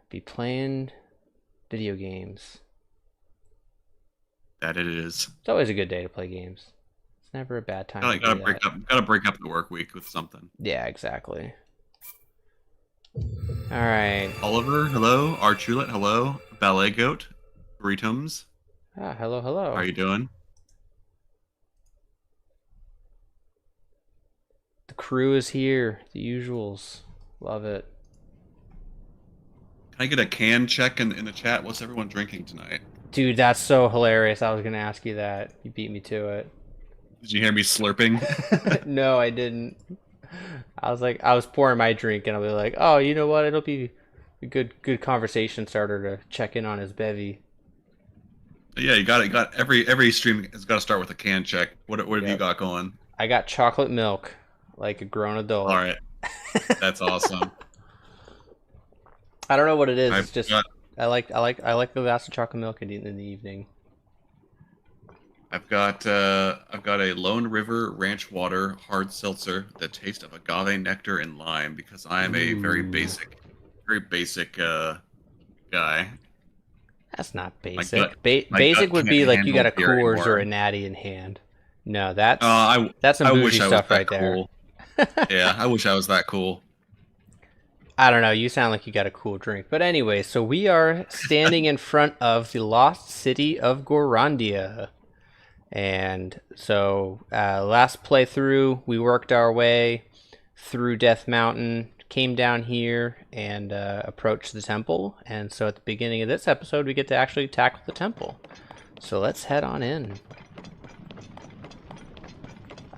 Be playing video games. That it is. It's always a good day to play games. It's never a bad time. Gotta break up the work week with something. Yeah, exactly. All right. Oliver, hello. Archulet, hello. Ballet Goat, Ritoms. Ah, hello, hello. How are you doing? The crew is here. The usuals. Love it. Can I get a can check in the chat? What's everyone drinking tonight? Dude, that's so hilarious. I was gonna ask you that. You beat me to it. Did you hear me slurping? No, I didn't. I was pouring my drink and I'll be like, oh, you know what? It'll be a good conversation starter to check in on his bevy. Yeah, you got it. Every stream has got to start with a can check. What have you got going? I got chocolate milk, like a grown adult. All right, that's awesome. I don't know what it is. It's just I like a glass of chocolate milk in the evening. I've got a Lone River Ranch Water hard seltzer, the taste of agave nectar and lime, because I am a very basic guy. That's not basic. Basic would be like you got a Coors or a Natty in hand. No, that's some bougie stuff right there. Cool. Yeah, I wish I was that cool. I don't know. You sound like you got a cool drink. But anyway, so we are standing in front of the lost city of Gorondia. And so last playthrough, we worked our way through Death Mountain, came down here, and approached the temple. And so at the beginning of this episode, we get to actually tackle the temple. So let's head on in.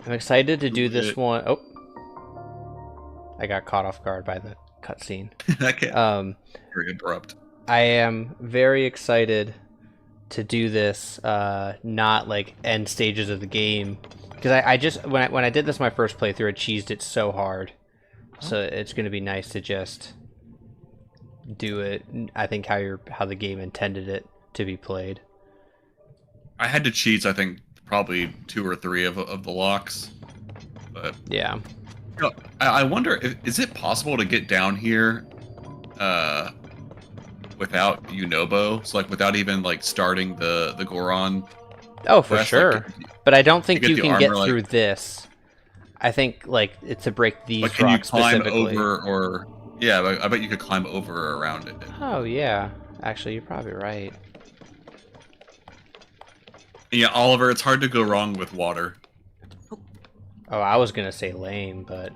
I'm excited to do this one. Oh, I got caught off guard by the cutscene. Okay. Very abrupt. I am very excited to do this, not like end stages of the game, because I just when I did this my first playthrough, I cheesed it so hard. So it's going to be nice to just do it. I think how the game intended it to be played. I had to cheese, I think, probably 2 or 3 of the locks, but yeah. You know, I wonder, is it possible to get down here without Unobo? So like without even like starting the Goron? Oh, for quest? sure. Like, but I don't think you can get armor, through this. I think like it's to break these but can rocks you climb specifically. over or yeah? I bet you could climb over or around it. Oh yeah, actually you're probably right. Yeah, Oliver, it's hard to go wrong with water. Oh, I was gonna say lame, but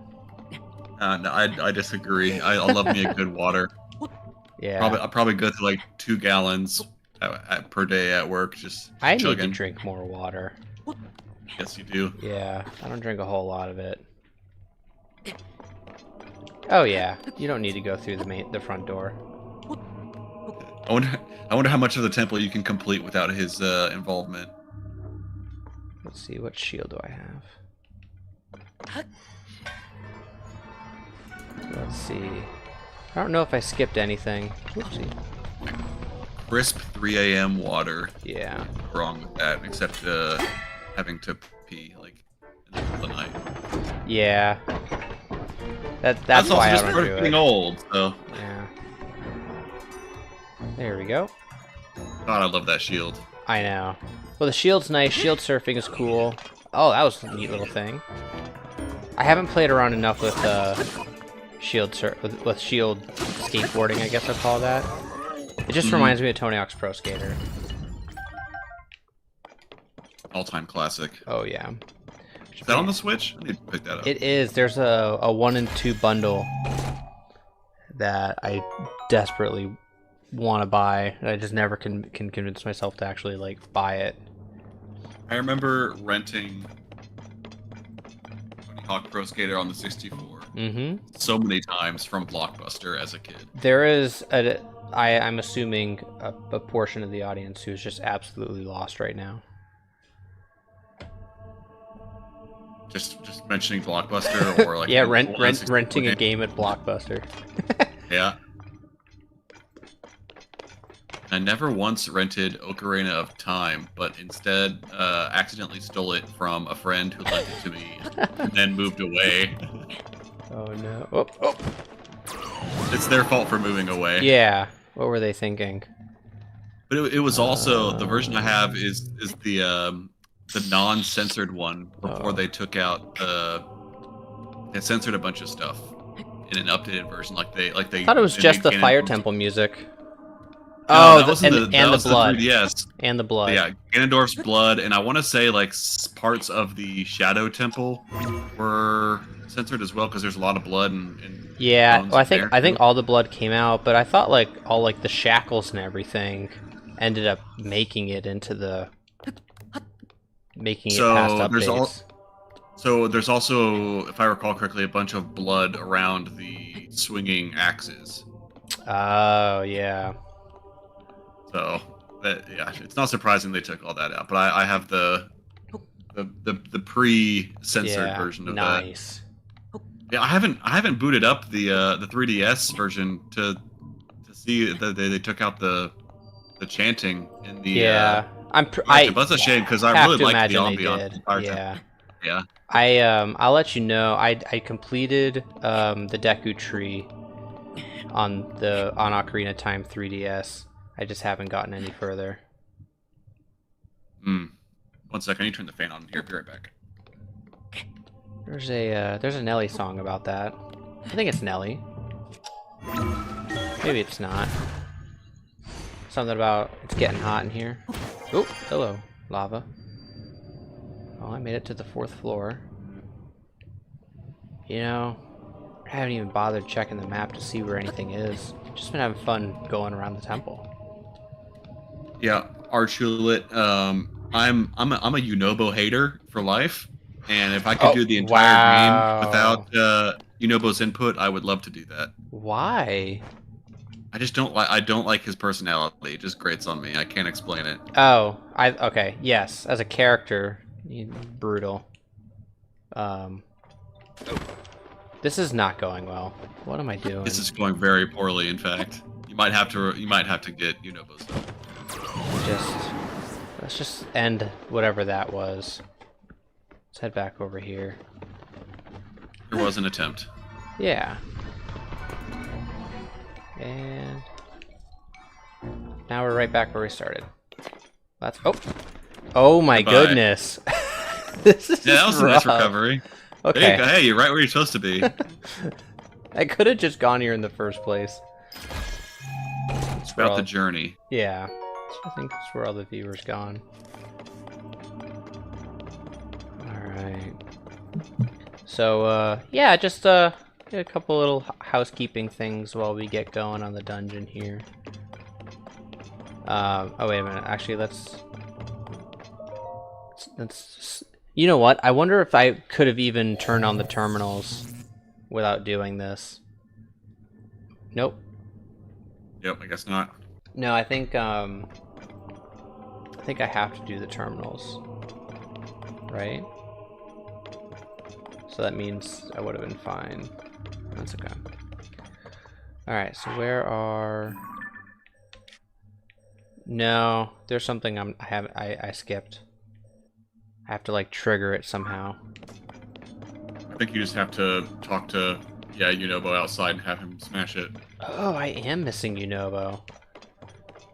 No, I disagree. I love me a good water. yeah. I'll probably go through like 2 gallons per day at work. Just I chugging. need to drink more water. Yes, you do. Yeah, I don't drink a whole lot of it. Oh yeah, you don't need to go through the front door. I wonder how much of the temple you can complete without his involvement. Let's see, what shield do I have? Let's see. I don't know if I skipped anything. Whoopsie. Crisp 3 a.m. water. Yeah. Nothing wrong with that, except having to pee like in the middle of the night. Yeah. That's also why I just don't part do of it. being old, so. Yeah. There we go. God, I love that shield. I know. Well, the shield's nice. Shield surfing is cool. Oh, that was a neat little thing. I haven't played around enough with shield skateboarding, I guess I'll call that. It just reminds me of Tony Hawk's Pro Skater. All-time classic. Oh yeah. Is that on the Switch? I need to pick that up. It is. There's a 1 and 2 bundle that I desperately want to buy. I just never can convince myself to actually like buy it. I remember renting Tony Hawk Pro Skater on the 64 so many times from Blockbuster as a kid. There is I'm assuming a portion of the audience who's just absolutely lost right now. Just mentioning Blockbuster or like yeah, renting a game at Blockbuster. Yeah. I never once rented Ocarina of Time, but instead accidentally stole it from a friend who lent it to me and then moved away. Oh no. Oh, oh. It's their fault for moving away. Yeah. What were they thinking? But it was also, the version I have is the non-censored one before they took out they censored a bunch of stuff in an updated version. I thought it was just the Fire Temple music. No, oh, and the blood. Yes, and the blood. Yeah, Ganondorf's blood, and I want to say like parts of the Shadow Temple were censored as well because there's a lot of blood and yeah. Well, I think there. all the blood came out, but I thought like all like the shackles and everything ended up making it past updates. So there's also, if I recall correctly, a bunch of blood around the swinging axes. Oh yeah. So yeah, it's not surprising they took all that out. But I have the pre-censored version of that. Nice. Yeah, I haven't booted up the 3DS version to see that they took out the chanting in the yeah. But that's a shame because I really like the ambiance. Yeah. Yeah. I'll let you know. I completed the Deku Tree on Ocarina of Time 3DS. I just haven't gotten any further. 1 second, I need to turn the fan on here. Be right back. There's a Nelly song about that. I think it's Nelly. Maybe it's not. Something about it's getting hot in here. Oh, hello, lava. Oh, I made it to the 4th floor. You know, I haven't even bothered checking the map to see where anything is. Just been having fun going around the temple. Yeah, Archulet. I'm a Yunobo hater for life, and if I could do the entire game without Yunobo's input, I would love to do that. Why? I just don't like. I don't like his personality. It just grates on me. I can't explain it. Oh, okay. Yes, as a character, brutal. This is not going well. What am I doing? This is going very poorly. In fact, you might have to get Yunobo's help. Let's just end whatever that was. Let's head back over here. There was an attempt. Yeah. And now we're right back where we started. That's oh my Goodbye. Goodness. This is that was rough. a nice recovery. Okay. There you go. Hey, you're right where you're supposed to be. I could have just gone here in the first place. It's about the journey. Yeah. I think that's where all the viewers gone. Alright. So, yeah, just a couple little housekeeping things while we get going on the dungeon here. Oh, wait a minute. Actually, let's you know what? I wonder if I could have even turned on the terminals without doing this. Nope. Yep, I guess not. No, I think I have to do the terminals, right? So that means I would have been fine. That's okay. All right, so where are? No, there's something I skipped. I have to like trigger it somehow. I think you just have to talk to Yunobo outside and have him smash it. Oh, I am missing Yunobo.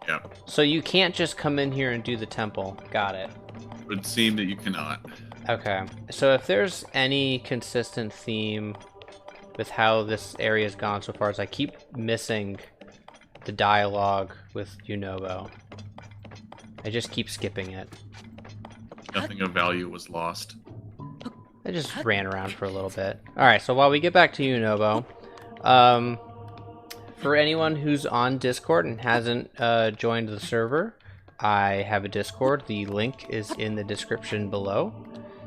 Yeah. So you can't just come in here and do the temple. Got it. It would seem that you cannot. Okay. So if there's any consistent theme with how this area's gone so far, is I keep missing the dialogue with Yunobo. I just keep skipping it. Nothing of value was lost. I just ran around for a little bit. Alright, so while we get back to Yunobo, for anyone who's on Discord and hasn't joined the server, I have a Discord. The link is in the description below.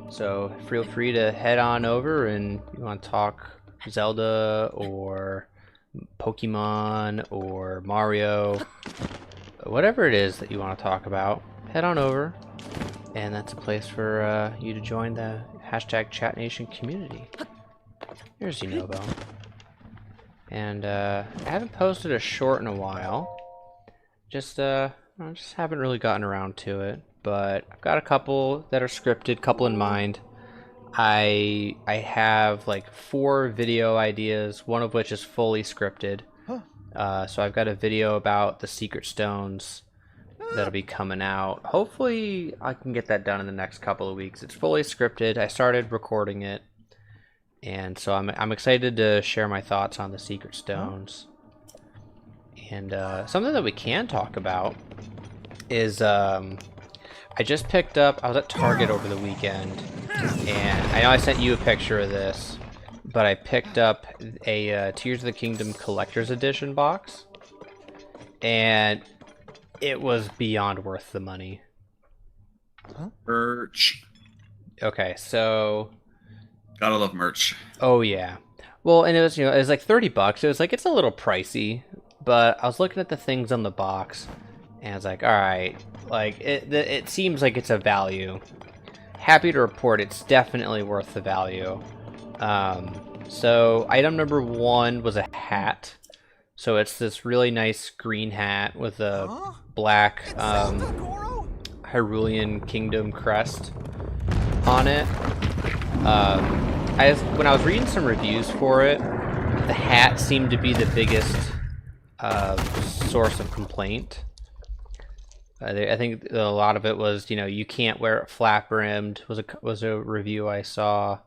So feel free to head on over, and you want to talk Zelda or Pokemon or Mario, whatever it is that you want to talk about, head on over. And that's a place for you to join the #ChatNation community. Here's Yunobo. And I haven't posted a short in a while. I just haven't really gotten around to it. But I've got a couple that are scripted, couple in mind. I have like 4 video ideas, one of which is fully scripted. So I've got a video about the secret stones that'll be coming out. Hopefully I can get that done in the next couple of weeks. It's fully scripted. I started recording it, and so I'm excited to share my thoughts on the secret stones. And something that we can talk about is I just picked up, I was at Target over the weekend, and I know I sent you a picture of this, but I picked up a Tears of the Kingdom Collector's Edition box, and it was beyond worth the money. Merch. Okay, so Gotta love merch. oh yeah. Well, and it was, it was like $30. It was like, it's a little pricey, but I was looking at the things on the box, and I was like, all right, like it seems like it's a value. Happy to report it's definitely worth the value. So item number 1 was a hat. So it's this really nice green hat with a black Hyrulean Kingdom crest on it. When I was reading some reviews for it, the hat seemed to be the biggest source of complaint. I think a lot of it was, you can't wear it flat brimmed. Was a review I saw.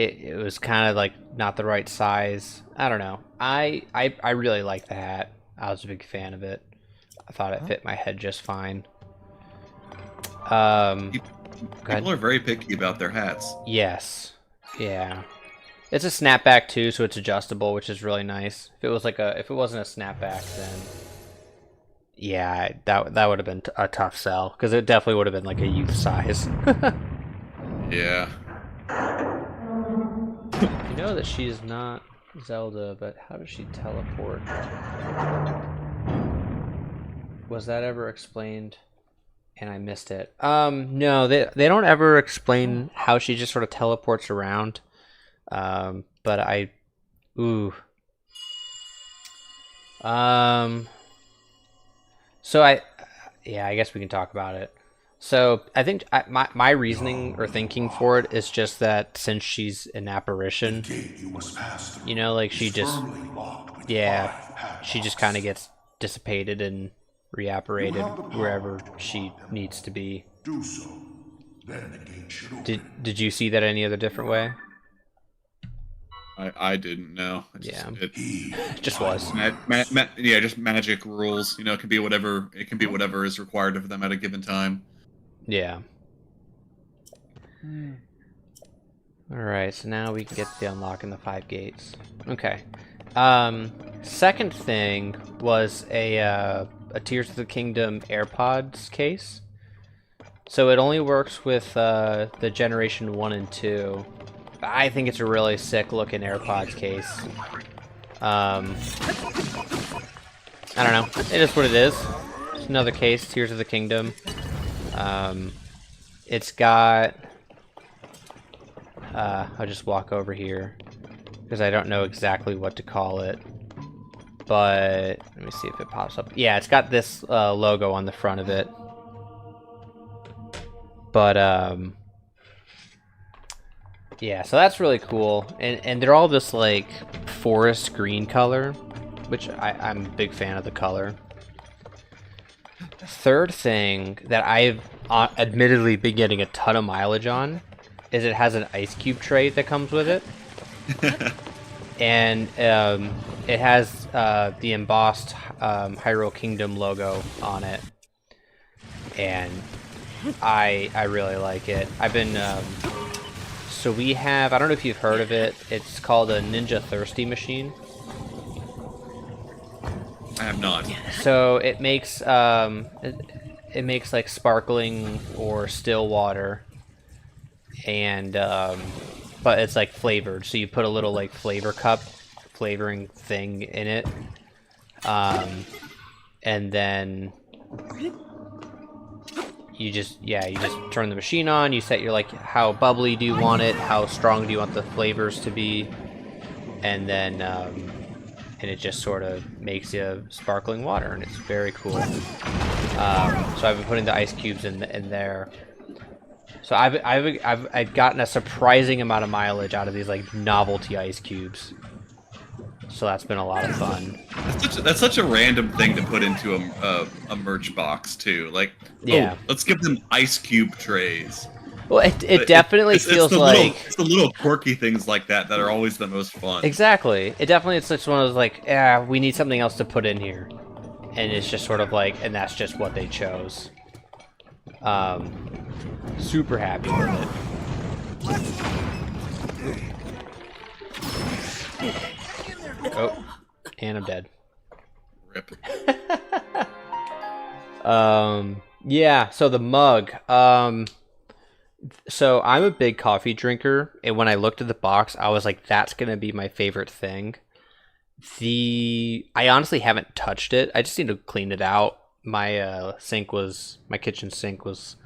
it was kind of like not the right size. I don't know. I really like the hat. I was a big fan of it. I thought it fit my head just fine. People are very picky about their hats. Yes. Yeah. It's a snapback too, so it's adjustable, which is really nice. If it wasn't a snapback, then yeah, that would have been a tough sell, because it definitely would have been like a youth size. Yeah. You know that she is not Zelda, but how does she teleport? Was that ever explained? And I missed it. No, they don't ever explain how she just sort of teleports around. But so I guess we can talk about it. So I think my reasoning or thinking for it is just that since she's an apparition, you know, like she just, she just kind of gets dissipated and reapparated wherever she needs to be. Did you see that any other different way? I didn't know. It just was. Just magic rules. You know, it can be whatever is required of them at a given time. Yeah. Alright, so now we can get to unlocking the 5 gates. Okay. Second thing was a Tears of the Kingdom AirPods case. So it only works with the Generation 1 and 2. I think it's a really sick looking AirPods case. I don't know. It is what it is. It's another case, Tears of the Kingdom. It's got... I'll just walk over here, because I don't know exactly what to call it. But, let me see if it pops up. Yeah, it's got this logo on the front of it. But, yeah, so that's really cool. And they're all this, like, forest green color, which I'm a big fan of the color. Third thing that I've admittedly been getting a ton of mileage on is it has an ice cube tray that comes with it. And it has the embossed Hyrule Kingdom logo on it. And I really like it. I've been... so we have... I don't know if you've heard of it. It's called a Ninja Thirsty Machine. I have not. So it makes it makes like sparkling or still water, and but it's like flavored. So you put a little like flavor cup flavoring thing in it, and then you just turn the machine on. You set your like how bubbly do you want it, how strong do you want the flavors to be, and then and it just sort of makes you sparkling water, and it's very cool. So I've been putting the ice cubes in there. So I've gotten a surprising amount of mileage out of these like novelty ice cubes. So that's been a lot of fun. That's such a random thing to put into a merch box too. Like, yeah, let's give them ice cube trays. Well, it definitely feels like... It's the little quirky things like that are always the most fun. Exactly. It definitely it's like one of those like, yeah, we need something else to put in here. And it's just sort of like, and that's just what they chose. Super happy with it. Oh, and I'm dead. Rip. Yeah, so the mug. So I'm a big coffee drinker, and when I looked at the box, I was like, that's gonna be my favorite thing. I honestly haven't touched it. I just need to clean it out. My kitchen sink was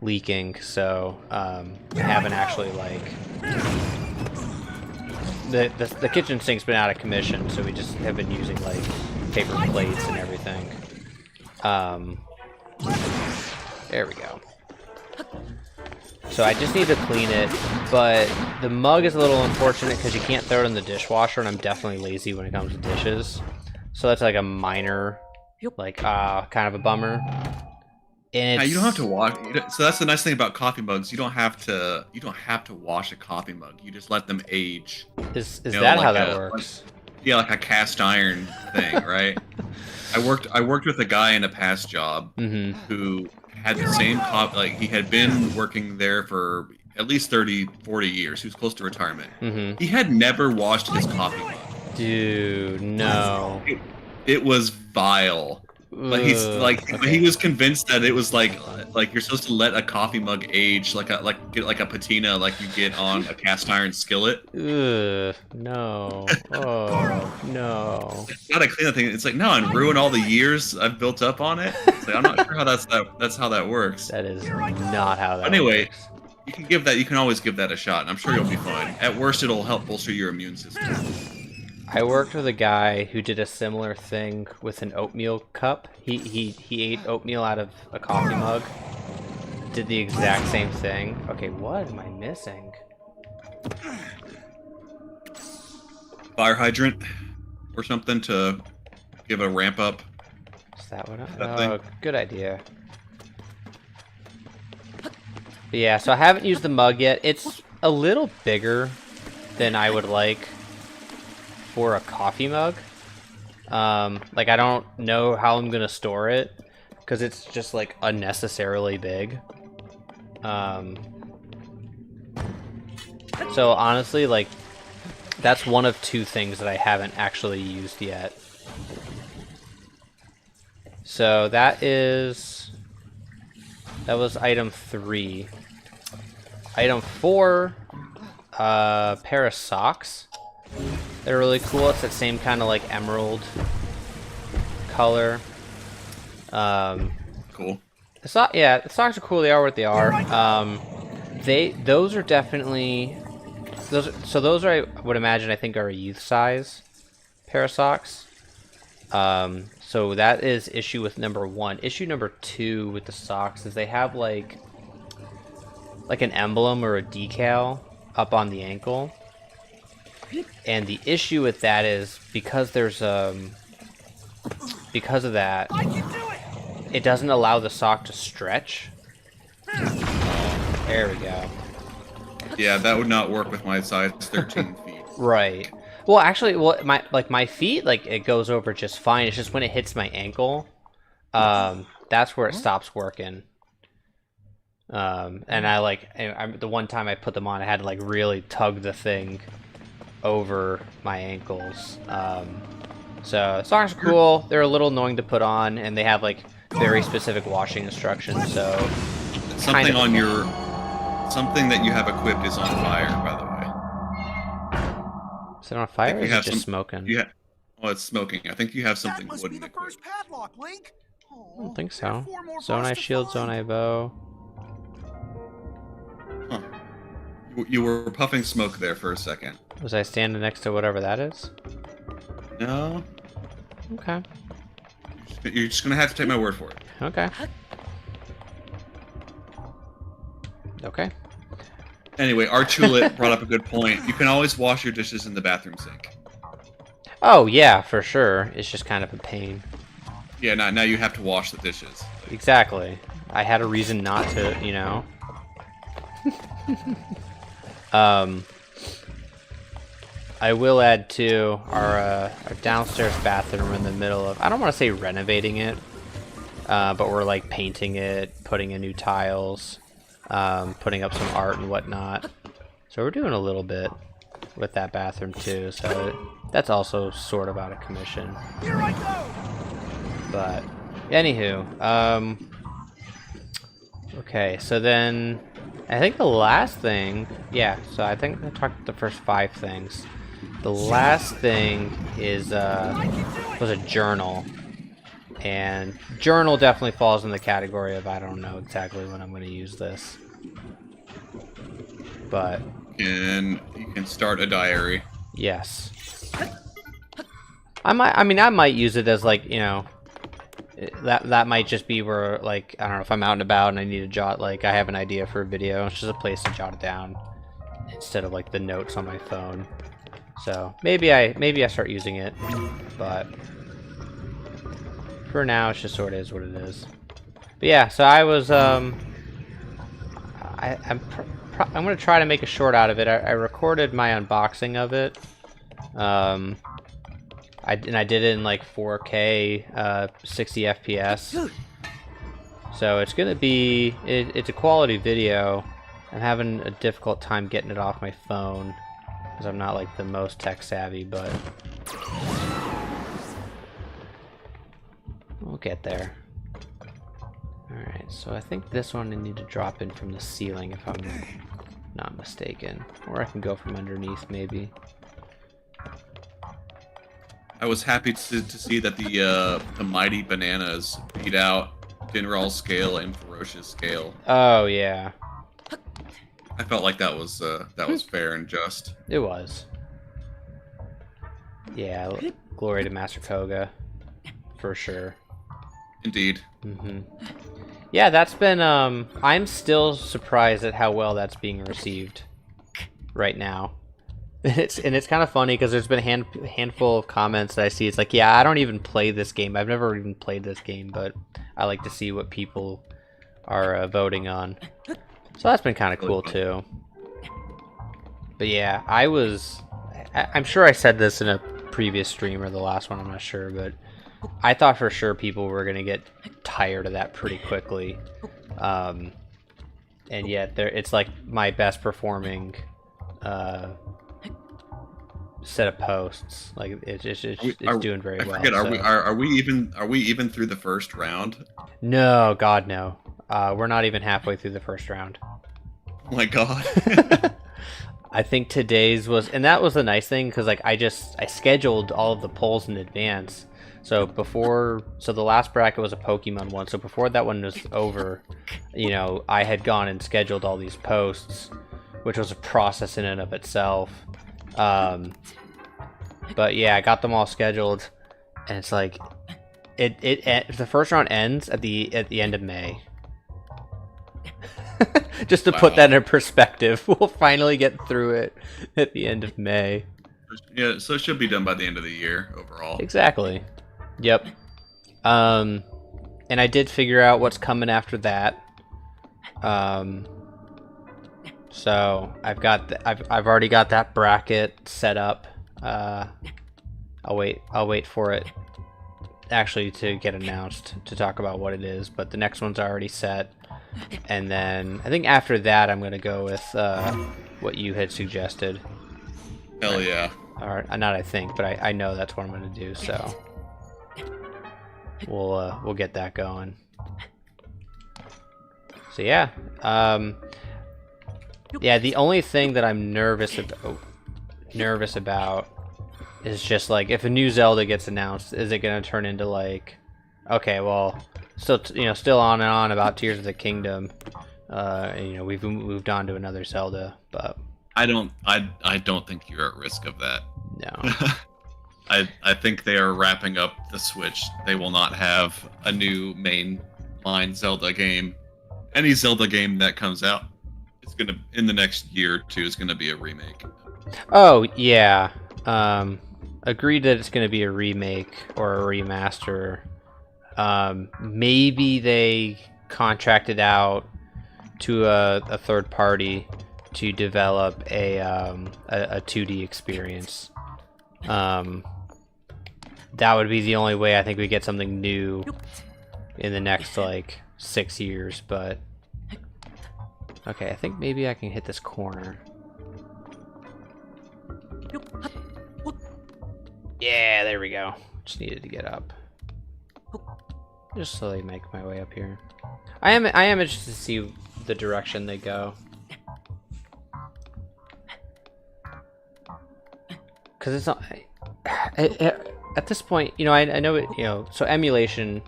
leaking, so I haven't actually like the kitchen sink's been out of commission, so we just have been using like paper plates and everything. There we go. So I just need to clean it, but the mug is a little unfortunate because you can't throw it in the dishwasher, and I'm definitely lazy when it comes to dishes. So that's like a minor, like, kind of a bummer. And Yeah, you it's don't have to wash. So that's the nice thing about coffee mugs. You don't have to. You don't have to wash a coffee mug. You just let them age. is You know, that how like that like works? yeah, like a cast iron thing, right? I worked with a guy in a past job Mm-hmm. who had the same like he had been working there for at least 30, 40 years. He was close to retirement. Mm-hmm. He had never washed his coffee mug. Dude, no. It was vile. But Ugh, he okay. was convinced that it was like you're supposed to let a coffee mug age get like a patina like you get on a cast iron skillet. Ugh, no. Oh, no. Gotta clean that thing. It's like no, and ruin all the years I've built up on it. It's like I'm not sure how that's how that works. That is not how that Anyway, works. you can always give that a shot, and I'm sure you'll be fine. At worst, it'll help bolster your immune system. I worked with a guy who did a similar thing with an oatmeal cup. He ate oatmeal out of a coffee mug. Did the exact same thing. Okay, what am I missing? Fire hydrant or something to give a ramp up. Is that what That oh, thing. good idea. But yeah, so I haven't used the mug yet. It's a little bigger than I would like for a coffee mug. Like I don't know how I'm gonna store it because it's just like unnecessarily big. So honestly, like that's one of two things that I haven't actually used yet. So that was item 3. Item 4, pair of socks. They're really cool. It's that same kind of like emerald color. Cool. The socks are cool. They are what they are. Those are definitely those are, I would imagine, I think are a youth size pair of socks. So that is issue with number 1. Issue number 2 with the socks is they have like an emblem or a decal up on the ankle. And the issue with that is because there's because of that, it doesn't allow the sock to stretch. There we go. Yeah, that would not work with my size 13 feet. Right. Well, actually, my feet, like it goes over just fine. It's just when it hits my ankle, that's where it stops working. And the one time I put them on, I had to like really tug the thing over my ankles. So socks are cool. They're a little annoying to put on, and they have like very specific washing instructions. So Something on your something that you have equipped is on fire, by the way. Is it on fire? Or is it just smoking? Yeah. Well, it's smoking. I think you have something That must wooden be the equipped. first padlock, Link. I don't think There are so. 4 more Zonai bars to shield, find. Zonai bow. Huh. You were puffing smoke there for a second. Was I standing next to whatever that is? No. Okay. You're just gonna have to take my word for it. Okay. Okay. Anyway, Archulet brought up a good point. You can always wash your dishes in the bathroom sink. Oh yeah, for sure. It's just kind of a pain. Yeah, now you have to wash the dishes. Exactly. I had a reason not to, you know. I will add to our downstairs bathroom. We're in the middle of, I don't want to say renovating it, but we're like painting it, putting in new tiles, putting up some art and whatnot. So we're doing a little bit with that bathroom too. So that's also sort of out of commission. Here I go. But anywho, okay, so then I think the last thing, yeah, so I think I talked the first 5 things. The last thing is was a journal. And journal definitely falls in the category of I don't know exactly when I'm going to use this. But And you can start a diary. yes. I might use it as like, you know, that might just be where, like, I don't know, if I'm out and about and I need to jot, like, I have an idea for a video, it's just a place to jot it down instead of like the notes on my phone. So maybe I start using it, but for now it's just sort of is what it is. But yeah, so I was I'm gonna try to make a short out of it. I recorded my unboxing of it. I did it in like 4K, 60 FPS. So it's gonna be it's a quality video. I'm having a difficult time getting it off my phone because I'm not like the most tech savvy, but we'll get there. Alright, so I think this one I need to drop in from the ceiling if I'm not mistaken. Or I can go from underneath maybe. I was happy to see that the mighty bananas beat out General Scale and Ferocious Scale. Oh yeah. I felt like that was fair and just. It was. Yeah, glory to Master Koga. For sure. Indeed. Yeah, that's been, I'm still surprised at how well that's being received right now. And it's kind of funny because there's been a handful of comments that I see. It's like, yeah, I don't even play this game. I've never even played this game, but I like to see what people are voting on. So that's been kind of cool too. But yeah, I'm sure I said this in a previous stream or the last one, I'm not sure, but I thought for sure people were going to get tired of that pretty quickly. And yet it's like my best performing set of posts. Like it's doing very well. Forget, are we even through the first round? No, God no. We're not even halfway through the first round. Oh my God. I think today's was, and that was the nice thing because like I scheduled all of the polls in advance. So the last bracket was a Pokemon one. So before that one was over, you know, I had gone and scheduled all these posts, which was a process in and of itself. But yeah, I got them all scheduled, and it's like, the first round ends at the end of May. Just to put that in perspective, we'll finally get through it at the end of May. Yeah, so it should be done by the end of the year overall. Exactly. Yep. And I did figure out what's coming after that. So I've already got that bracket set up. I'll wait for it actually to get announced to talk about what it is, but the next one's already set. And then I think after that I'm gonna go with what you had suggested. Hell yeah. Or not I think, but I know that's what I'm gonna do, so we'll get that going. So yeah. Yeah, the only thing that I'm nervous about is just like if a new Zelda gets announced, is it gonna turn into like, okay, well, still on and on about Tears of the Kingdom. You know, we've moved on to another Zelda, but I don't think you're at risk of that. No. I think they are wrapping up the Switch. They will not have a new mainline Zelda game. Any Zelda game that comes out, it's gonna in the next year or two is gonna be a remake. Oh yeah. Agreed that it's gonna be a remake or a remaster. Maybe they contracted out to a third party to develop a 2D experience. That would be the only way I think we get something new in the next like 6 years, but okay, I think maybe I can hit this corner. Yeah, there we go. Just needed to get up. Just slowly make my way up here. I am interested to see the direction they go. Cause it's not at this point, you know, I know it, you know, so emulation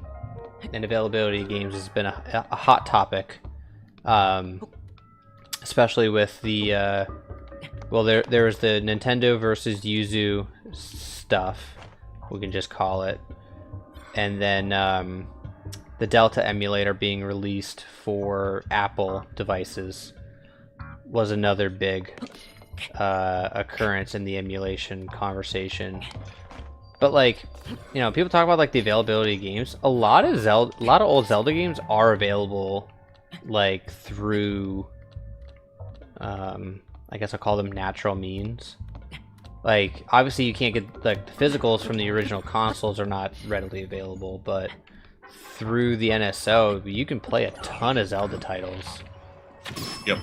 and availability of games has been a hot topic, especially with the well, there was the Nintendo versus Yuzu stuff, we can just call it, and then the Delta emulator being released for Apple devices was another big occurrence in the emulation conversation. But like, you know, people talk about like the availability of games. A lot of old Zelda games are available, like through, I guess I'll call them natural means. Like, obviously you can't get, like, the physicals from the original consoles are not readily available, but through the NSO, you can play a ton of Zelda titles. Yep.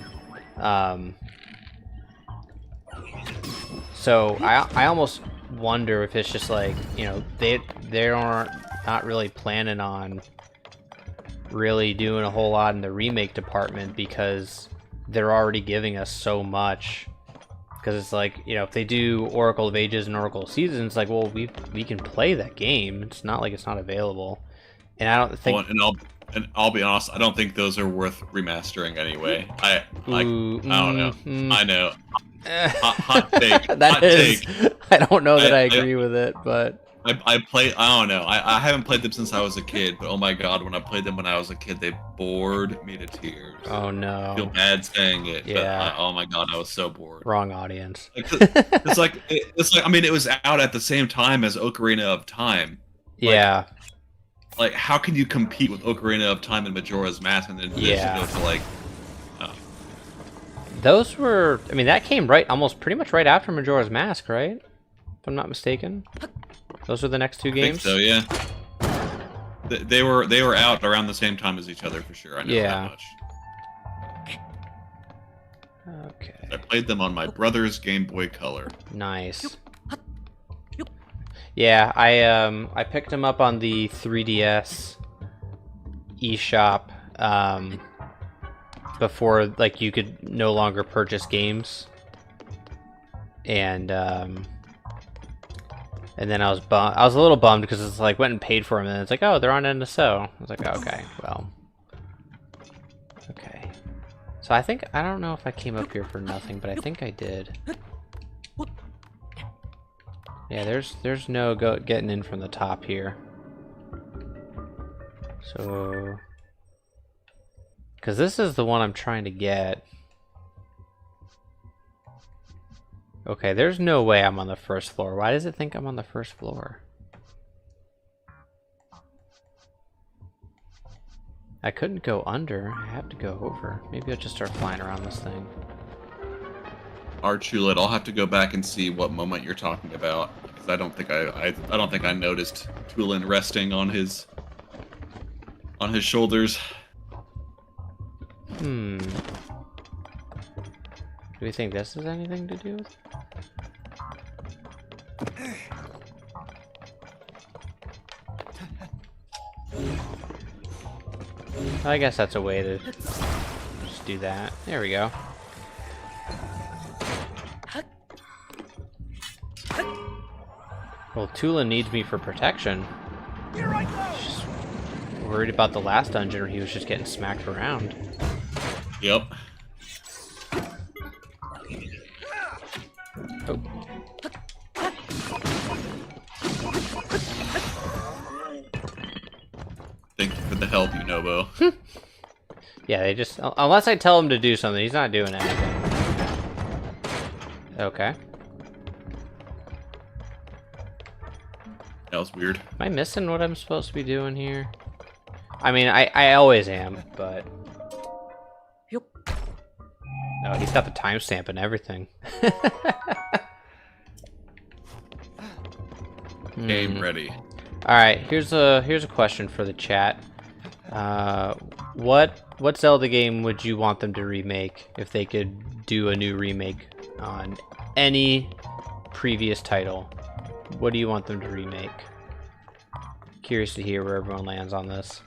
So I almost wonder if it's just like, you know, they aren't not really planning on really doing a whole lot in the remake department because they're already giving us so much. Because it's like, you know, if they do Oracle of Ages and Oracle of Seasons, like, well, we can play that game. It's not like it's not available. And I don't think. Well, and I'll be honest, I don't think those are worth remastering anyway. I don't know. I know. Hot take. Hot take. I don't know that I agree with it, but I don't know. I haven't played them since I was a kid, but oh my god, when I played them when I was a kid, they bored me to tears. Oh no. I feel bad saying it, yeah. But oh my god, I was so bored. Wrong audience. It's like I mean, it was out at the same time as Ocarina of Time. Yeah. Like, how can you compete with Ocarina of Time and Majora's Mask and then go to like? Those were, I mean, that came almost pretty much right after Majora's Mask, right? If I'm not mistaken. Those were the next two games. I think so, yeah. They were out around the same time as each other for sure. I know that much. Okay. I played them on my brother's Game Boy Color. Nice. Yeah, I picked them up on the 3DS eShop before like you could no longer purchase games, and then I was a little bummed because it's like went and paid for them, and it's like, oh, they're on NSO. I was like, oh, okay, well, okay. So I don't know if I came up here for nothing, but I think I did. Yeah, there's no getting in from the top here. So, because this is the one I'm trying to get. Okay, there's no way I'm on the first floor. Why does it think I'm on the first floor? I couldn't go under. I have to go over. Maybe I'll just start flying around this thing. Archulet, I'll have to go back and see what moment you're talking about, because I don't think I noticed Tulin resting on his shoulders. Do we think this has anything to do with it? I guess that's a way to just do that. There we go. Well, Tula needs me for protection. Just worried about the last dungeon where he was just getting smacked around. Yep. Oh. Thank you for the help, Unobo. Yeah, they just... Unless I tell him to do something, he's not doing anything. Okay. That was weird. Am I missing what I'm supposed to be doing here? I mean, I always am, but... Oh, he's got the timestamp and everything. Game ready. Alright, here's a question for the chat. What Zelda game would you want them to remake if they could do a new remake on any previous title? What do you want them to remake? Curious to hear where everyone lands on this.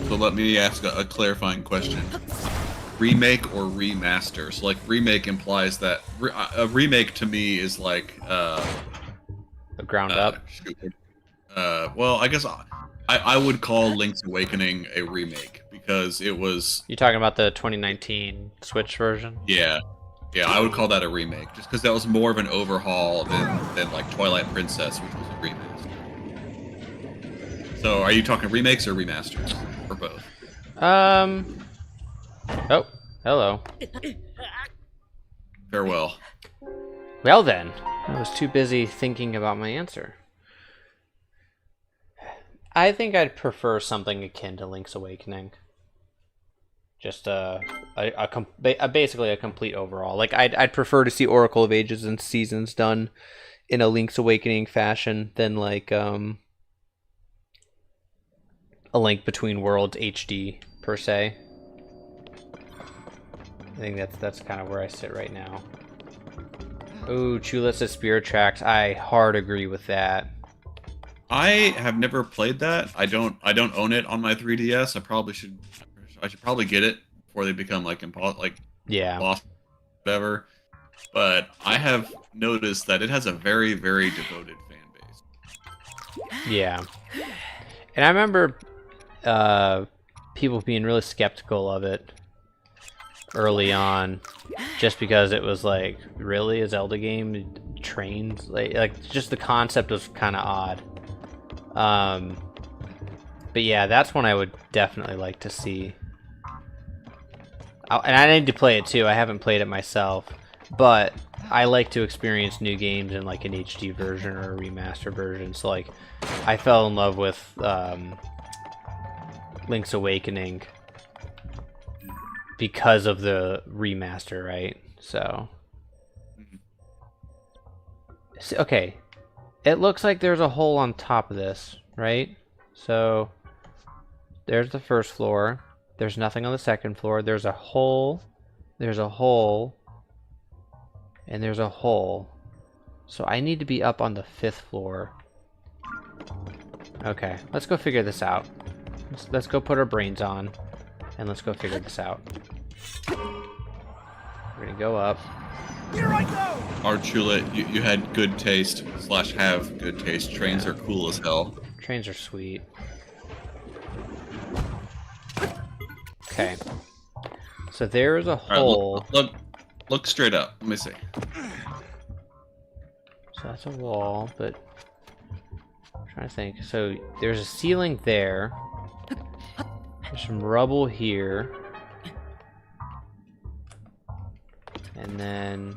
So let me ask a clarifying question. Remake or remaster? So like remake implies that a remake to me is like a ground up. Well, I guess I would call Link's Awakening a remake because it was. You talking about the 2019 Switch version? Yeah, I would call that a remake just because that was more of an overhaul than like Twilight Princess, which was a remaster. So, are you talking remakes or remasters, or both? Oh, hello. Farewell. Well then, I was too busy thinking about my answer. I think I'd prefer something akin to Link's Awakening. Just basically a complete overall. Like I'd prefer to see Oracle of Ages and Seasons done in a Link's Awakening fashion than like a Link Between Worlds HD per se. I think that's kind of where I sit right now. Ooh, Chula says Spirit Tracks. I hard agree with that. I have never played that. I don't own it on my 3DS. I should probably get it before they become like Yeah. lost, whatever. But I have noticed that it has a very, very devoted fan base. Yeah. And I remember people being really skeptical of it early on, just because it was like, really, a Zelda game trains? Like just the concept was kind of odd. But yeah, that's one I would definitely like to see. And I need to play it too. I haven't played it myself, but I like to experience new games in like an HD version or a remaster version. So like, I fell in love with Link's Awakening because of the remaster, right? So, okay, it looks like there's a hole on top of this, right? So there's the first floor. There's nothing on the second floor. There's a hole. There's a hole. And there's a hole. So I need to be up on the 5th floor. Okay, let's go figure this out. Let's go put our brains on. And let's go figure this out. We're gonna go up. Here I go! Archula, you had good taste / have good taste. Trains are cool as hell. Trains are sweet. Okay. So there is a hole. Right, look straight up. Let me see. So that's a wall, but I'm trying to think. So there's a ceiling there. There's some rubble here. And then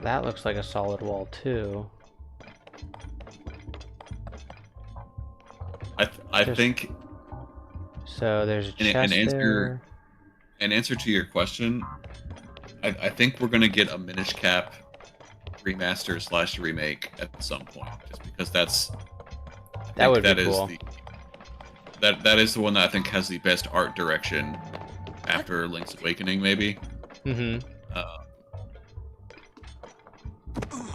that looks like a solid wall too. I think. So there's a chest there. In answer to your question, I think we're gonna get a Minish Cap remaster / remake at some point, just because that would be cool. That is the one that I think has the best art direction after Link's Awakening, maybe. Mm-hmm.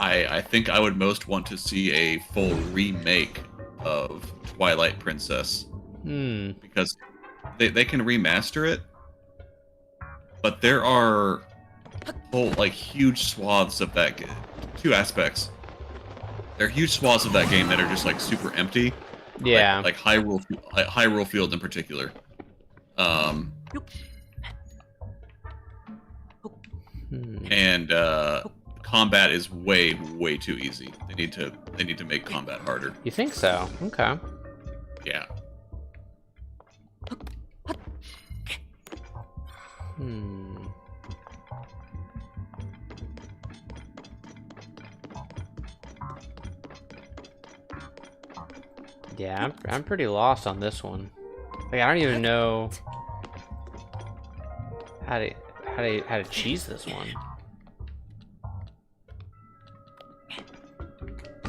I think I would most want to see a full remake of Twilight Princess. Because they can remaster it, but there are whole huge swaths of that game. Two aspects. There are huge swaths of that game that are just like super empty. Yeah. Like Hyrule Field in particular. And combat is way too easy. They need to make combat harder. You think so? Okay. Yeah. Yeah, I'm pretty lost on this one. Like, I don't even know how to cheese this one.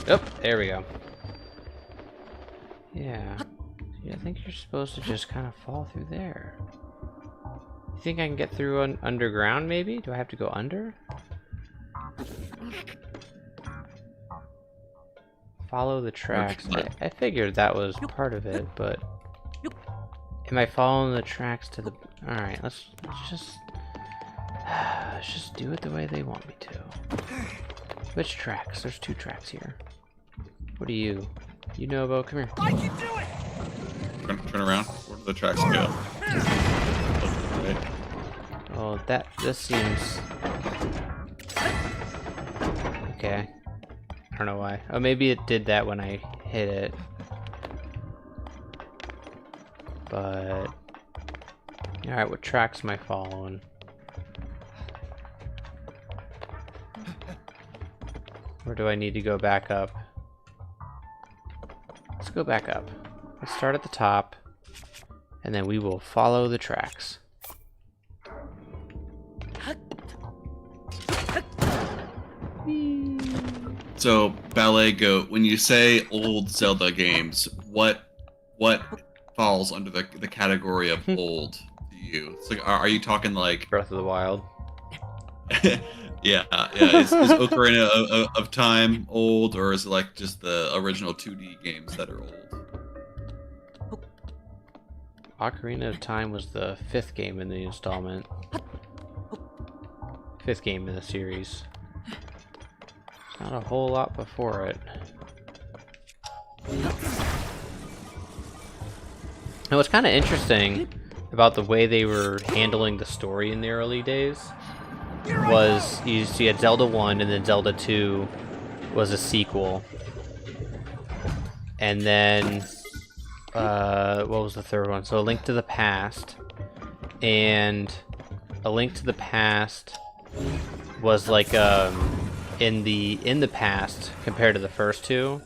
Oh, there we go. Yeah. I think you're supposed to just kind of fall through there. You think I can get through underground, maybe? Do I have to go under? Follow the tracks. I figured that was part of it, but... Am I following the tracks to the... Alright, let's just do it the way they want me to. Which tracks? There's 2 tracks here. What do you know about? Come here. I can do it! Turn around. Where do the tracks go? Oh, this seems... Okay. I don't know why. Oh, maybe it did that when I hit it. But... Alright, what tracks am I following? Or do I need to go back up? let's go back up. Let's start at the top, and then we will follow the tracks. So, Ballet Goat, when you say old Zelda games, what falls under the category of old to you? It's like, are you talking like Breath of the Wild. yeah. Is Ocarina of Time old, or is it like just the original 2D games that are old? Ocarina of Time was the 5th game in the installment. 5th game in the series. Not a whole lot before it. And what's kind of interesting about the way they were handling the story in the early days was you had Zelda 1 and then Zelda 2 was a sequel. And then what was the third one? So A Link to the Past. And A Link to the Past was like in the past compared to the first two,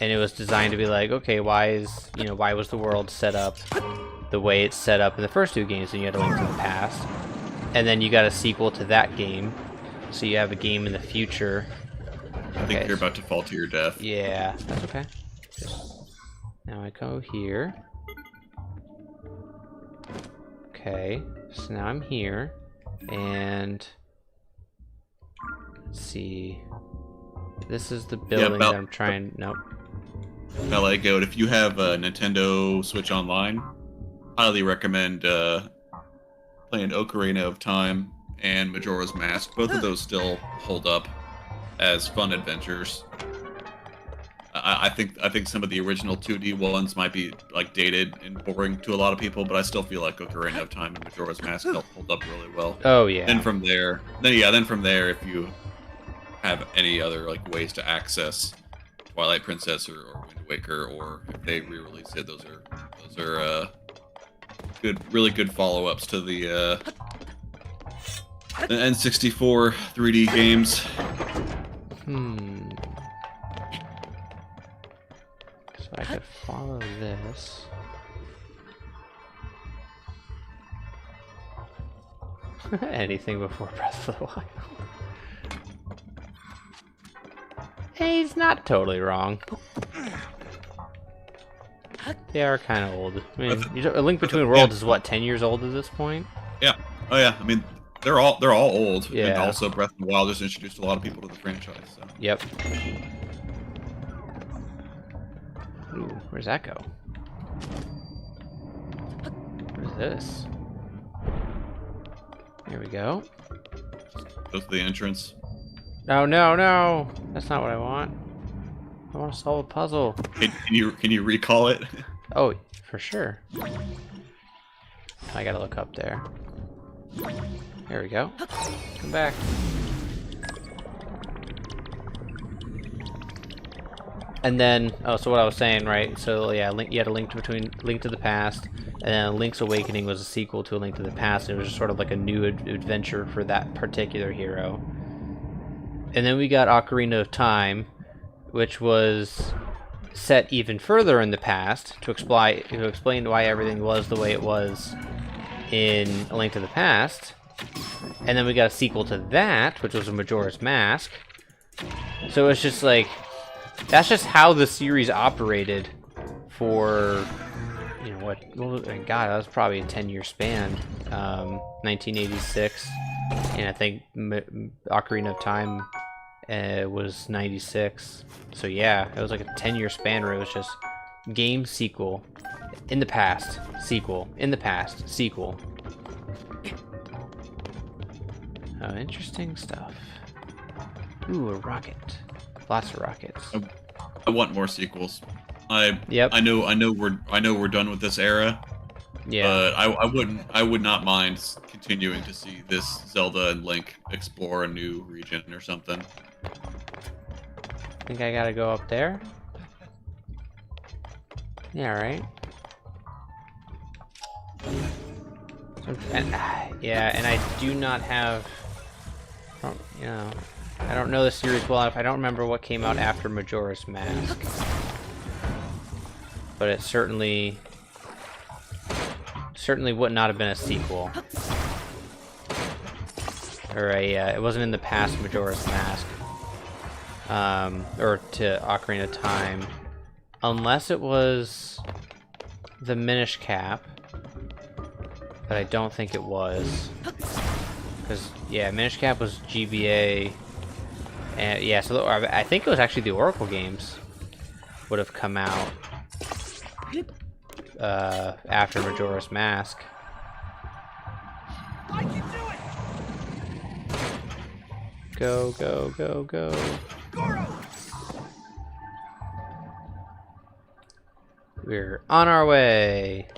and it was designed to be like, okay, why was the world set up the way it's set up in the first two games, and you had A Link to the Past, and then you got a sequel to that game, so you have a game in the future. I think you're about to fall to your death. Yeah, that's okay. Now I go here. Okay, so now I'm here, and let's see. This is the building that I'm trying. Nope. Ballet Goat, if you have a Nintendo Switch Online, highly recommend playing Ocarina of Time and Majora's Mask. Both of those still hold up as fun adventures. I think some of the original 2D ones might be like dated and boring to a lot of people, but I still feel like Ocarina of Time and Majora's Mask hold up really well. Oh yeah. Then from there, if you have any other like ways to access Twilight Princess or Wind Waker, or if they re-release it, those are really good follow-ups to the N64 3D games. So I could follow this. Anything before Breath of the Wild. He's not totally wrong. They are kind of old. I mean, A Link Between Worlds is what, 10 years old at this point? Yeah. Oh yeah. I mean, they're all old. Yeah. And also, Breath of the Wild just introduced a lot of people to the franchise. So. Yep. Ooh, where's that go? What is this? Here we go. Goes to the entrance. No, no, no! That's not what I want. I want to solve a puzzle. Can you recall it? Oh, for sure. I gotta look up there. There we go. Come back. And then, oh, so what I was saying, right? So yeah, you had a Link to the Past, and then Link's Awakening was a sequel to A Link to the Past. It was just sort of like a new adventure for that particular hero. And then we got Ocarina of Time, which was set even further in the past to explain why everything was the way it was in A Link to the Past. And then we got a sequel to that, which was a Majora's Mask. So it's just like, that's just how the series operated for, you know, what was, God, that was probably a 10-year span. 1986, and I think Ocarina of Time was 96. So yeah, it was like a 10-year span where it was just game sequel, in the past, sequel, in the past, sequel. Oh, interesting stuff. Ooh, a rocket. Lots of rockets. I want more sequels. Yep. I know we're done with this era. Yeah. But I would not mind continuing to see this Zelda and Link explore a new region or something. Think I gotta go up there? Yeah, right. Yeah, and I do not have, you know, I don't know the series well enough. I don't remember what came out after Majora's Mask. but it certainly would not have been a sequel. Or it wasn't in the past Majora's Mask. Or to Ocarina of Time. Unless it was the Minish Cap. But I don't think it was. Because, yeah, Minish Cap was GBA. And, yeah, so I think it was actually the Oracle games would have come out after Majora's Mask. I can do it! Go, go, go, go. Goron! We're on our way.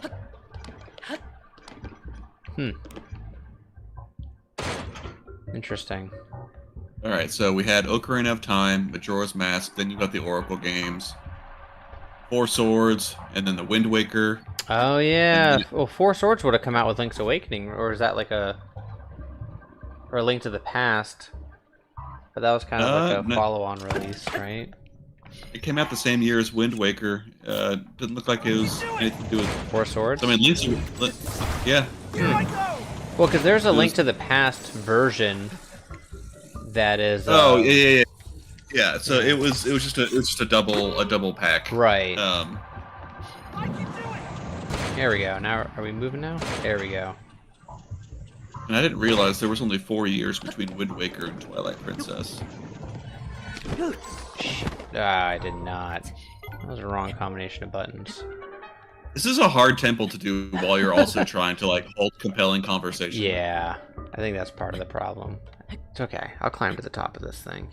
Interesting. Alright, so we had Ocarina of Time, Majora's Mask, then you got the Oracle games, Four Swords, and then the Wind Waker. Oh yeah. Well, Four Swords would have come out with Link's Awakening, or is that like a Link to the Past? But that was kind of like a follow-on release, right? It came out the same year as Wind Waker. Didn't look like it was anything to do with Four Swords. I mean, yeah. Here I go! Well, because there's a Link to the Past version that is. Oh yeah. So it was just a double pack. Right. I can do it! There we go. Now are we moving now? There we go. And I didn't realize there was only 4 years between Wind Waker and Twilight Princess. Ah, I did not. That was a wrong combination of buttons. This is a hard temple to do while you're also trying to like hold compelling conversation. Yeah, I think that's part of the problem. It's okay. I'll climb to the top of this thing.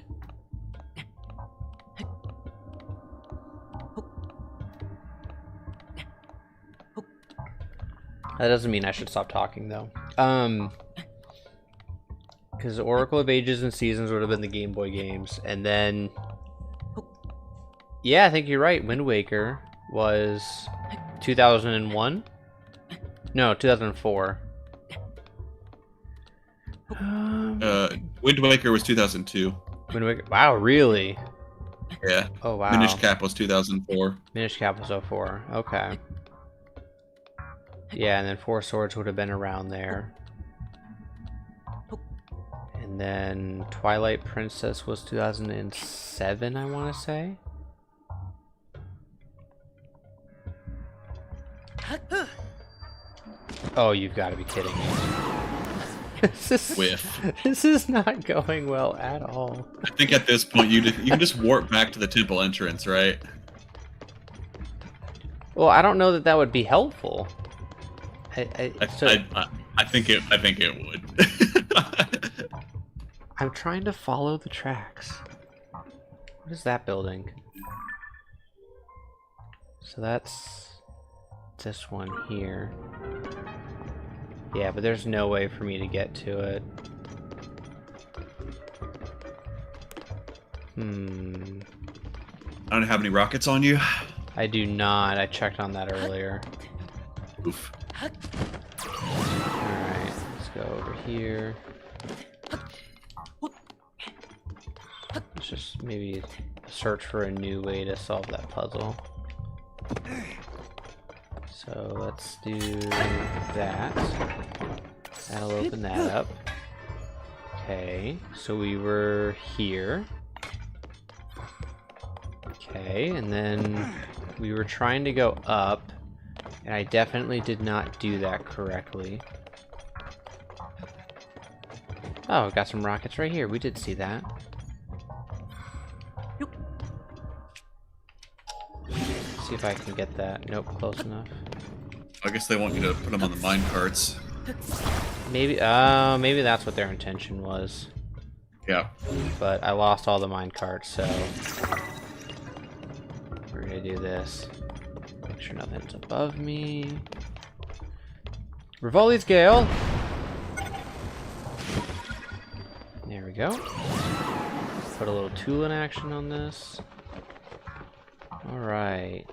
That doesn't mean I should stop talking, though. Because Oracle of Ages and Seasons would have been the Game Boy games, and then... Yeah, I think you're right. Wind Waker was 2001? No, 2004. Wind Waker was 2002. Wind Waker... Wow, really? Yeah. Oh, wow. Minish Cap was 2004. Minish Cap was 04. Okay. Yeah, and then Four Swords would have been around there. And then Twilight Princess was 2007, I want to say. Oh, you've got to be kidding me. This is not going well at all. I think at this point you can just warp back to the temple entrance, right? Well, I don't know that would be helpful. I think it would. I'm trying to follow the tracks. What is that building? So that's this one here. Yeah, but there's no way for me to get to it. I don't have any rockets on you. I do not. I checked on that earlier. Oof. Alright, let's go over here. Let's just maybe search for a new way to solve that puzzle. So let's do that. That'll open that up. Okay, so we were here. Okay, and then we were trying to go up, and I definitely did not do that correctly. Oh, got some rockets right here. We did see that. See if I can get that. Nope, close enough. I guess they want you to put them on the mine carts. Maybe, maybe that's what their intention was. Yeah. But I lost all the mine carts, so we're gonna do this. Make sure nothing's above me. Rivoli's Gale. There we go. Put a little tool in action on this. All right.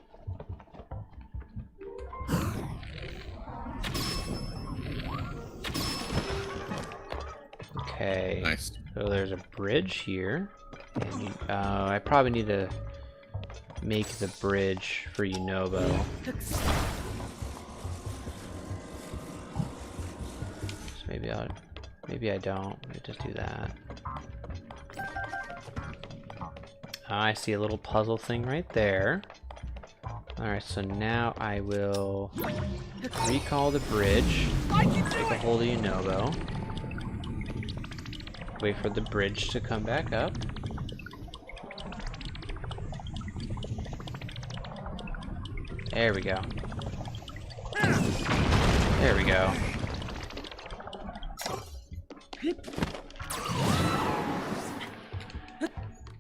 Okay. Nice. So there's a bridge here. And I probably need to make the bridge for Yunobo. So maybe I don't. Maybe just do that. I see a little puzzle thing right there. Alright, so now I will recall the bridge, take a hold of Yunobo, wait for the bridge to come back up. There we go. There we go.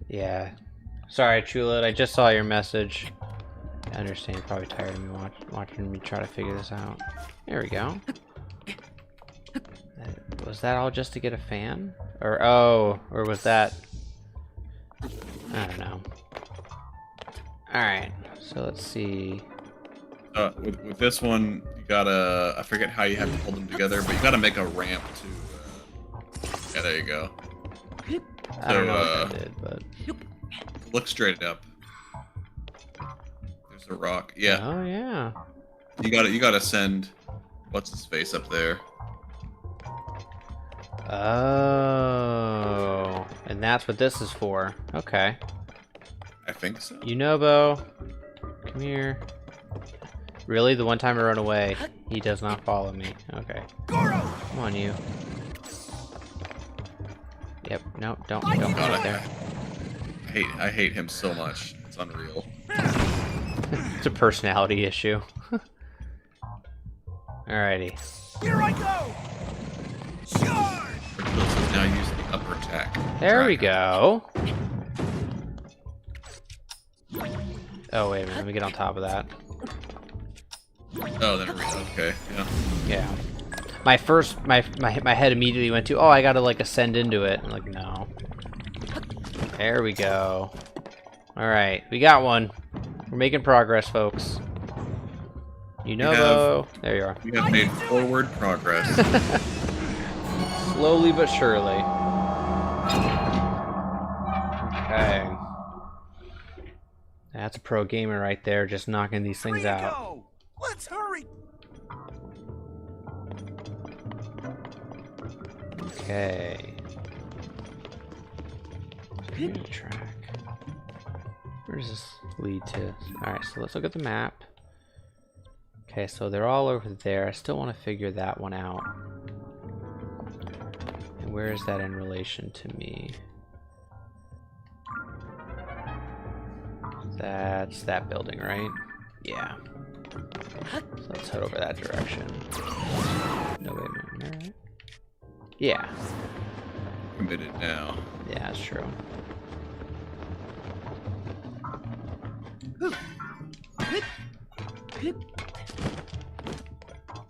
Yeah. Sorry, Chulid, I just saw your message. I understand you're probably tired of me watching me try to figure this out. There we go. Was that all just to get a fan? Or was that... I don't know. Alright, so let's see. With this one, you gotta... I forget how you have to hold them together, but you gotta make a ramp to... yeah, there you go. I don't know what that did, but... Look straight up. There's a rock. Yeah. Oh, yeah. You gotta send... What's his face up there? Oh. And that's what this is for. Okay. I think so. Yunobo, come here. Really? The one time I run away, he does not follow me. Okay. Come on, you. Yep. Nope. Don't go right there. I hate him so much. It's unreal. It's a personality issue. Alrighty. Here I go! Charge! Now use the upper attack. There we go. Oh, wait a minute. Let me get on top of that. Oh, there we go. Okay, yeah. Yeah. My head immediately went to, oh, I gotta like ascend into it. I'm like, no. There we go. Alright, we got one. We're making progress, folks. Yunobo. There you are. We have made forward progress. Slowly but surely. Okay. That's a pro gamer right there, just knocking these things out. Rito! Let's hurry! Okay. New track. Where does this lead to? Alright, so let's look at the map. Okay, so they're all over there. I still want to figure that one out. And where is that in relation to me? That's that building, right? Yeah. So let's head over that direction. No, wait a minute. Right? Yeah. Committed now. Yeah, that's true.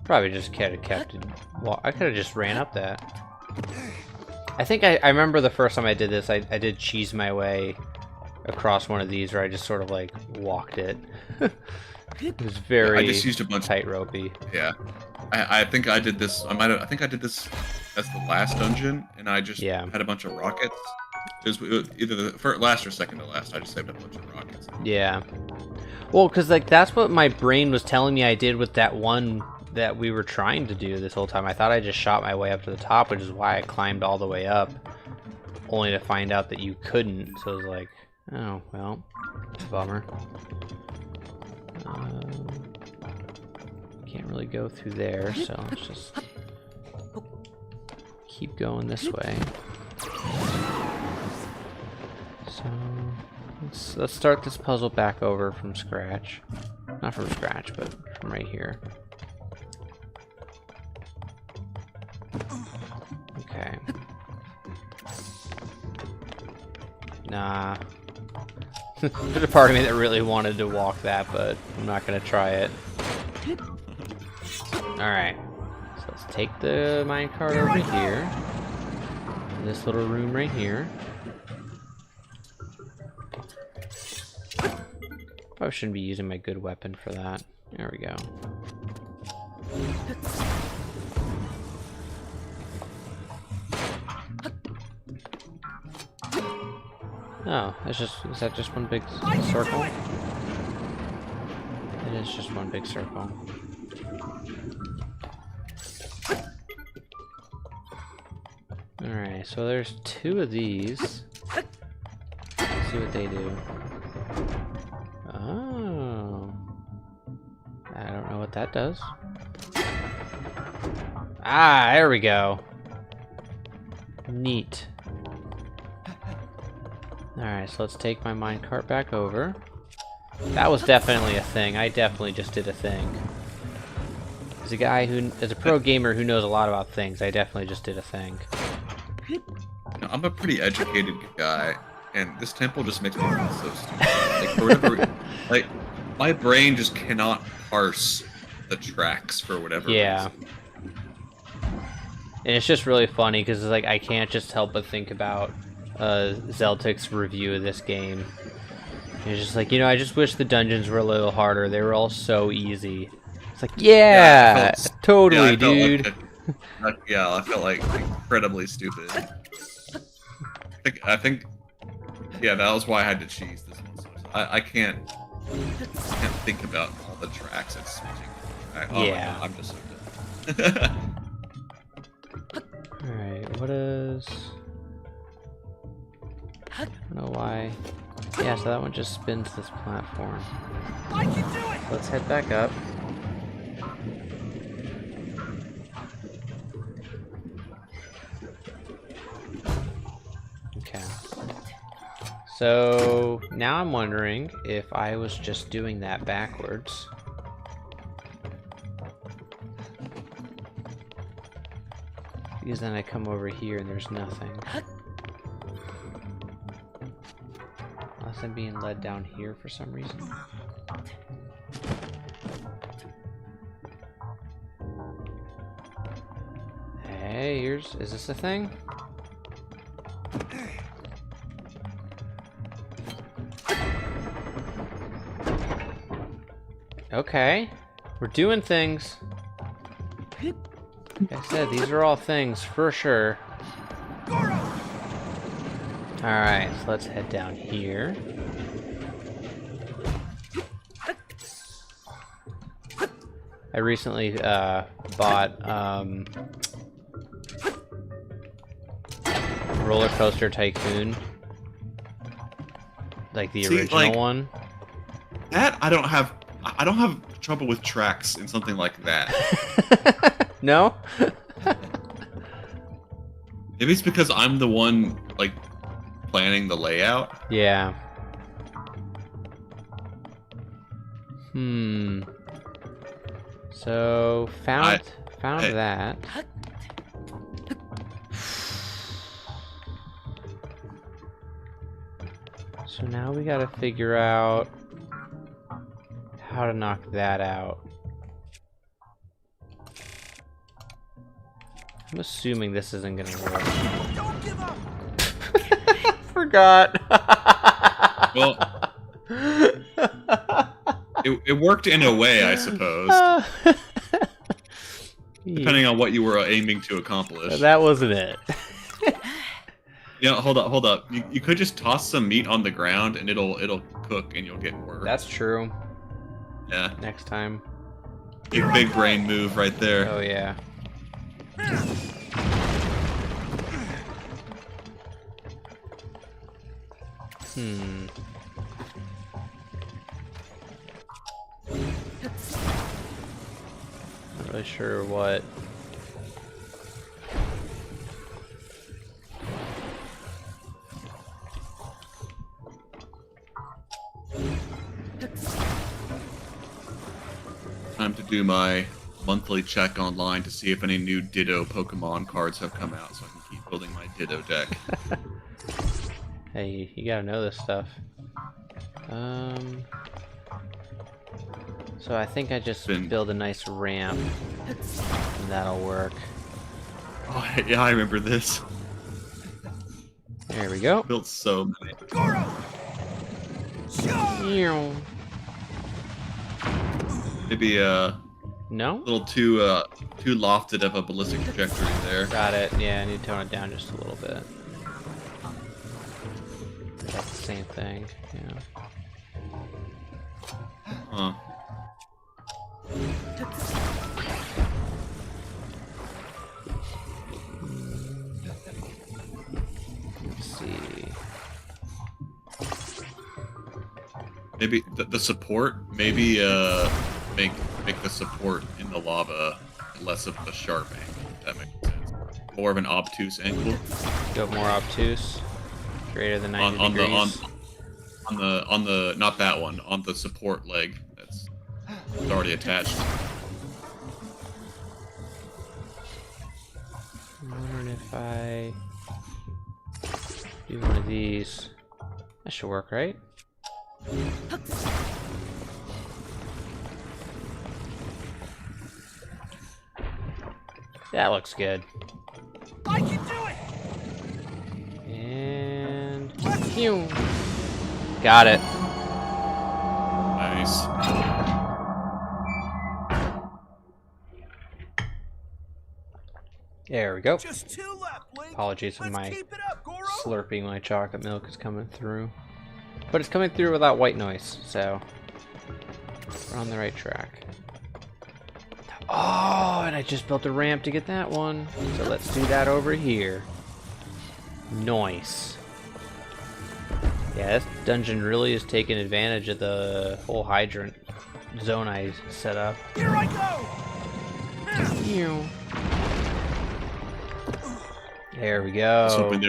Probably just could have kept it. Well, I could have just ran up that. I think I remember the first time I did this, I did cheese my way across one of these where I just sort of like walked it. It was very I just used a bunch tight ropey. Yeah. I think I did this. I think I did this as the last dungeon, and I just had a bunch of rockets. It was either the last or second to last. I just saved a bunch of rockets. Yeah. Well, because like that's what my brain was telling me I did with that one that we were trying to do this whole time. I thought I just shot my way up to the top, which is why I climbed all the way up, only to find out that you couldn't. So I was like, oh well, bummer. Can't really go through there, so let's just keep going this way. So let's start this puzzle back over from scratch. Not from scratch, but from right here. Okay. Nah. There's a part of me that really wanted to walk that, but I'm not gonna try it. Alright. So let's take the minecart over here. This little room right here. Probably shouldn't be using my good weapon for that. There we go. Oh, is that just one big circle? it's just one big circle. Alright, so there's 2 of these. Let's see what they do. Oh. I don't know what that does. Ah, there we go. Neat. Alright, so let's take my minecart back over. That was definitely a thing. I definitely just did a thing. As a guy who, as a pro gamer who knows a lot about things, I definitely just did a thing. I'm a pretty educated guy, and this temple just makes me feel so stupid. Like, for whatever, like, my brain just cannot parse the tracks for whatever Yeah. reason. And it's just really funny because like I can't just help but think about Zeltic's review of this game. It's just like, you know, I just wish the dungeons were a little harder. They were all so easy. It's like, yeah, totally, I felt dude. I felt like incredibly stupid. I think, yeah, that was why I had to cheese this one. So I can't think about all the tracks and switching. Yeah. I'm just so dead. Alright, what is... I don't know why. Yeah, so that one just spins this platform. I can do it! Let's head back up. Okay. So now I'm wondering if I was just doing that backwards. Because then I come over here and there's nothing. Unless I'm being led down here for some reason. Hey, here's... is this a thing? Okay. We're doing things. Like I said, these are all things for sure. Alright, so let's head down here. I recently bought Roller Coaster Tycoon. Like the original one. That I don't have trouble with tracks in something like that. No? Maybe it's because I'm the one like planning the layout. Yeah. So found that. So now we gotta figure out how to knock that out. I'm assuming this isn't gonna work. Don't give up! Forgot. Well, it worked in a way, I suppose. Depending on what you were aiming to accomplish. That wasn't it. Yeah, hold up. You could just toss some meat on the ground and it'll cook and you'll get more. That's true. Yeah. Next time. Big brain move right there. Oh yeah. Not really sure what. Time to do my monthly check online to see if any new Ditto Pokemon cards have come out so I can keep building my Ditto deck. Hey, you gotta know this stuff. So I think I just build a nice ramp, and that'll work. Oh, yeah, I remember this. There we go. Built so many. Goron! Charge! Ew. Maybe a No? little too lofted of a ballistic trajectory there. Got it. Yeah, I need to tone it down just a little bit. That's the same thing. Yeah. Huh. Let's see. Maybe the support. Maybe make the support in the lava less of a sharp angle. If that makes sense. More of an obtuse angle. Go more obtuse. Greater than 90 on degrees. on the not that one, on the support leg that's already attached. I'm wondering if I do one of these. That should work, right? That looks good. I can do it! And phew. Got it. Nice. There we go. Just 2 left, Link. Apologies if Let's my keep it up, Goro. slurping my chocolate milk is coming through. But it's coming through without white noise, so we're on the right track. Oh, and I just built a ramp to get that one. So let's do that over here. Nice. Yeah, this dungeon really is taking advantage of the whole hydrant zone I set up. Here I go. There we I was go. hoping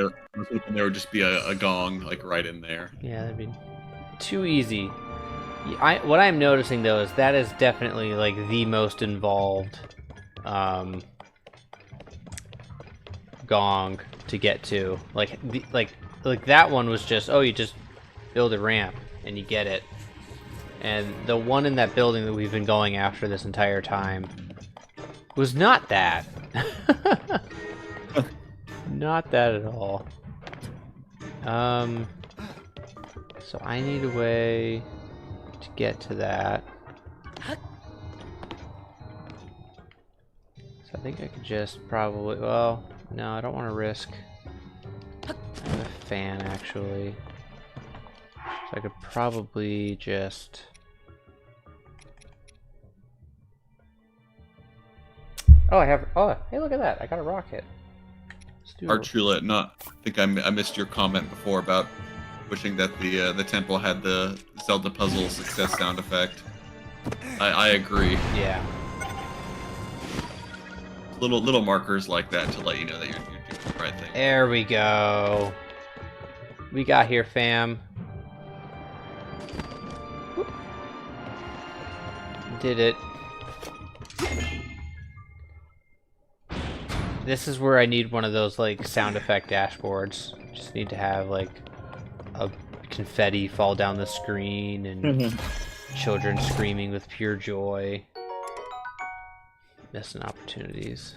there would just be a gong like right in there. Yeah, that'd be too easy. What I'm noticing though is that is definitely like the most involved gong to get to. Like that one was just, oh, you just build a ramp and you get it. And the one in that building that we've been going after this entire time was not that. Not that at all. So I need a way to get to that. So I think I could just probably, well, no, I don't want to risk. I have a fan actually. So I could probably just... Oh, I have, oh, hey, look at that. I got a rocket. Let's do Archulette, I think I missed your comment before about wishing that the temple had the Zelda puzzle success sound effect. I agree. Yeah. Little markers like that to let you know that you're doing the right thing. There we go. We got here, fam. Whoop. Did it. This is where I need one of those like sound effect dashboards. Just need to have like a confetti fall down the screen and children screaming with pure joy. Missing opportunities.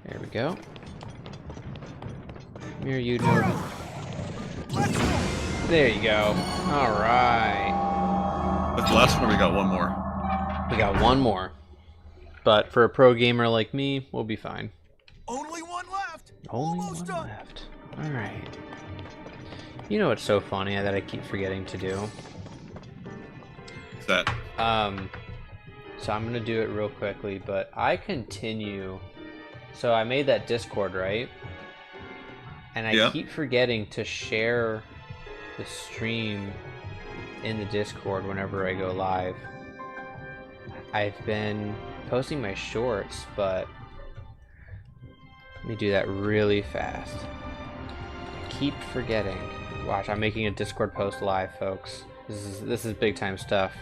There we go. Come here, you Norby. There you go. Alright. With the last one, we got one more. We got one more. But for a pro gamer like me, we'll be fine. Only one left. Only Almost one done. left. Alright. You know what's so funny that I keep forgetting to do? What's that? So I'm gonna do it real quickly, but I continue. So I made that Discord, right? And I keep forgetting to share the stream in the Discord whenever I go live. I've been posting my shorts, but let me do that really fast. I keep forgetting. Watch, I'm making a Discord post live, folks. This is big time stuff.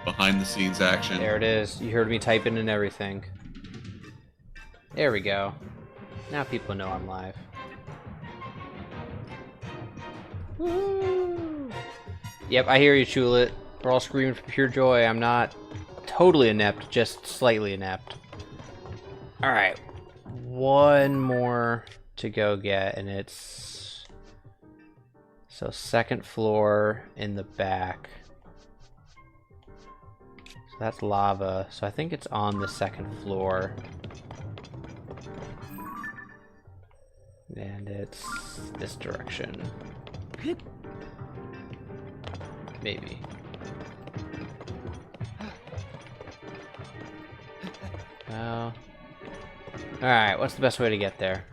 Behind the scenes action. There it is. You heard me typing and everything. There we go. Now people know I'm live. Woo! Yep, I hear you, Chulet. We're all screaming for pure joy. I'm not totally inept, just slightly inept. Alright. One more to go get, and it's... So, second floor in the back. So that's lava. So I think it's on the second floor. And it's this direction. Maybe. Well. Alright, what's the best way to get there?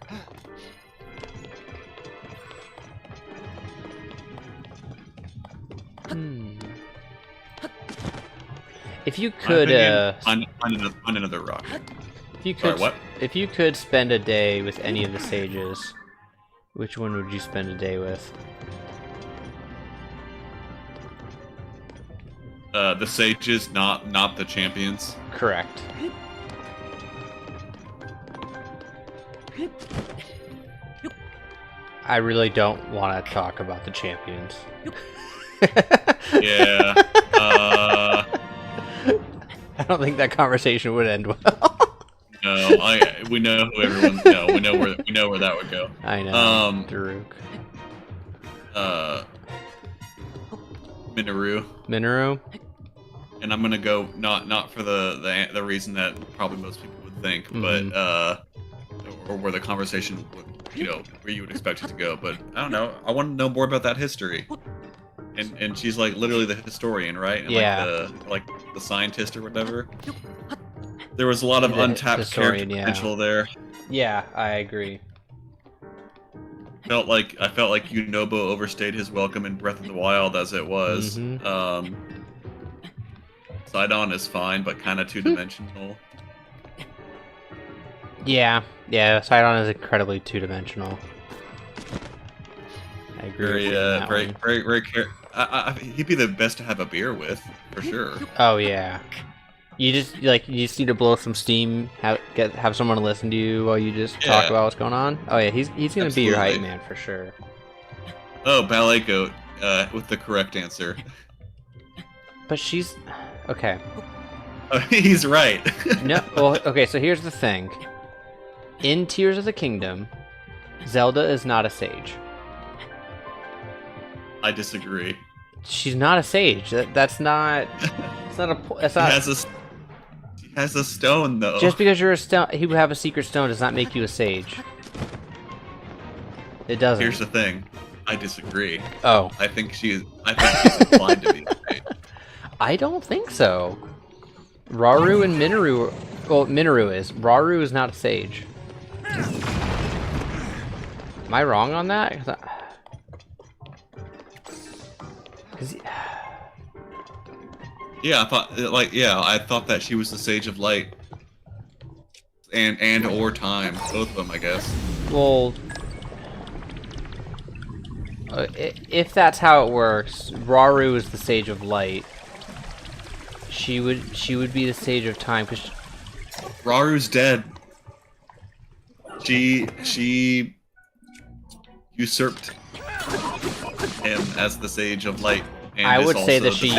If you could, find another rock. if you could, Sorry, what? if you could spend a day with any of the sages, which one would you spend a day with? The sages, not the champions. Correct. I really don't want to talk about the champions. Yeah. I don't think that conversation would end well. No, we know who everyone. No, we know where that would go. I know. Daruk. Minoru. And I'm gonna go not for the reason that probably most people would think, but or where the conversation would, where you would expect it to go. But I don't know. I want to know more about that history. And she's like literally the historian, right? And yeah. Like the scientist or whatever. There was a lot of untapped character potential there. Yeah, I agree. I felt like Yunobo overstayed his welcome in Breath of the Wild as it was. Sidon is fine, but kind of two-dimensional. Yeah, Sidon is incredibly two-dimensional. I agree. Very. He'd be the best to have a beer with, for sure. Oh yeah. You just need to blow some steam, have someone listen to you while you just talk about what's going on. Oh yeah, he's gonna be your hype man for sure. Oh, Ballet Goat, with the correct answer. But she's okay. Oh, he's right. No, well, okay. So here's the thing. In Tears of the Kingdom, Zelda is not a sage. I disagree. She's not a sage. That's not. It's not a. It's not. He has a stone though. Just because you're a stone, you have a secret stone does not make you a sage. It doesn't. Here's the thing. I disagree. Oh. I think she's inclined to be a sage. I don't think so. Rauru and Minoru. Well, Minoru is. Rauru is not a sage. Am I wrong on that? Yeah, I thought that she was the Sage of Light, and or Time, both of them, I guess. Well, if that's how it works, Rauru is the Sage of Light. She would be the Sage of Time because Raru's dead. She usurped him as the Sage of Light. And I would say that she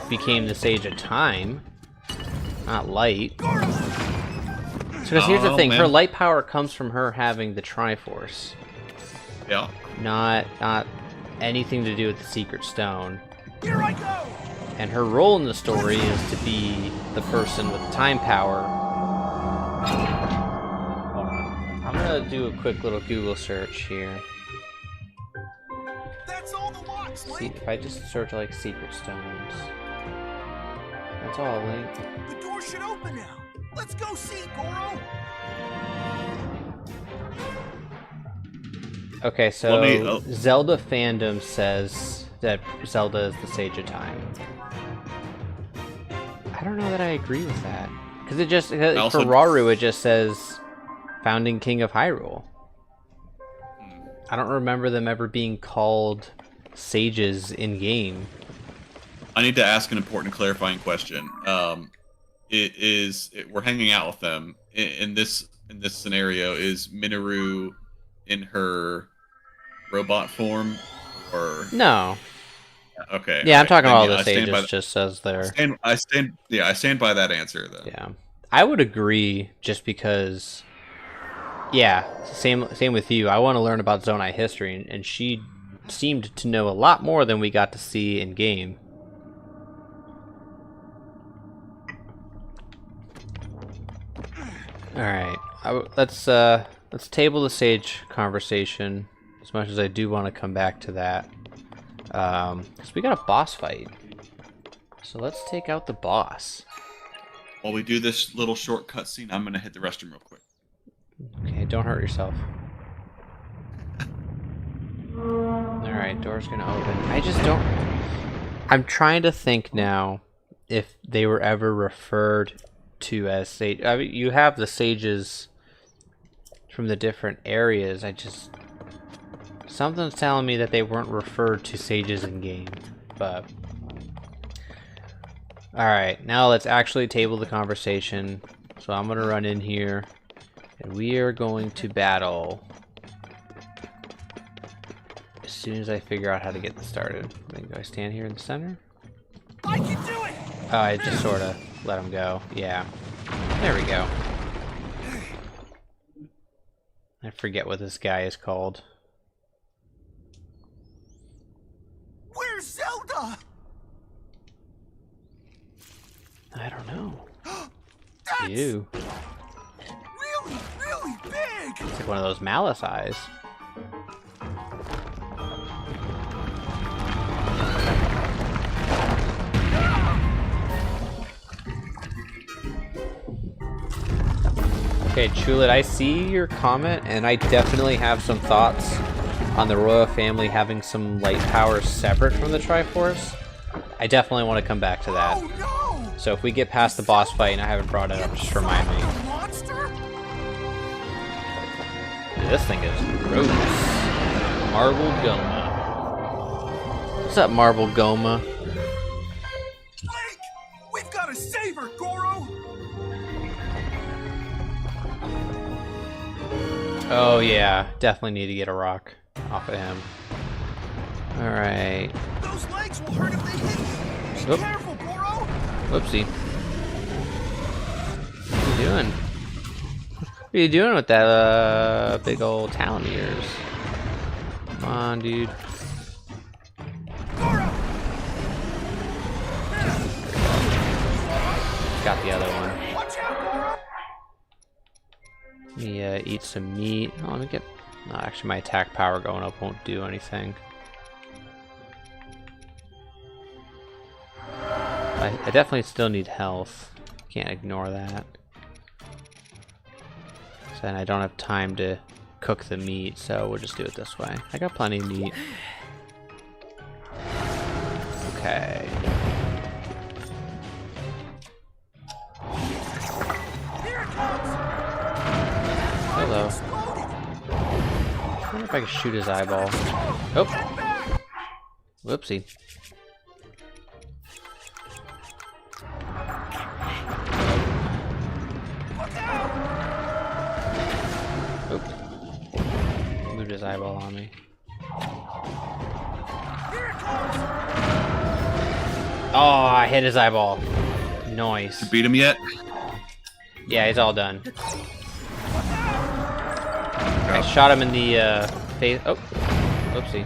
became the Sage of Time, not Light. Because here's the thing, her light power comes from her having the Triforce. Yeah. Not anything to do with the Secret Stone. Here I go! And her role in the story is to be the person with time power. Hold on. I'm gonna do a quick little Google search here. That's all the locks, See, Link! if I just search like secret stones. That's all, Link. The door should open now! Let's go see, Goro! Okay, so Zelda fandom says that Zelda is the Sage of Time. I don't know that I agree with that. Because it just, for Rauru, it just says Founding King of Hyrule. I don't remember them ever being called sages in game. I need to ask an important clarifying question. We're hanging out with them in this scenario. Is Minoru in her robot form, or no? Okay. Yeah, I'm talking about all the sages. Just says there. I stand by that answer then. Yeah, I would agree. Just because. Yeah, same with you. I want to learn about Zonai history, and she seemed to know a lot more than we got to see in game. All right, let's let's table the sage conversation. As much as I do want to come back to that, because we got a boss fight. So let's take out the boss. While we do this little short cutscene, I'm gonna hit the restroom real quick. Okay, don't hurt yourself. Alright, door's gonna open. I just don't... I'm trying to think now if they were ever referred to as sage. I mean, you have the sages from the different areas. I just... Something's telling me that they weren't referred to sages in game, but... Alright, now let's actually table the conversation. So I'm gonna run in here, and we are going to battle as soon as I figure out how to get this started. Do I stand here in the center? I can do it! Oh, I just sort of let him go. Yeah. There we go. I forget what this guy is called. Where's Zelda? I don't know. That's Ew. really, really big! It's like one of those malice eyes. Okay, Chulit, I see your comment, and I definitely have some thoughts on the royal family having some light powers separate from the Triforce. I definitely want to come back to that. Oh no! So if we get past the boss fight and I haven't brought it up, just remind me. Monster? Dude, this thing is gross. Marble Goma. What's up, Marble Goma? Blake! We've got to save her, Goro! Oh yeah, definitely need to get a rock off of him. Alright. Those legs will hurt if they hit you! Be Oop. careful, Goro! Whoopsie. What are you doing? What are you doing with that big old talon ears? Come on, dude. Goro! Got the other one. Watch out, Goro! Let me eat some meat. Oh, let me get... No, actually my attack power going up won't do anything. I definitely still need health. Can't ignore that. So then I don't have time to cook the meat, so we'll just do it this way. I got plenty of meat. Okay. Here it comes! Hello. Exploded! I wonder if I can shoot his eyeball. Oh! Get back! Whoopsie. Look out! Oop. Moved his eyeball on me. Here it comes! Oh, I hit his eyeball. Nice. Beat him yet? Yeah, he's all done. I shot him in the face. Oh, whoopsie.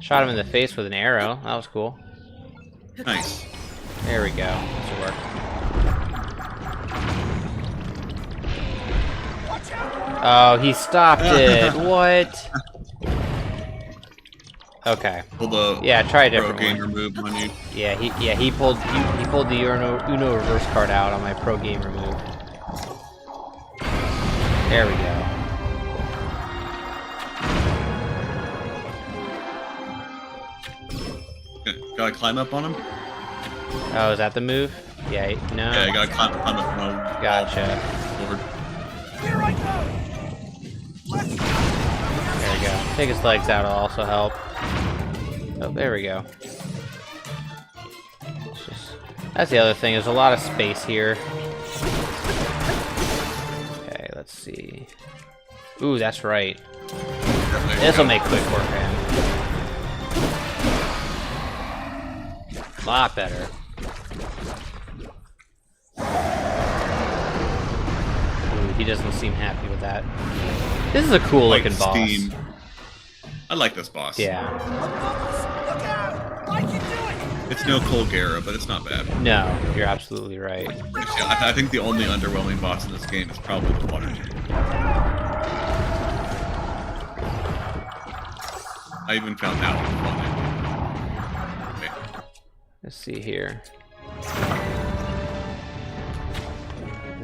Shot him in the face with an arrow. That was cool. Nice. There we go. This will work. Watch out! Oh, he stopped it. What? Okay. Pull the Yeah, try a pro different gamer one. move on you. Yeah, he pulled the Uno reverse card out on my pro gamer move. There we go. Gotta climb up on him? Oh, is that the move? Yeah, no. Yeah, you gotta climb up on him. Gotcha. Forward. Here I go! Let's go! There we go. Take his legs out will also help. Oh, there we go. That's the other thing, there's a lot of space here. Okay, let's see. Ooh, that's right. This will make quick work of him. A lot better. Ooh, he doesn't seem happy with that. This is a cool looking boss. Steam. I like this boss. Yeah. Look out! I can do it! It's no Colgera, but it's not bad. No, you're absolutely right. Actually, I think the only underwhelming boss in this game is probably the water tank. I even found that one. Okay. Let's see here.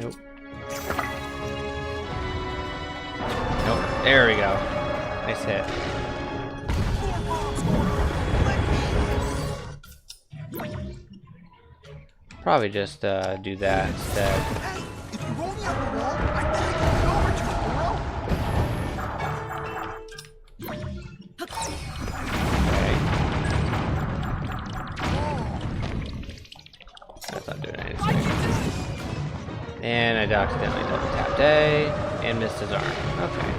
Nope. Nope. There we go. Nice hit. Probably just do that instead. Hey, if you roll me up the wall, I bet I can get over to it, Goro. Okay. That's not doing anything. And I accidentally double tapped A and missed his arm. Okay.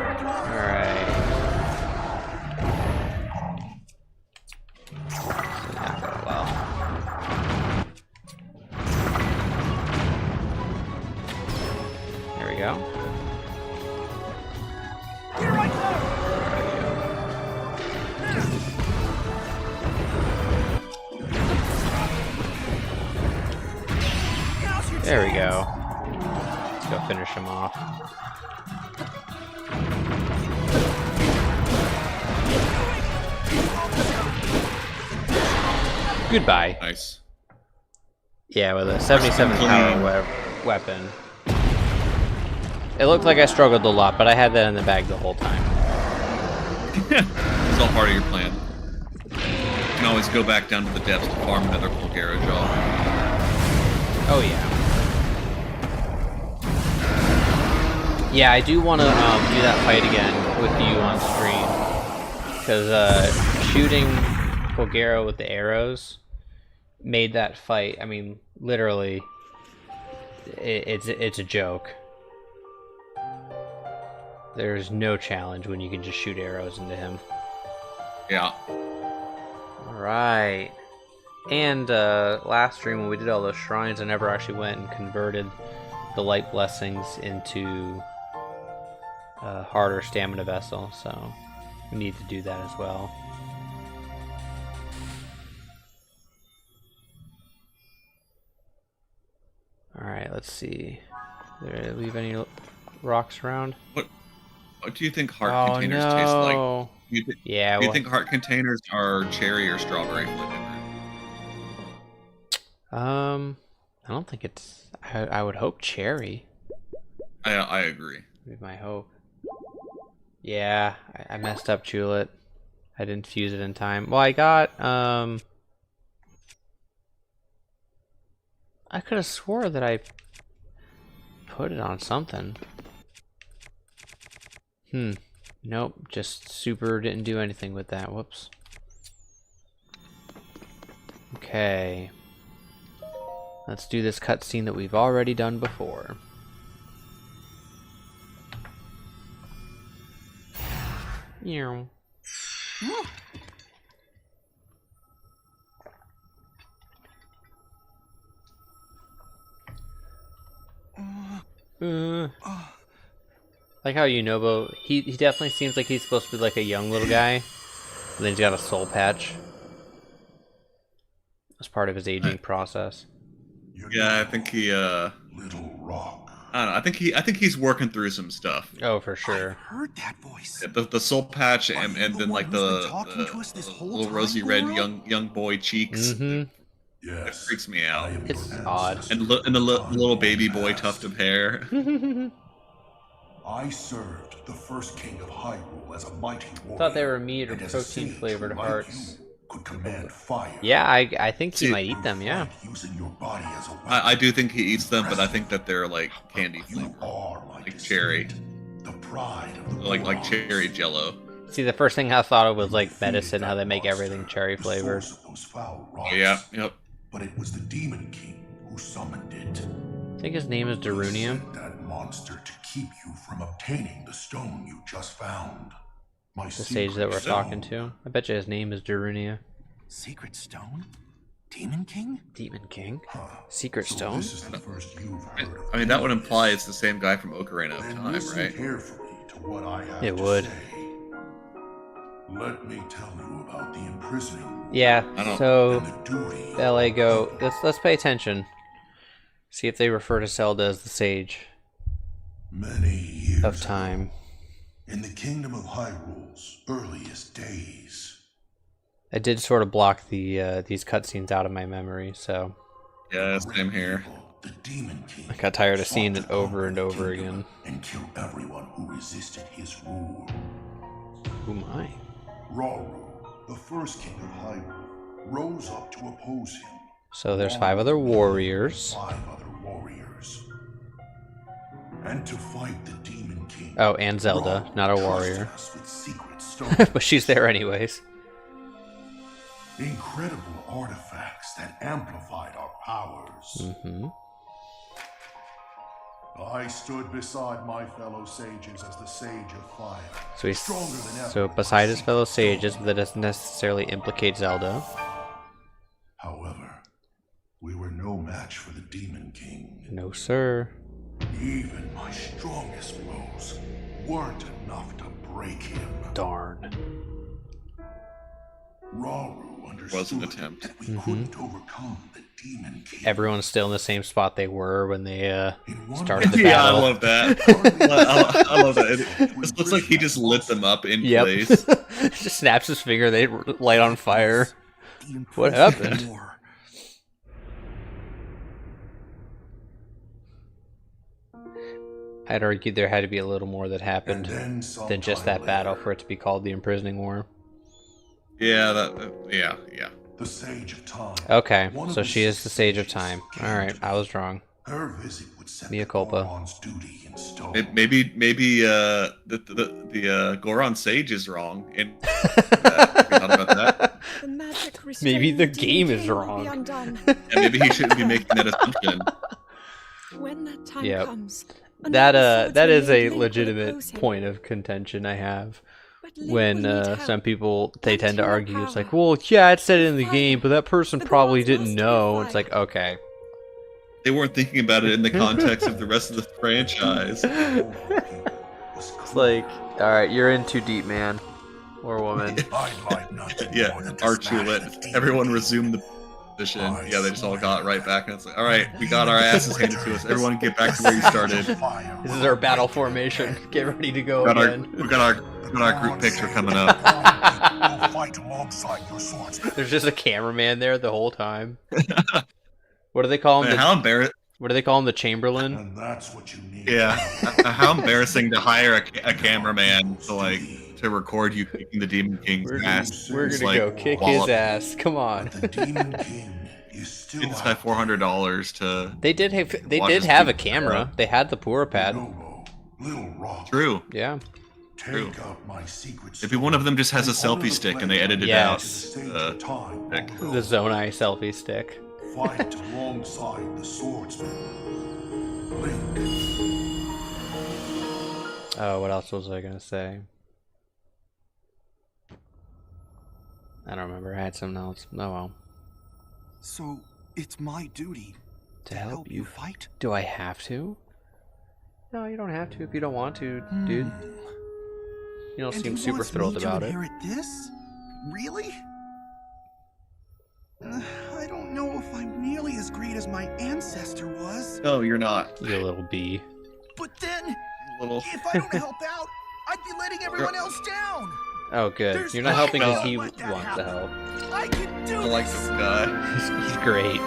Alright. Not going well. There we go. Here I go. Now's your There we chance. go. Let's go finish him off. Goodbye. Nice. Yeah, with a 77 power weapon. It looked like I struggled a lot, but I had that in the bag the whole time. It's all part of your plan. You can always go back down to the depths to farm another Bulgara jaw. Oh yeah. Yeah, I do want to do that fight again with you on stream. Because shooting Bulgara with the arrows made that fight, I mean, literally, it's a joke. There's no challenge when you can just shoot arrows into him. Yeah. Alright. And last stream when we did all those shrines, I never actually went and converted the light blessings into a harder stamina vessel, so we need to do that as well. Alright, let's see. Did I leave any rocks around? What do you think heart containers taste like? Yeah. Do you think heart containers are cherry or strawberry flavored? I don't think it's. I would hope cherry. I agree. Would be my hope. Yeah, I messed up, Chulet. I didn't fuse it in time. Well, I got I could have swore that I put it on something. Nope, just super didn't do anything with that. Whoops. Okay. Let's do this cutscene that we've already done before. Yeah. Like how Yunobo, he definitely seems like he's supposed to be like a young little guy, and then he's got a soul patch as part of his aging process. Yeah, I think he Little rock. I don't know, I think he's working through some stuff. Oh, for sure. I've heard that voice. The soul patch and you the then like one who's been the talking to us this whole little time, rosy red Goro? young boy cheeks. It Yes. freaks me out. It's odd. And the little baby boy tuft of hair. I served the first king of Hyrule as a mighty warrior. Thought they were meat or and as a protein sage flavored who, like hearts. you, could command fire. Yeah, I think he See, might eat them. Yeah. Using your body as a weapon. I do think he eats them, but I think that they're like candy You flavored, are my like cherry, descendant, the pride of the like Gorons. cherry jello. See, the first thing I thought of was like medicine, how they make everything cherry The flavored. source of those foul rocks. Yeah, yep. But it was the Demon King who summoned it. I think his name is He Darunium. sent that monster to keep you from obtaining the stone you just found. My The sage that we're secret talking stone. to. I bet you his name is Darunia. Secret stone? Demon King? Demon King? Huh. Secret So stone? this is the first you've heard of I mean, that would this. imply it's the same guy from Ocarina of Then Time, listen right? carefully to what I have It to would. say. Let me tell you about the imprisoning Yeah, I don't- so and the duty. LA go. Let's pay attention. See if they refer to Zelda as the sage. Many years of time. ago, in the kingdom of Hyrule's earliest days. I did sort of block the these cutscenes out of my memory, so Yeah, same here. The Demon King I got tired of sought seeing to it over and conquer the over kingdom again. and kill everyone who resisted his rule. Who am I? Rauru, the first king of Hyrule, rose up to oppose him. So there's 5 other warriors. 5 other warriors. And to fight the Demon King. Oh, and Zelda, Rauru not a trusted warrior. us with secret stones. But she's there anyways. Incredible artifacts that amplified our powers. Mm-hmm. I stood beside my fellow sages as the Sage of Fire. So he's Stronger than ever so in my beside his secret fellow sages, stone. but that doesn't necessarily implicate Zelda. However, we were no match for the Demon King. No, sir. Even my strongest blows weren't enough to break him. Darn. Rauru understood Was an attempt. that we couldn't overcome the Demon King. Everyone's still in the same spot they were when they In one started the Yeah, I battle. love that. I love that. It looks like he just lit them up in Yep. place. Just snaps his finger, they light on fire. The What imprisonment happened? war. I'd argued there had to be a little more that And happened then than just sometime that battle later, for it to be called the imprisoning war. Yeah, yeah. the Sage of Time. Okay, one of so the she is the Sage of sages, Time. came Alright, to I me. was wrong. Her visit would set Mea the culpa. Goron's duty in stone. Maybe the Goron Sage is wrong. And have you thought about that? The magic Maybe the restraining game is Demon King will be wrong. undone. And maybe he shouldn't be making that assumption. When that time Yep. comes, That another that is swordsman a named Link will legitimate oppose him. point of contention I have. But Link When will need some help. people they And tend to true argue it's like, power. well, yeah, it said it in the Fire. game, but that person The probably Gorons didn't must know. be It's like, okay. They weren't thinking about it in the context of the rest of the franchise. It's like, all right, you're in too deep, man, or woman. I'd like nothing Yeah, more than to Archie smash let the Demon everyone King. resume the position. Yeah, they just all got right back, and it's like, all right, we got our asses handed to us. Everyone get back to where you started. This is our battle formation. Get ready to go We got again. we got our group picture coming up. We'll fight alongside your swordsman. There's just a cameraman there the whole time. What do they call him? Man, how embarrassing! What do they call him? The Chamberlain? And that's what you need. Yeah, how embarrassing to hire a cameraman to record you kicking the Demon King's ass. We're Just, gonna like, go kick wallop. his ass. Come on. But the Demon King is still Give this guy $400 to. They did have Watch his a TV. camera. They had the Pura pad. Nobo, Little Rock. True. Yeah. True. Take out my secret Maybe one of them just has a and honor selfie the stick and blade they edit it Yes. out. Sage Uh, of Time Nick. will The go. Zonai selfie stick. Fight alongside the swordsman. Link. Oh, what else was I gonna say? I don't remember. I had something else. Oh well. So it's my duty To help you. fight? Do I have to? No, you don't have to if you don't want to, dude. You don't And seem he super wants thrilled me to about it. inherit this? Really? I don't know if I'm nearly as great as my ancestor was. No, you're not. You little bee. But then, Little. if I don't help out, I'd be letting everyone else down. Oh, good. There's You're not no helping because way he to wants let that to help. I can do I like this. this guy. He's great.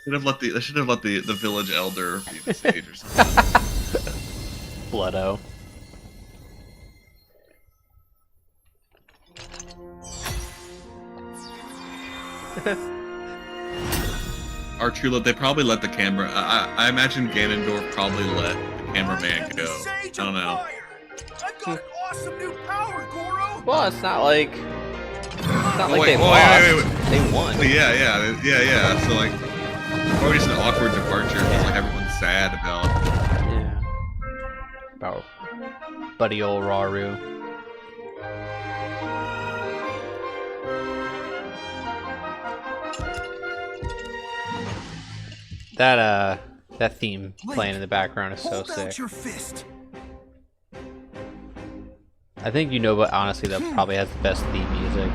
They should have let the village elder be the sage or something. Bloodo. Archula, they probably let the camera. I imagine Ganondorf probably let the cameraman go. I don't know. I've got an awesome new power, Goro. Well, it's not like Wait, they wait, lost. wait, wait. They won. Well, yeah. So like, probably just an awkward departure. 'Cause, like everyone's sad about. Yeah. About buddy old Rauru. That theme playing in the background is so Hold sick. out your fist. I think you know, but honestly, that probably has the best theme music.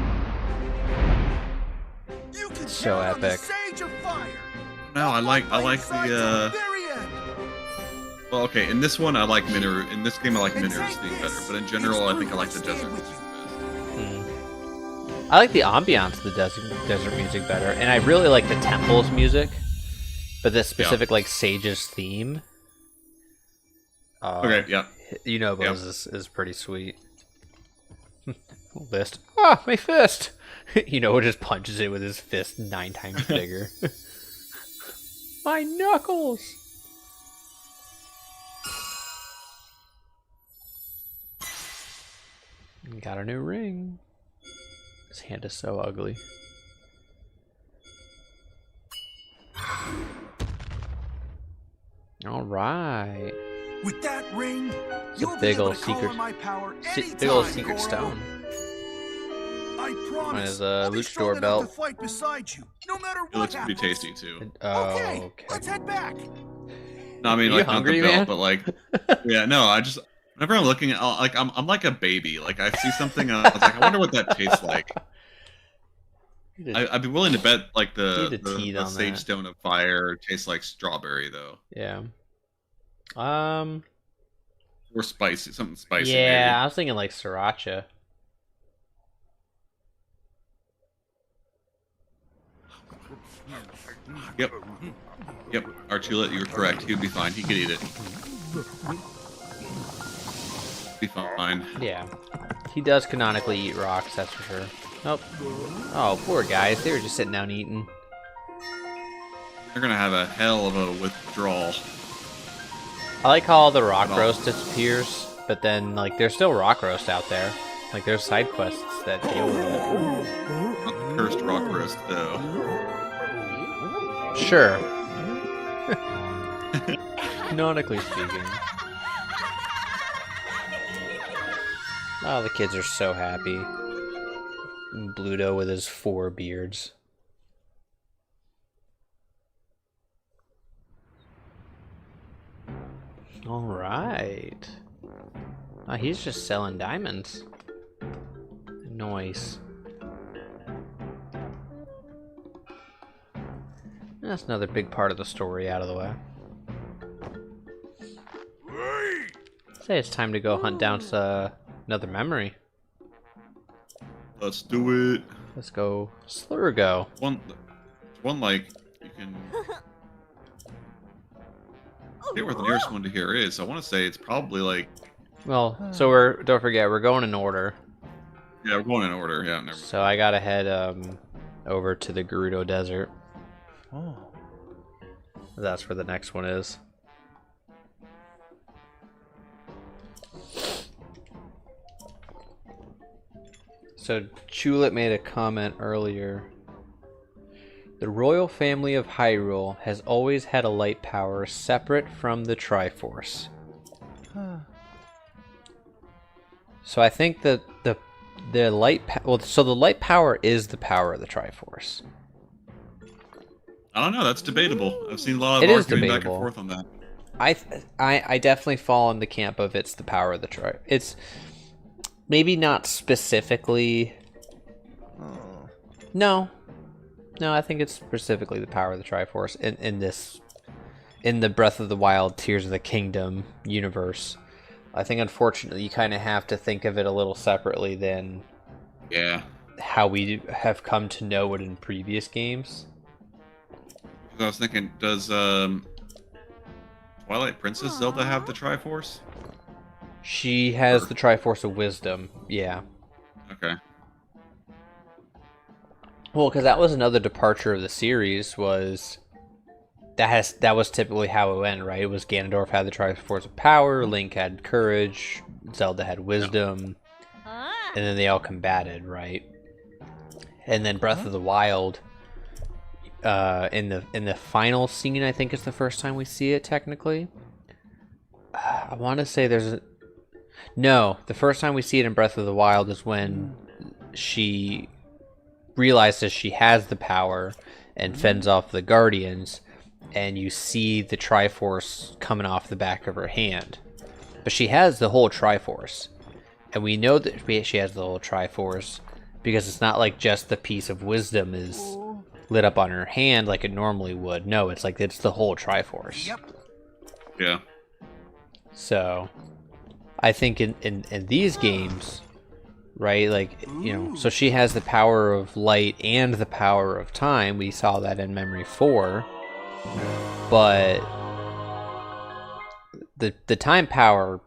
You can So count on the epic. Sage of Fire. No, I like I'll fight the inside till the very end. Well, okay, in this one I like Minoru. In this game I like Minoru's theme better, but in general I think I like the desert music best. I like the ambiance of the desert music better, and I really like the temple's music, but the specific like Sage's theme. Okay, yeah. Yunobo's is pretty sweet. List. Ah, my fist! Yunobo just punches it with his fist 9 times bigger. My knuckles! Got a new ring. His hand is so ugly. All right. With that ring, It's you'll a be big able old to call secret, on my power big old anytime, secret Goron. stone. I promise. Is, I'll be luchador strong enough belt. to fight beside you, no matter It what looks happens. pretty tasty too. Okay, let's head back. No, I mean You like hungry, not the belt, man? but like yeah, no, I just whenever I'm looking at like I'm like a baby. Like I see something and I was like, I wonder what that tastes like. I'd be willing to bet like the on sage that. stone of fire tastes like strawberry though. Yeah. Or spicy, something spicy. Yeah, I was thinking like sriracha. Maybe. Yep. Archuleta, you were correct. He would be fine. He could eat it. Be fine. Yeah. He does canonically eat rocks, that's for sure. Nope. Oh, poor guys. They were just sitting down eating. They're gonna have a hell of a withdrawal. I like how all the rock roast disappears, but then like there's still rock roast out there. Like there's side quests that deal with it. Not the cursed rock roast though. Sure. Canonically speaking. Oh, the kids are so happy. Bluto with his 4 beards. Alright. Oh, he's just selling diamonds. Nice. That's another big part of the story out of the way. Say it's time to go hunt down another memory. Let's do it. Let's go Slurgo. One like you can. I forget where the nearest one to here is. I want to say it's probably like. Well, so don't forget we're going in order. Yeah, we're going in order. Yeah, never mind. So I gotta head over to the Gerudo Desert. Oh. That's where the next one is. So Chulip made a comment earlier. The royal family of Hyrule has always had a light power separate from the Triforce. So I think that the light so the light power is the power of the Triforce. I don't know. That's debatable. I've seen a lot of It is arguing back and debatable. forth on that. I definitely fall in the camp of it's the power of the Triforce. It's maybe not specifically. No, I think it's specifically the power of the Triforce in the Breath of the Wild, Tears of the Kingdom universe. I think unfortunately you kind of have to think of it a little separately than how we have come to know it in previous games. I was thinking, does Twilight Princess Zelda have the Triforce? She has the Triforce of Wisdom, yeah. Okay. Well, because that was another departure of the series. That was typically how it went, right? It was Ganondorf had the Triforce of Power, Link had Courage, Zelda had Wisdom, and then they all combated, right? And then Breath of the Wild, in the final scene, I think is the first time we see it. Technically, I want to say the first time we see it in Breath of the Wild is when she realizes she has the power and fends off the Guardians, and you see the Triforce coming off the back of her hand. But she has the whole Triforce, and we know that she has the whole Triforce because it's not like just the piece of wisdom is lit up on her hand like it normally would. No, it's like it's the whole Triforce. Yep. Yeah. So I think in these games, right, like, you know, so she has the power of light and the power of time. We saw that in Memory 4. But the time power,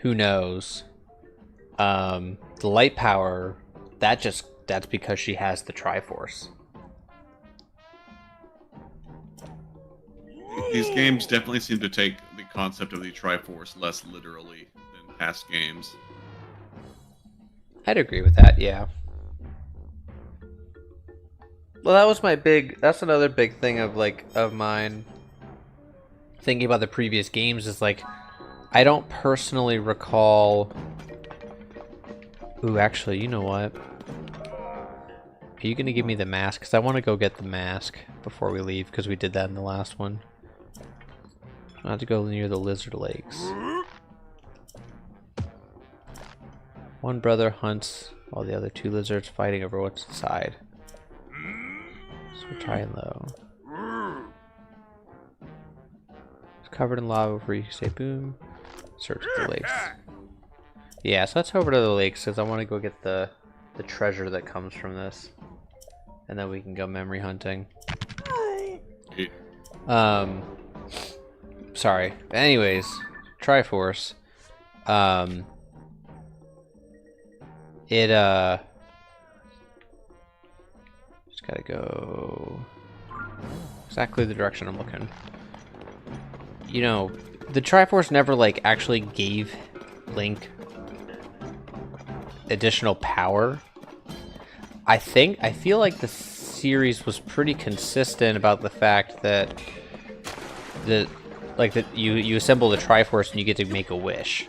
who knows? The light power, that's because she has the Triforce. These games definitely seem to take the concept of the Triforce less literally than past games. I'd agree with that, yeah. Well, that's another big thing of mine thinking about the previous games is like, I don't personally recall. Ooh, actually, you know what? Are you gonna give me the mask? Because I want to go get the mask before we leave, because we did that in the last one. I have to go near the lizard lakes. One brother hunts while the other two lizards fighting over what's inside. So we're trying low. It's covered in lava before you say boom. Search the lakes. Yeah, so let's head over to the lakes because I want to go get the treasure that comes from this. And then we can go memory hunting. Sorry. Anyways, Triforce. Just gotta go exactly the direction I'm looking. You know, the Triforce never like actually gave Link additional power. I feel like the series was pretty consistent about the fact that you assemble the Triforce and you get to make a wish.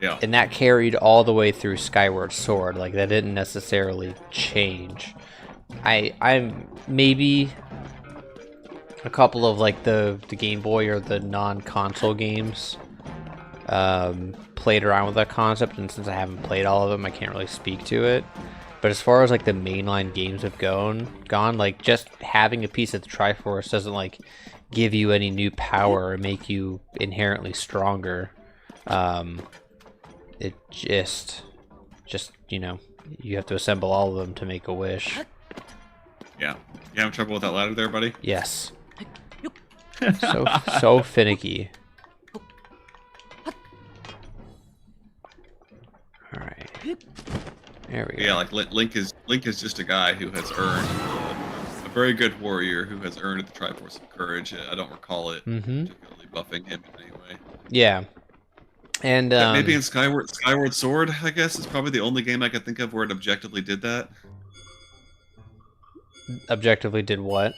Yeah. And that carried all the way through Skyward Sword. Like, that didn't necessarily change. I'm maybe a couple of like the Game Boy or the non-console games played around with that concept, and since I haven't played all of them, I can't really speak to it. But as far as like the mainline games have gone, like just having a piece of the Triforce doesn't like give you any new power or make you inherently stronger. It just you know, you have to assemble all of them to make a wish. Yeah. You having trouble with that ladder there, buddy? Yes. So finicky. All right. There we go. Yeah, like Link is just a guy who has earned a very good warrior who has earned the Triforce of Courage. I don't recall it particularly buffing him in any way. Yeah. And maybe in Skyward Sword, I guess, is probably the only game I could think of where it objectively did that. Objectively did what?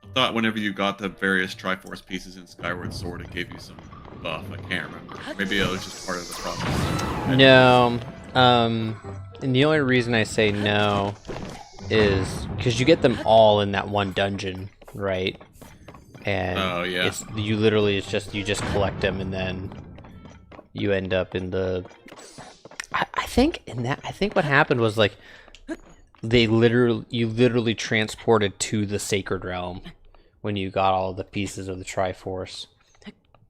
I thought whenever you got the various Triforce pieces in Skyward Sword, it gave you some buff. I can't remember. Maybe it was just part of the process. No. And the only reason I say no is because you get them all in that one dungeon, right? And it's you just collect them, and then you end up in the. I think what happened was like you literally transported to the Sacred Realm when you got all the pieces of the Triforce,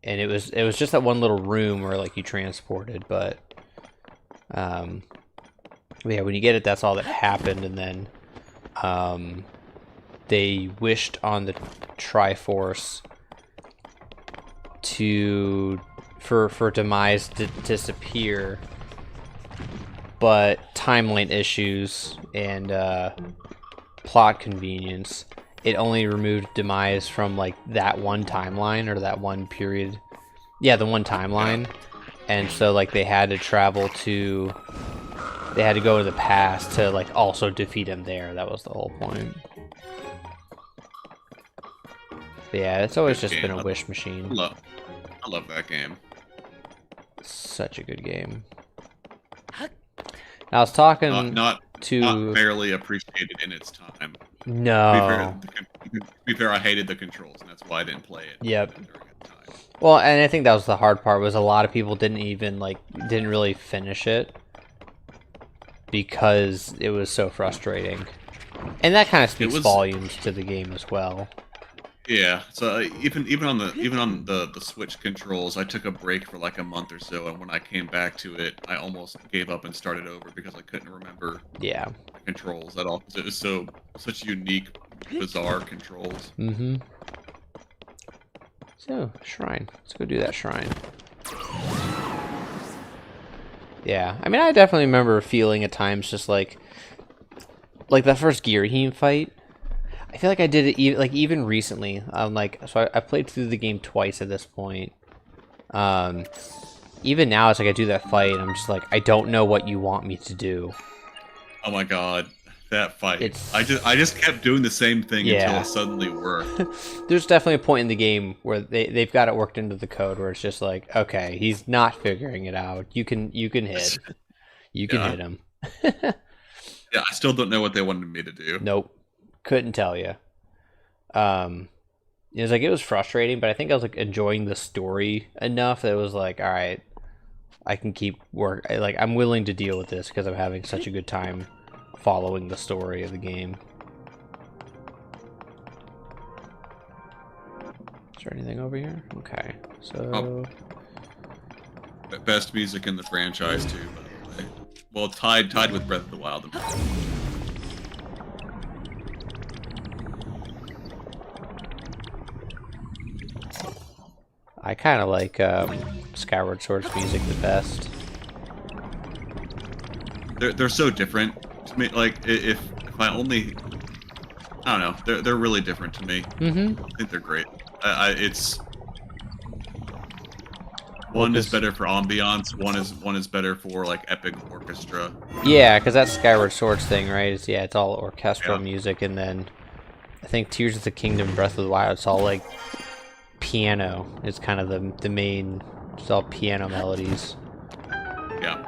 and it was just that one little room where like you transported, but yeah, when you get it, that's all that happened, and then they wished on the Triforce for Demise to disappear, but timeline issues and plot convenience, it only removed Demise from like that one timeline or that one period. Yeah, the one timeline. And so like they had to go to the past to like also defeat him there. That was the whole point. But yeah, it's always just been a wish machine. I love that game. Such a good game. I was talking not to barely appreciated in its time. No. To be fair, I hated the controls, and that's why I didn't play it. Yep. During that time. Well, and I think that was the hard part, was a lot of people didn't really finish it because it was so frustrating. And that kind of speaks volumes to the game as well. Yeah, so even on the Switch controls, I took a break for like a month or so, and when I came back to it, I almost gave up and started over because I couldn't remember Yeah. the controls at all. 'Cause it was such unique, bizarre controls. Mm-hmm. So, shrine. Let's go do that shrine. Yeah, I mean, I definitely remember feeling at times just like that first Gerudo fight. I feel like I did it even recently. I played through the game twice at this point. Even now, it's like I do that fight, and I'm just like, I don't know what you want me to do. Oh my god, that fight! It's... I just kept doing the same thing until Yeah. it suddenly worked. There's definitely a point in the game where they've got it worked into the code where it's just like, okay, he's not figuring it out. You can hit. You can hit him. Yeah, I still don't know what they wanted me to do. Nope. Couldn't tell you. It was like, it was frustrating, but I think I was like enjoying the story enough that it was like, all right, I can keep work. I'm willing to deal with this because I'm having such a good time following the story of the game. Is there anything over here? Okay, so Best music in the franchise too, by the way. Well, tied with Breath of the Wild. I kind of like Skyward Sword's music the best. They're so different to me. Like if I only, I don't know, they're really different to me. Mm-hmm. I think they're great. It's one is better for ambiance. One is better for like epic orchestra. Yeah, because that's Skyward Sword's thing, right? It's all orchestral music, and then I think Tears of the Kingdom, Breath of the Wild, it's all like piano. It's kind of the main. It's all piano melodies. Yeah.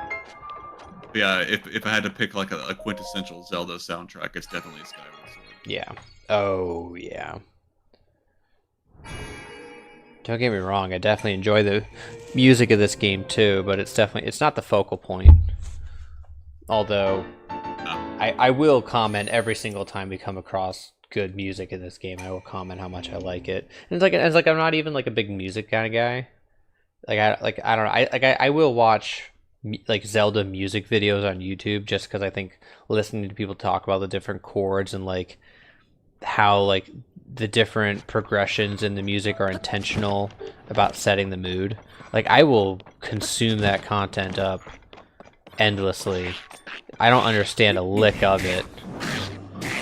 Yeah, if I had to pick like a quintessential Zelda soundtrack, it's definitely Skyward Sword. Yeah. Oh, yeah. Don't get me wrong, I definitely enjoy the music of this game too, but it's not the focal point. Although, I will comment every single time we come across good music in this game. I will comment how much I like it. And it's like I'm not even like a big music kind of guy. I don't know. I will watch like Zelda music videos on YouTube just because I think listening to people talk about the different chords and like how like the different progressions in the music are intentional about setting the mood. Like I will consume that content up endlessly. I don't understand a lick of it,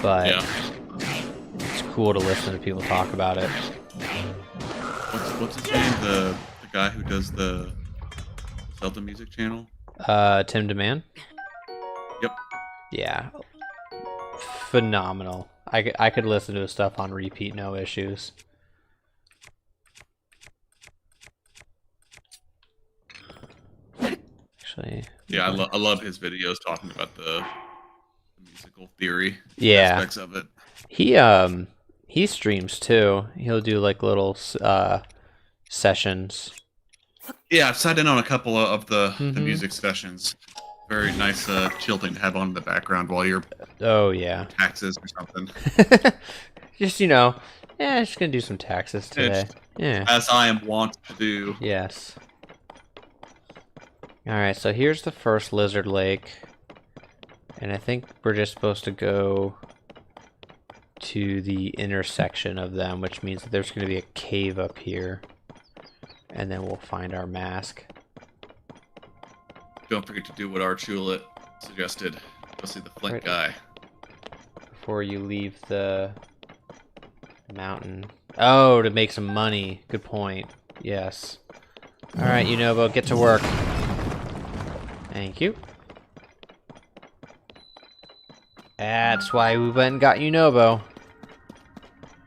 but yeah. It's cool to listen to people talk about it. What's his name? The guy who does the Zelda music channel? Tim Demand? Yep. Yeah. Phenomenal. I could listen to his stuff on repeat, no issues. Actually, yeah, I love his videos talking about the musical theory aspects of it. He streams too. He'll do like little sessions. Yeah, I've sat in on a couple of the music sessions. Very nice, chill thing to have on in the background while you're taxes or something. Just just gonna do some taxes today. Yeah, as I am wont to do. Yes. All right, so here's the first lizard lake, and I think we're just supposed to go to the intersection of them, which means that there's going to be a cave up here, and then we'll find our mask. Don't forget to do what Archulet suggested. Go see the Flint guy. Before you leave the mountain. Oh, to make some money. Good point. Yes. Alright, Yunobo, get to work. Thank you. That's why we went and got Yunobo.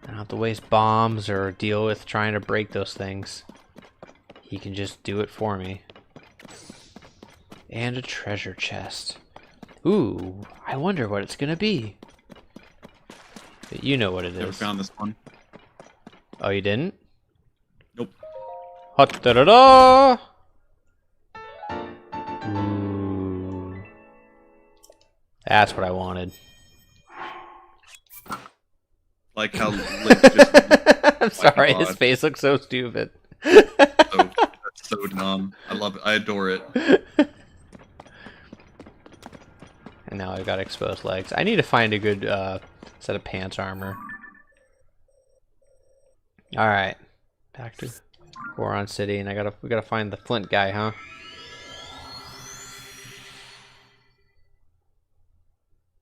I don't have to waste bombs or deal with trying to break those things. He can just do it for me. And a treasure chest. Ooh, I wonder what it's gonna be. But you know what it is. Never found this one. Oh, you didn't? Nope. Hot da da da! Ooh. That's what I wanted. Like how Link just I'm sorry, his God. face looks so stupid. That's so dumb. I love it. I adore it. And now I've got exposed legs. I need to find a good set of pants armor. Alright. Back to Goron City, and we gotta find the Flint guy, huh?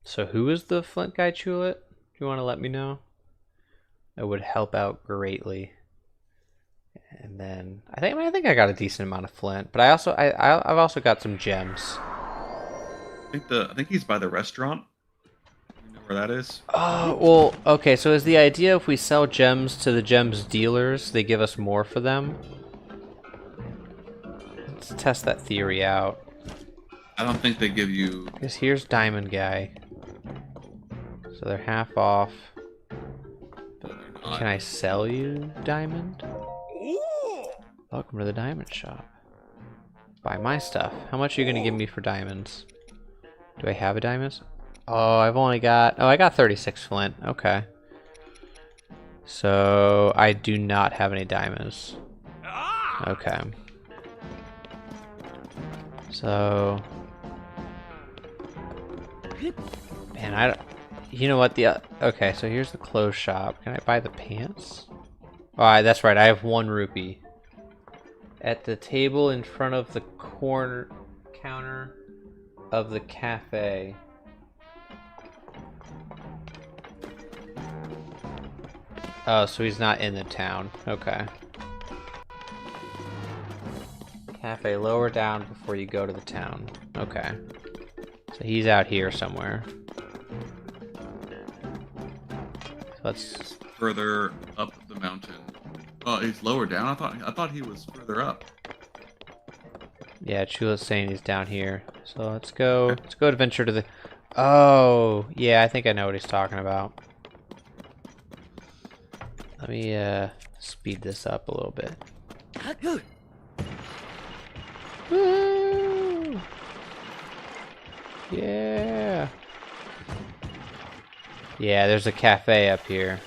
So who is the Flint guy, Chulet? Do you want to let me know? It would help out greatly. And then I think I got a decent amount of flint, but I've also got some gems. I think he's by the restaurant. You know where that is? Oh, well, okay, so is the idea if we sell gems to the gems dealers, they give us more for them? Let's test that theory out. I don't think they give you. Because here's Diamond Guy. So they're half off. Can I sell you Diamond? Welcome to the Diamond Shop. Buy my stuff. How much are you going to give me for diamonds? Do I have a diamond? Oh, I got 36 flint. Okay. So, I do not have any diamonds. Okay. So... Man, you know what? Okay, so here's the clothes shop. Can I buy the pants? Alright, that's right. I have 1 rupee. At the table in front of the counter of the cafe. Oh, so he's not in the town. Okay. Cafe lower down before you go to the town. Okay. So he's out here somewhere. So let's... Further up the mountain. Oh, he's lower down? I thought he was further up. Yeah, Chula's saying he's down here. So let's go adventure to the... Oh, yeah, I think I know what he's talking about. Let me speed this up a little bit. Woo! Yeah. Yeah, there's a cafe up here.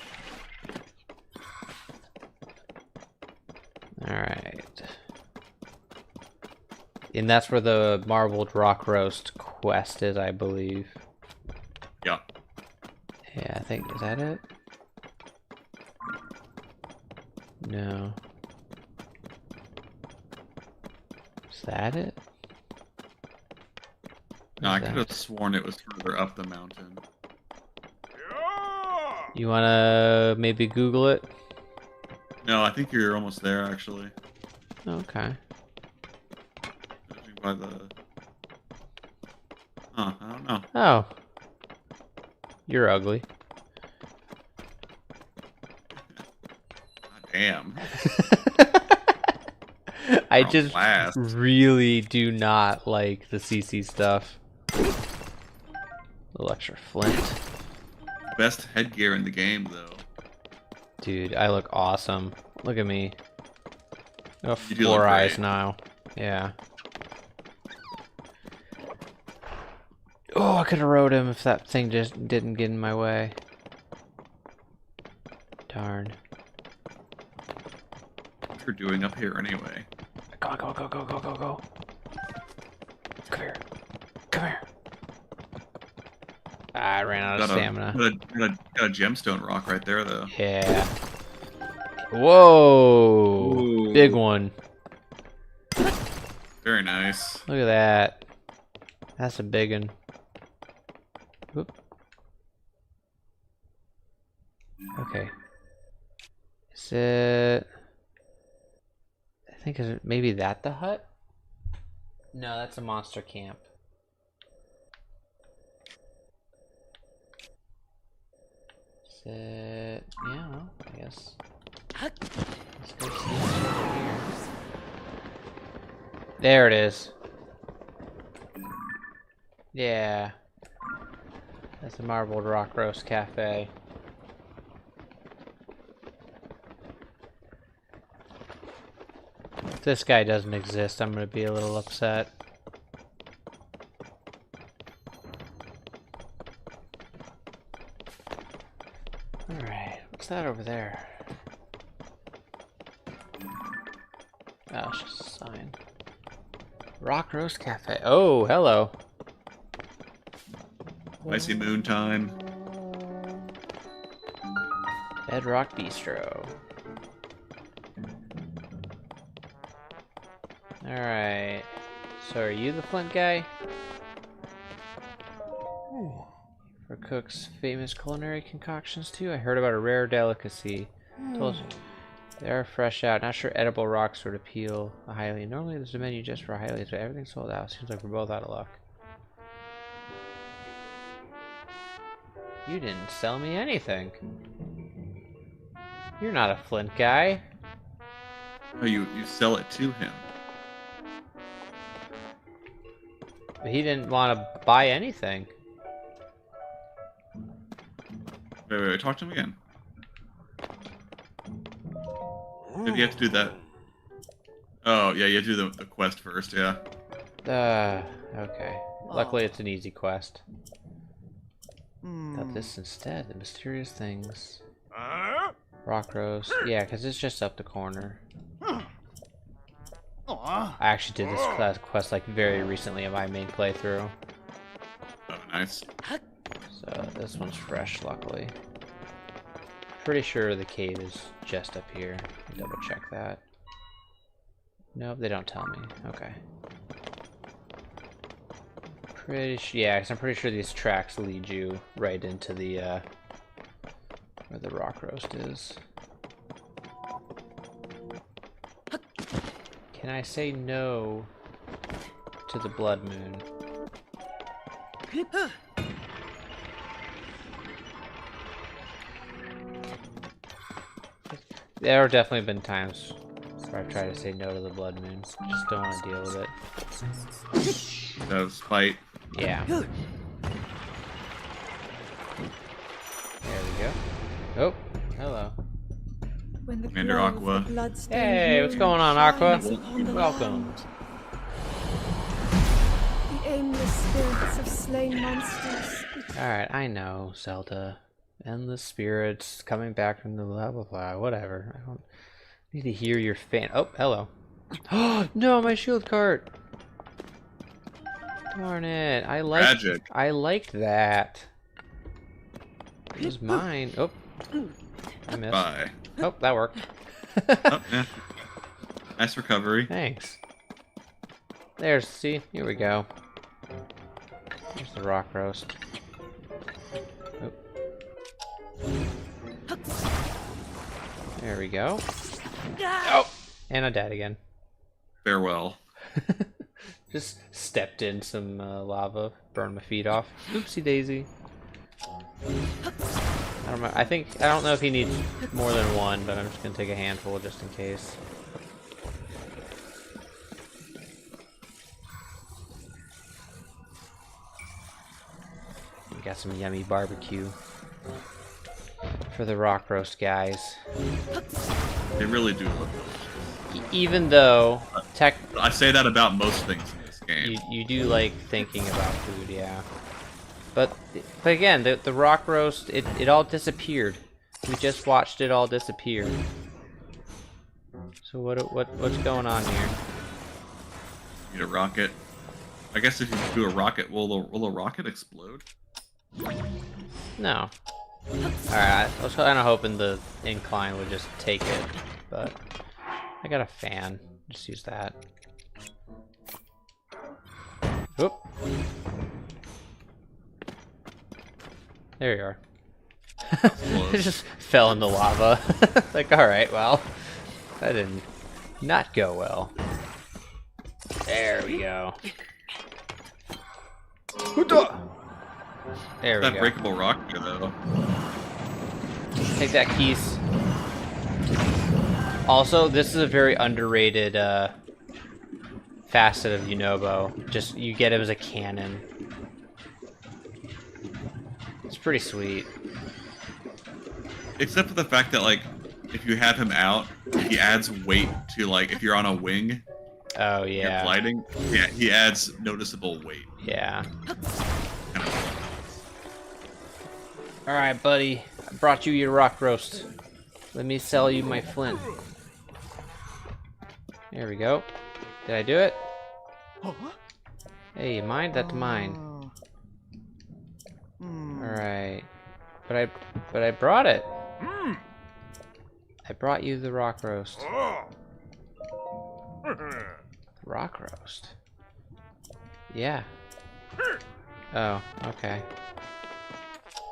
Alright. And that's where the marbled rock roast quest is, I believe. Yeah. Yeah, I think, is that it? No. Is that it? No, I could have sworn it was further up the mountain. You wanna maybe Google it? No, I think you're almost there, actually. Okay. Judging by the... Huh, I don't know. Oh. You're ugly. God damn. I Oh, just blast. really do not like the CC stuff. Little extra flint. Best headgear in the game, though. Dude, I look awesome. Look at me. I got You do look 4 eyes great. now. Yeah. Oh, I could have rode him if that thing just didn't get in my way. Darn. What you're doing up here anyway? Go, go, go, go, go, go, go. Come here. Come here. I ran out of stamina. Got a gemstone rock right there, though. Yeah. Whoa! Ooh. Big one. Very nice. Look at that. That's a big one. Whoop. Okay. Is it... I think is it maybe that the hut? No, that's a monster camp. Is it... Yeah, well, I guess. Let's go see what's over here. There it is. Yeah. That's the Marbled Rock Roast Cafe. If this guy doesn't exist, I'm gonna be a little upset. Alright, what's that over there? Oh, it's just a sign. Rock Roast Cafe. Oh, hello. Icy moon time. Bedrock Bistro. Alright. So are you the Flint guy? For Cook's famous culinary concoctions too? I heard about a rare delicacy. Told you. They are fresh out. Not sure edible rocks would appeal highly. Normally there's a menu just for highlights, but everything's sold out. Seems like we're both out of luck. You didn't sell me anything. You're not a Flint guy. Oh, you sell it to him. But he didn't want to buy anything. Wait, talk to him again. Did you have to do that? Oh, yeah, you have to do the quest first, yeah. Okay. Luckily it's an easy quest. Got this instead, the mysterious things. Rock roast. Yeah, because it's just up the corner. I actually did this quest like very recently in my main playthrough. Oh, nice. So this one's fresh, luckily. Pretty sure the cave is just up here. Double check that. Nope, they don't tell me. Okay. Yeah, because I'm pretty sure these tracks lead you right into the where the rock roast is. Can I say no to the blood moon? There have definitely been times where I've tried to say no to the blood moon. Just don't want to deal with it. That was fight. Yeah. There we go. Oh, hello. When the Commander glow of Aqua. the bloodstained Hey, what's moon going on, Aqua? shines upon the Welcome. land. The aimless spirits of slain monsters. Alright, I know, Zelda. Endless spirits coming back from the blah blah blah, whatever. I don't need to hear your fan. Oh, hello. Oh, no, my shield cart! Darn it. I liked that. It was mine. Oh, I missed. Bye. Oh, that worked. Oh, yeah. Nice recovery. Thanks. There's, see, here we go. There's the rock roast. Oh. There we go. Oh, and I died again. Farewell. Just stepped in some lava, burned my feet off. Oopsie daisy. I don't know if he needs more than one, but I'm just gonna take a handful just in case. We got some yummy barbecue for the rock roast guys. They really do look good. Even though I say that about most things in this game. you do like thinking about food, yeah. But again, the rock roast, it all disappeared. We just watched it all disappear. So what's going on here? Need a rocket. I guess if you do a rocket, will the rocket explode? No. Alright, I was kind of hoping the incline would just take it, but I got a fan. Just use that. Oop. There you are. It just fell in the lava. Like, alright, well, that didn't not go well. There we go. There we That go. breakable rock here, though. Take that, Keys. Also, this is a very underrated facet of Yunobo. Just, you get him as a cannon. It's pretty sweet. Except for the fact that, like, if you have him out, he adds weight to, like, if you're on a wing, Oh, you're yeah. gliding, yeah, he adds noticeable weight. Yeah. Alright, buddy. I brought you your rock roast. Let me sell you my flint. There we go. Did I do it? Huh? Hey, mine? That's mine. Alright. But I brought it. I brought you the rock roast. Rock roast. Yeah. Oh, okay.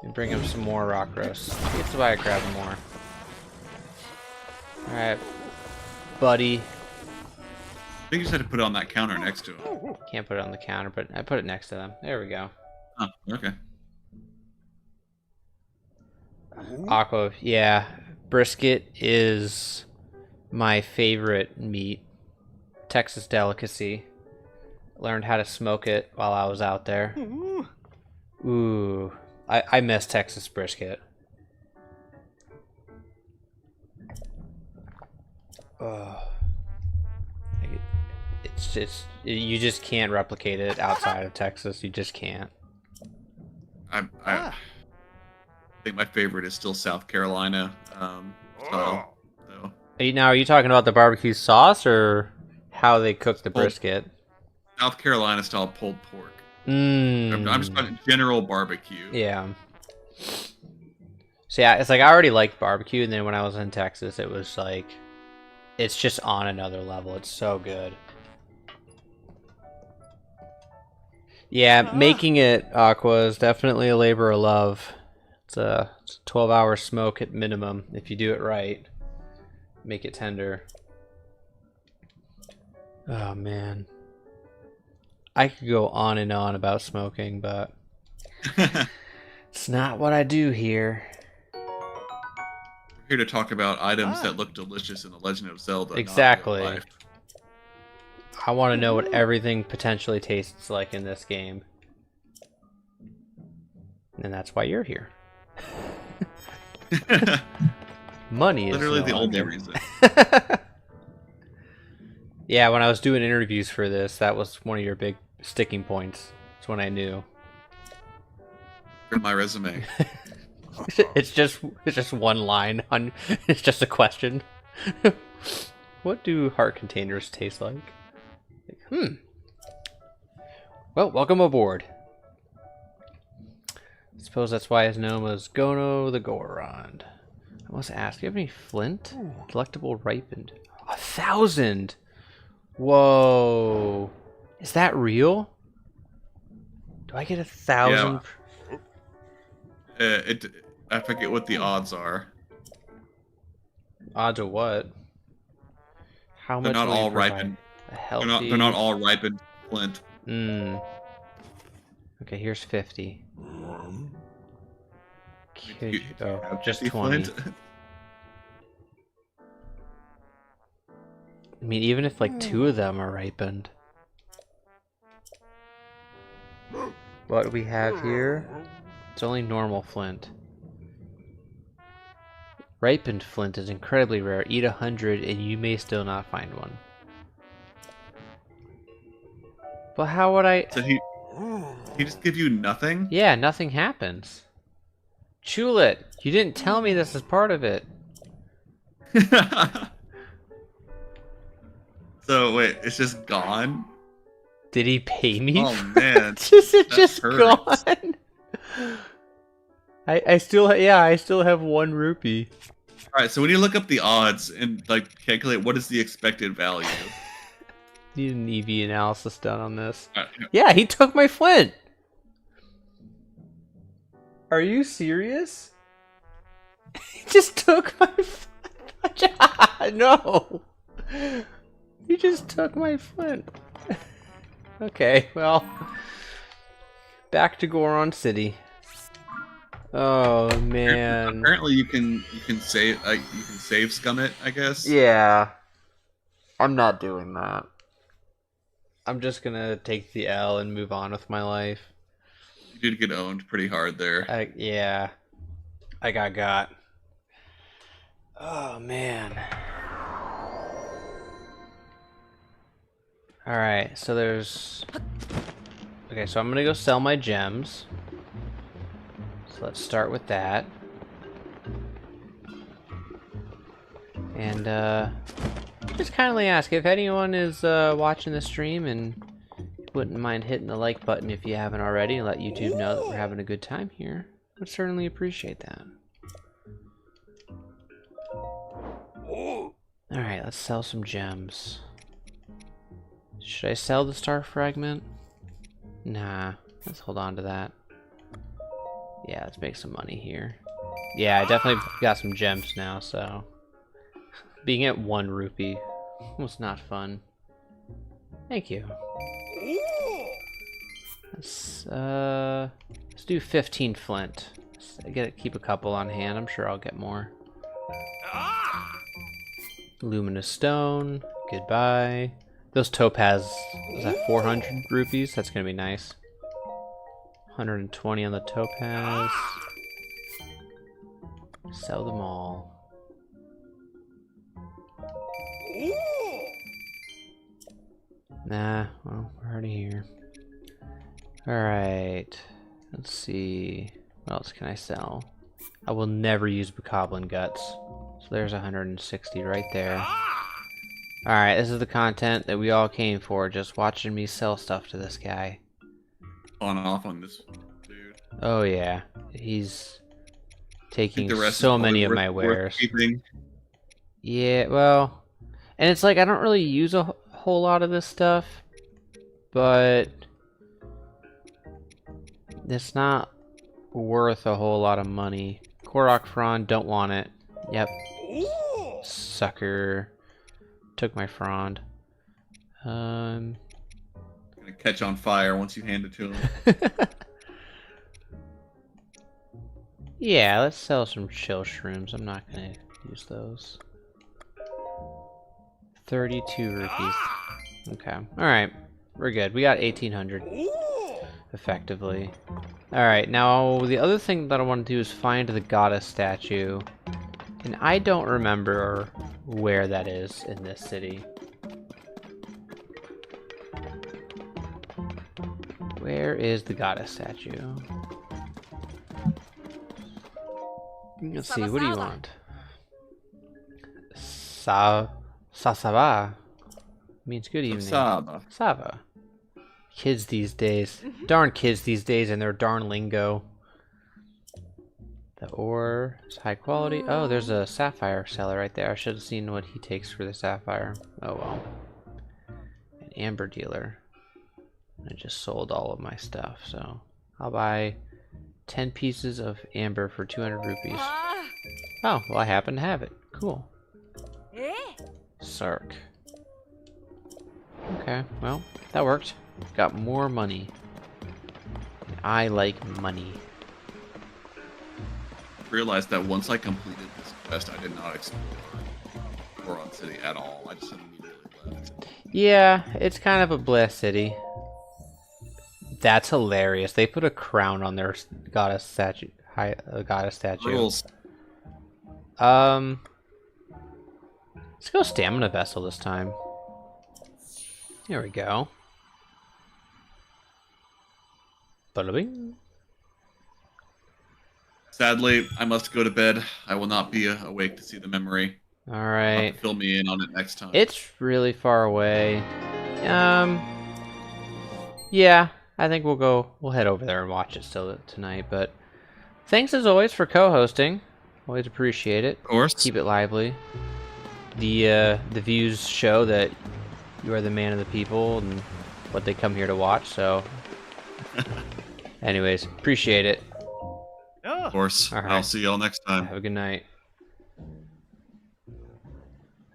And bring him some more rock roast. That's why I grabbed more. Alright, buddy. I think you just had to put it on that counter next to him. Can't put it on the counter, but I put it next to them. There we go. Oh, okay. Aqua, yeah. Brisket is my favorite meat. Texas delicacy. Learned how to smoke it while I was out there. Ooh. I miss Texas brisket. It's just, you just can't replicate it outside of Texas. You just can't. I think my favorite is still South Carolina style. So. Now, are you talking about the barbecue sauce or how they cook the brisket? South Carolina style pulled pork. I'm just talking general barbecue. Yeah. So yeah, it's like I already liked barbecue, and then when I was in Texas, it was like, it's just on another level. It's so good. Yeah, making it, Aqua, is definitely a labor of love. It's a 12-hour smoke at minimum if you do it right. Make it tender. Oh man. I could go on and on about smoking, but it's not what I do here. We're here to talk about items that look delicious in the Legend of Zelda. Exactly. Not real life. I want to know what everything potentially tastes like in this game. And that's why you're here. Money is literally the only object. reason. Yeah, when I was doing interviews for this, that was one of your big sticking points. That's when I knew. For my resume. It's just one line on. It's just a question. What do heart containers taste like? Well, welcome aboard. I suppose that's why his known as Gono the Goron. I must ask, do you have any flint? Delectable ripened. 1,000! Whoa. Is that real? Do I get 1,000? Yeah. I forget what the odds are. Odds of what? How They're much not will you all provide? ripened. A healthy... They're not all ripened flint. Okay, here's 50. You Oh, just 50 20. flint? I mean, even if like 2 of them are ripened. What we have here, it's only normal flint. Ripened flint is incredibly rare. Eat 100 and you may still not find one. But how would I... So he just give you nothing? Yeah, nothing happens. Chulet, you didn't tell me this is part of it. So wait, it's just gone? Did he pay me? Oh man, Is it that just hurts. gone? I still have 1 rupee. All right, so when you look up the odds and like calculate what is the expected value. Need an EV analysis done on this. All right, Yeah, he took my flint. Are you serious? He just took my flint. No. He just took my flint. Okay, well, back to Goron City. Oh man. Apparently you can save scum it, I guess. Yeah. I'm not doing that. I'm just gonna take the L and move on with my life. You did get owned pretty hard there. Yeah. I got. Oh man. Alright, so there's... Okay, so I'm gonna go sell my gems. So let's start with that. And, Just kindly ask if anyone is watching the stream and wouldn't mind hitting the like button if you haven't already and let YouTube know that we're having a good time here. I'd certainly appreciate that. Alright, let's sell some gems. Should I sell the star fragment? Nah, let's hold on to that. Yeah, let's make some money here. Yeah, I definitely got some gems now, so... Being at 1 rupee was not fun. Thank you. Let's do 15 flint. Keep a couple on hand. I'm sure I'll get more. Luminous stone. Goodbye. Those topaz. Was that 400 rupees? That's gonna be nice. 120 on the topaz. Sell them all. Nah, well, we're already here. Alright. Let's see. What else can I sell? I will never use Bokoblin guts. So there's 160 right there. Alright, this is the content that we all came for. Just watching me sell stuff to this guy. On and off on this dude. Oh yeah. He's taking The rest so is many of worth- my worth wares. keeping. Yeah, well, and it's like I don't really use a whole lot of this stuff, but it's not worth a whole lot of money. Korok Frond, don't want it. Yep. Sucker. Took my Frond. Gonna catch on fire once you hand it to him. Yeah, let's sell some chill shrooms. I'm not gonna use those. 32 rupees. Okay. Alright. We're good. We got 1800. Effectively. Alright, now the other thing that I want to do is find the goddess statue. And I don't remember where that is in this city. Where is the goddess statue? Let's see, what do you want? Sasava means good evening. Saba. Sava. Kids these days. Darn kids these days and their darn lingo. The ore is high quality. Oh, there's a sapphire seller right there. I should have seen what he takes for the sapphire. Oh well. An amber dealer. I just sold all of my stuff, so I'll buy 10 pieces of amber for 200 rupees. Oh, well I happen to have it. Cool. Sark. Okay, well, that worked. Got more money. I like money. Realized that once I completed this quest, I did not explore Goron City at all. I just immediately left. Yeah, it's kind of a bleh city. That's hilarious. They put a crown on their goddess statue. Goddess statue. Rules. Let's go stamina vessel this time. Here we go. Bada bing. Sadly, I must go to bed. I will not be awake to see the memory. All You'll have right. to fill me in on it next time. It's really far away. Yeah, I think we'll head over there and watch it still tonight, but thanks as always for co-hosting. Always appreciate it. Of course. Keep it lively. The views show that you are the man of the people and what they come here to watch, so anyways, appreciate it. Of course. All right. I'll see y'all next time. Have a good night.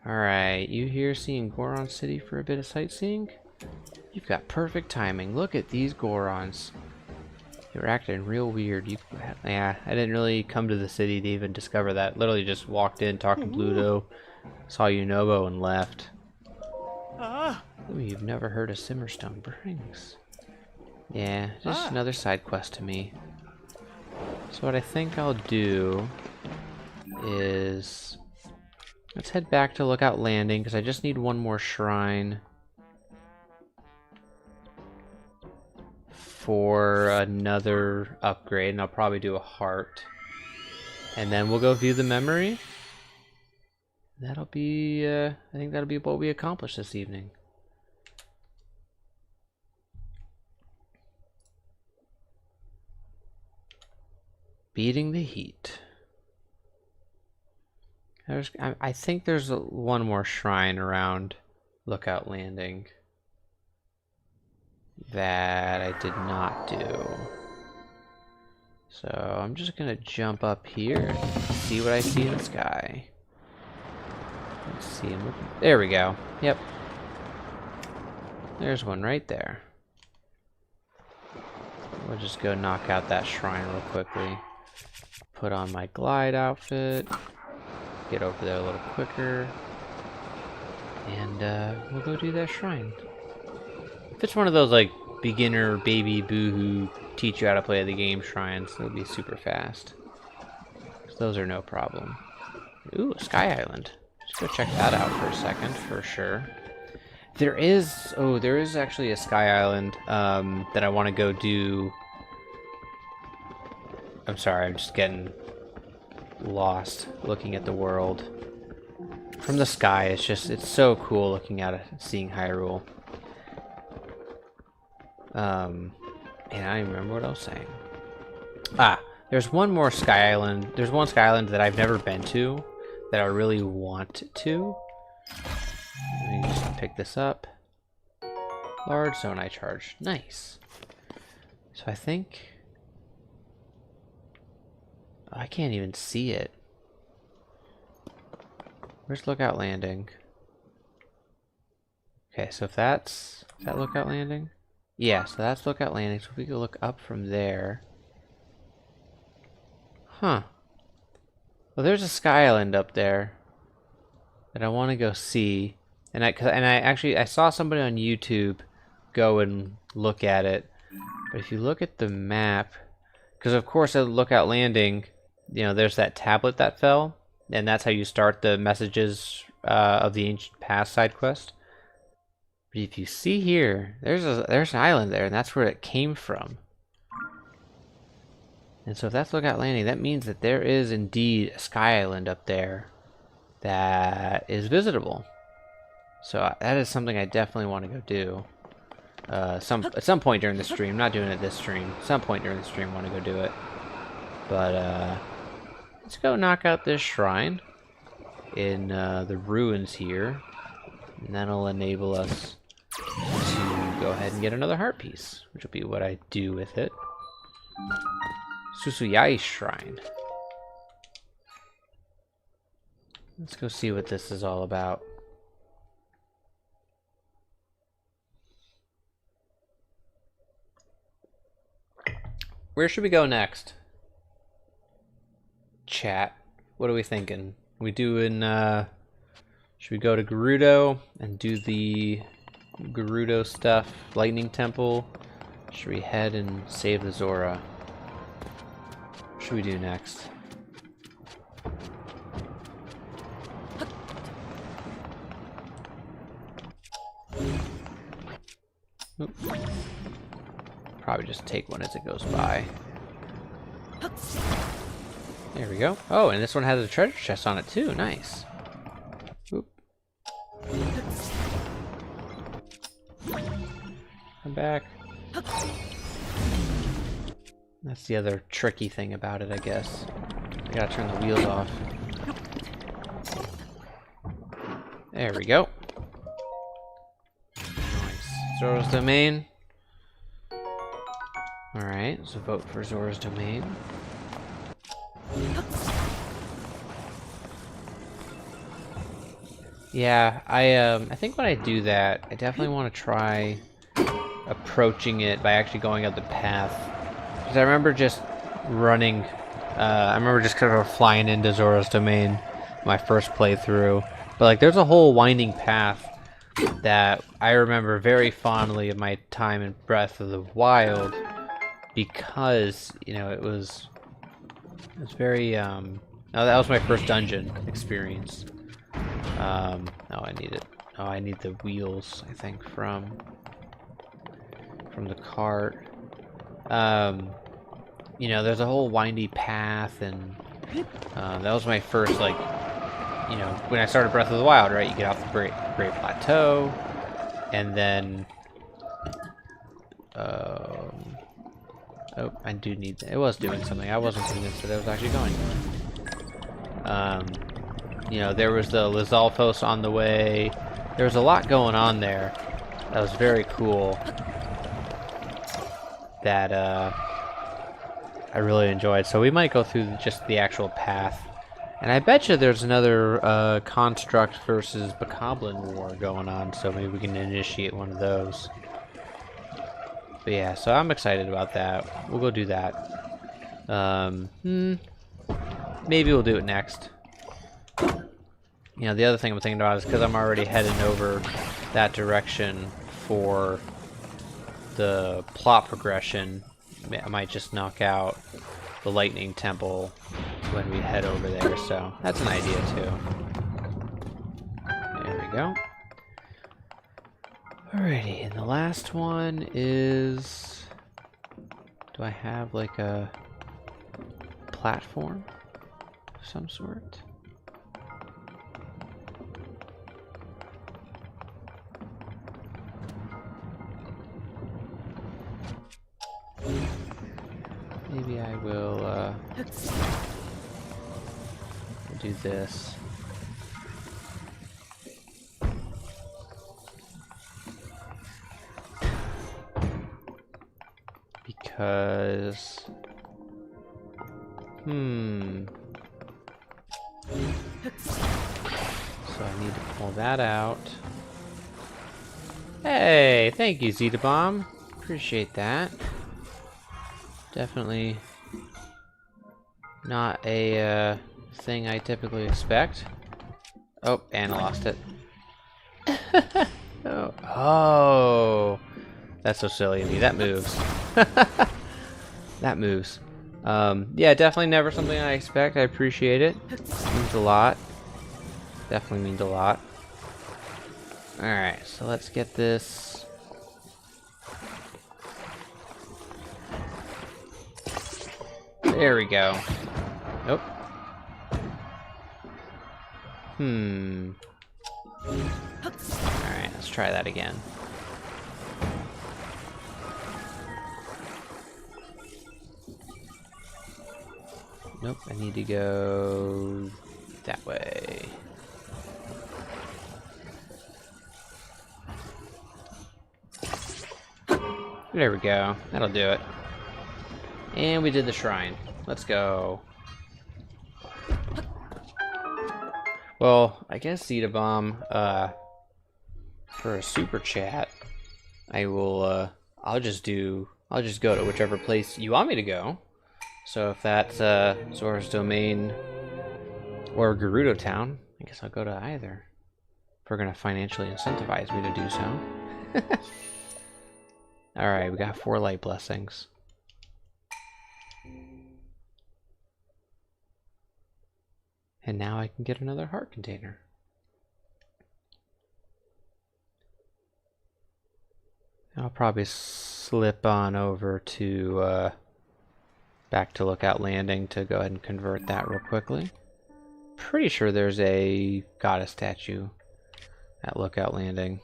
Alright, you here seeing Goron City for a bit of sightseeing? You've got perfect timing. Look at these Gorons. They were acting real weird. Yeah, I didn't really come to the city to even discover that. Literally just walked in, talked to Bluto, saw Unobo, and left. Ooh, you've never heard of Simmerstone Brings. Yeah, just another side quest to me. So what I think I'll do is let's head back to Lookout Landing because I just need one more shrine for another upgrade, and I'll probably do a heart. And then we'll go view the memory. That'll be, I think that'll be what we accomplish this evening. Beating the heat. I think there's one more shrine around Lookout Landing that I did not do. So I'm just gonna jump up here and see what I see in the sky. Let's see him. There we go. Yep. There's one right there. We'll just go knock out that shrine real quickly. Put on my glide outfit. Get over there a little quicker. And we'll go do that shrine. If it's one of those like beginner baby boohoo teach you how to play the game shrines, it'll be super fast. So those are no problem. Ooh, a Sky Island. Let's go check that out for a second, for sure. There is actually a Sky Island that I want to go do. I'm sorry, I'm just getting lost looking at the world. From the sky, it's so cool looking at it, seeing Hyrule. And I don't even remember what I was saying. Ah, there's one more Sky Island. There's one Sky Island that I've never been to that I really want to. Let me just pick this up. Large Zonai charge. Nice. So I think... I can't even see it. Where's Lookout Landing? Okay, so if that's... Is that Lookout Landing? Yeah, so that's Lookout Landing. So if we could look up from there... Huh. Well, there's a Sky Island up there that I want to go see. And I saw somebody on YouTube go and look at it. But if you look at the map... Because of course at Lookout Landing, you know, there's that tablet that fell. And that's how you start the messages of the Ancient Past side quest. But if you see here, there's an island there, and that's where it came from. And so if that's Lookout Landing, that means that there is indeed a Sky Island up there that is visitable. So that is something I definitely want to go do. At some point during the stream. I'm not doing it this stream. At some point during the stream, I want to go do it. But let's go knock out this shrine in the ruins here, and that'll enable us to go ahead and get another heart piece, which will be what I do with it. Susuyai Shrine. Let's go see what this is all about. Where should we go next? Chat. What are we thinking? We doing, should we go to Gerudo and do the Gerudo stuff? Lightning Temple? Should we head and save the Zora? What should we do next? Oop. Probably just take one as it goes by. There we go. Oh, and this one has a treasure chest on it too. Nice. Oop. Come back. That's the other tricky thing about it, I guess. I gotta turn the wheels off. There we go. Nice. Zora's Domain. Alright, so vote for Zora's Domain. Yeah, I think when I do that, I definitely want to try approaching it by actually going up the path. Because I remember just running, I remember just kind of flying into Zora's Domain my first playthrough. But like, there's a whole winding path that I remember very fondly of my time in Breath of the Wild, because, you know, it was very, that was my first dungeon experience. Oh, I need it. Oh, I need the wheels, I think, from the cart. You know, there's a whole windy path, and that was my first, like, you know, when I started Breath of the Wild, right, you get off the Great Plateau, and then, oh, I do need, it was doing something. I wasn't convinced that it was actually going. You know, there was the Lizalfos on the way. There was a lot going on there that was very cool, that I really enjoyed. So we might go through just the actual path. And I bet you there's another Construct versus Bokoblin war going on, so maybe we can initiate one of those. But yeah, so I'm excited about that. We'll go do that. Maybe we'll do it next. You know, the other thing I'm thinking about is because I'm already heading over that direction for the plot progression, I might just knock out the Lightning Temple when we head over there, so that's an idea too. There we go. Alrighty, and the last one is... Do I have like a platform of some sort? Maybe I will do this. Because... So I need to pull that out. Hey, thank you, Zeta Bomb. Appreciate that. Definitely not a thing I typically expect. Oh, and I lost it. Oh, that's so silly of me. That moves. That moves. Yeah, definitely never something I expect. I appreciate it. Means a lot. Definitely means a lot. Alright, so let's get this. There we go. Nope. Alright, let's try that again. Nope, I need to go that way. There we go. That'll do it. And we did the shrine. Let's go. Well, I guess Zeta Bomb, for a super chat, I will, I'll just go to whichever place you want me to go. So if that's, Zora's Domain or Gerudo Town, I guess I'll go to either. If we're gonna financially incentivize me to do so. Alright, we got 4 light blessings. And now I can get another heart container. I'll probably slip on over to back to Lookout Landing to go ahead and convert that real quickly. Pretty sure there's a goddess statue at Lookout Landing.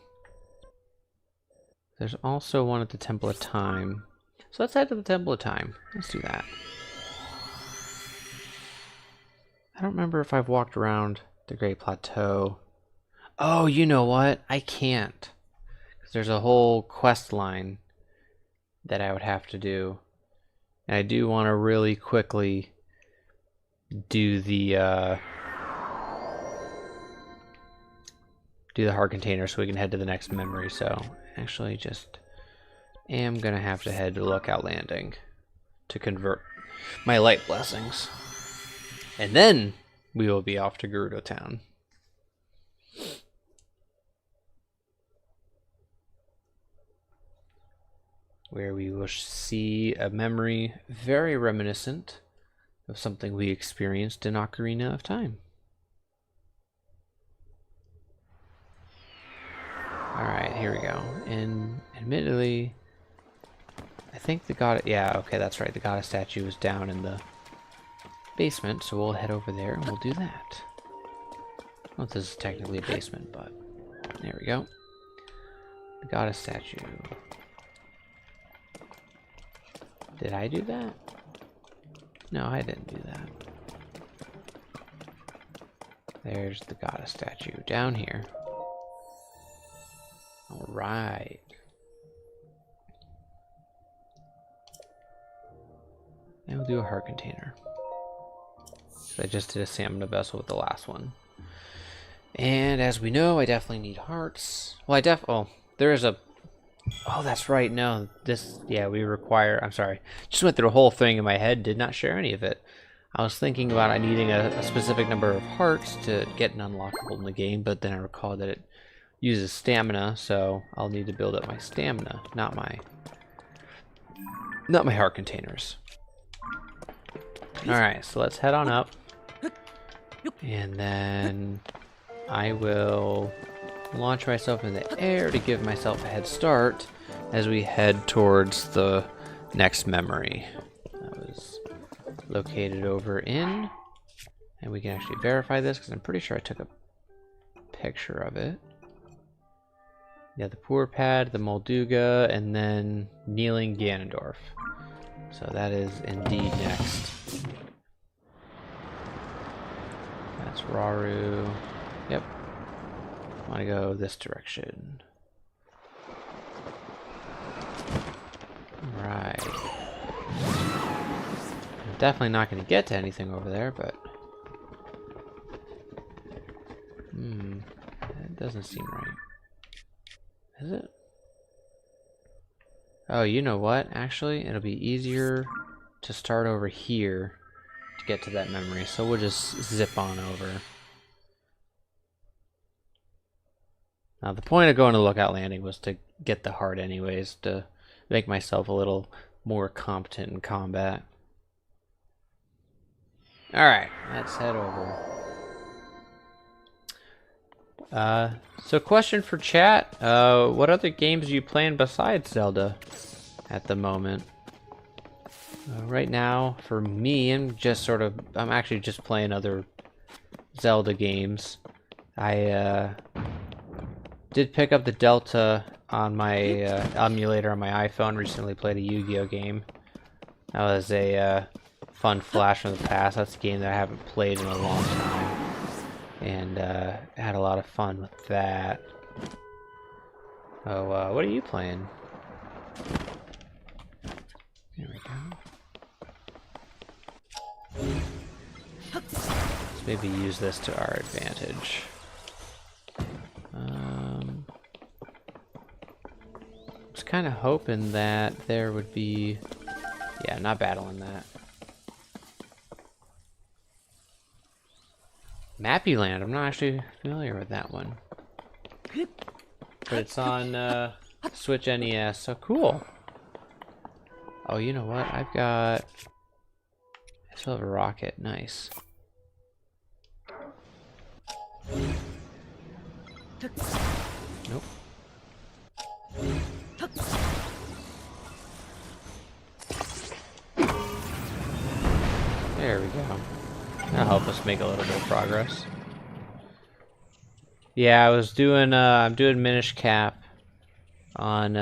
There's also one at the Temple of Time. So let's head to the Temple of Time. Let's do that. I don't remember if I've walked around the Great Plateau. Oh, you know what? I can't. Because there's a whole quest line that I would have to do. And I do want to really quickly do the heart container so we can head to the next memory. So actually just am going to have to head to Lookout Landing to convert my light blessings. And then we will be off to Gerudo Town. Where we will see a memory very reminiscent of something we experienced in Ocarina of Time. Alright, here we go. And admittedly, I think the god... Yeah, okay, that's right. The goddess statue is down in the basement, so we'll head over there and we'll do that. Well, this is technically a basement, but there we go. We got a statue. Did I do that? No, I didn't do that. There's the goddess statue down here. Alright. And we'll do a heart container. So I just did a stamina vessel with the last one. And as we know, I definitely need hearts. Well, oh, there is a... Oh, that's right. No, this... Yeah, we require... I'm sorry. Just went through a whole thing in my head. Did not share any of it. I was thinking about needing a specific number of hearts to get an unlockable in the game, but then I recalled that it uses stamina, so I'll need to build up my stamina, not my heart containers. Alright, so let's head on up. And then I will launch myself in the air to give myself a head start as we head towards the next memory. That was located over in, and we can actually verify this because I'm pretty sure I took a picture of it. Yeah, the Poor Pad, the Molduga, and then Kneeling Ganondorf. So that is indeed next. That's Rauru. Yep. I want to go this direction. Alright. I'm definitely not going to get to anything over there, but... that doesn't seem right. Is it? Oh, you know what? Actually, it'll be easier to start over here to get to that memory, so we'll just zip on over. Now, the point of going to Lookout Landing was to get the heart anyways, to make myself a little more competent in combat. Alright, let's head over. So question for chat, what other games are you playing besides Zelda at the moment? Right now, for me, I'm actually just playing other Zelda games. I did pick up the Delta on my emulator on my iPhone, recently played a Yu-Gi-Oh game. That was a fun flash from the past. That's a game that I haven't played in a long time. And had a lot of fun with that. Oh, what are you playing? There we go. Let's maybe use this to our advantage. Was kind of hoping that there would be... Yeah, not battling that. Mappy Land, I'm not actually familiar with that one. But it's on Switch NES, so cool. Oh, you know what? I still have a rocket, nice. Nope. There we go. That'll help us make a little bit of progress. Yeah, I was doing I'm doing Minish Cap on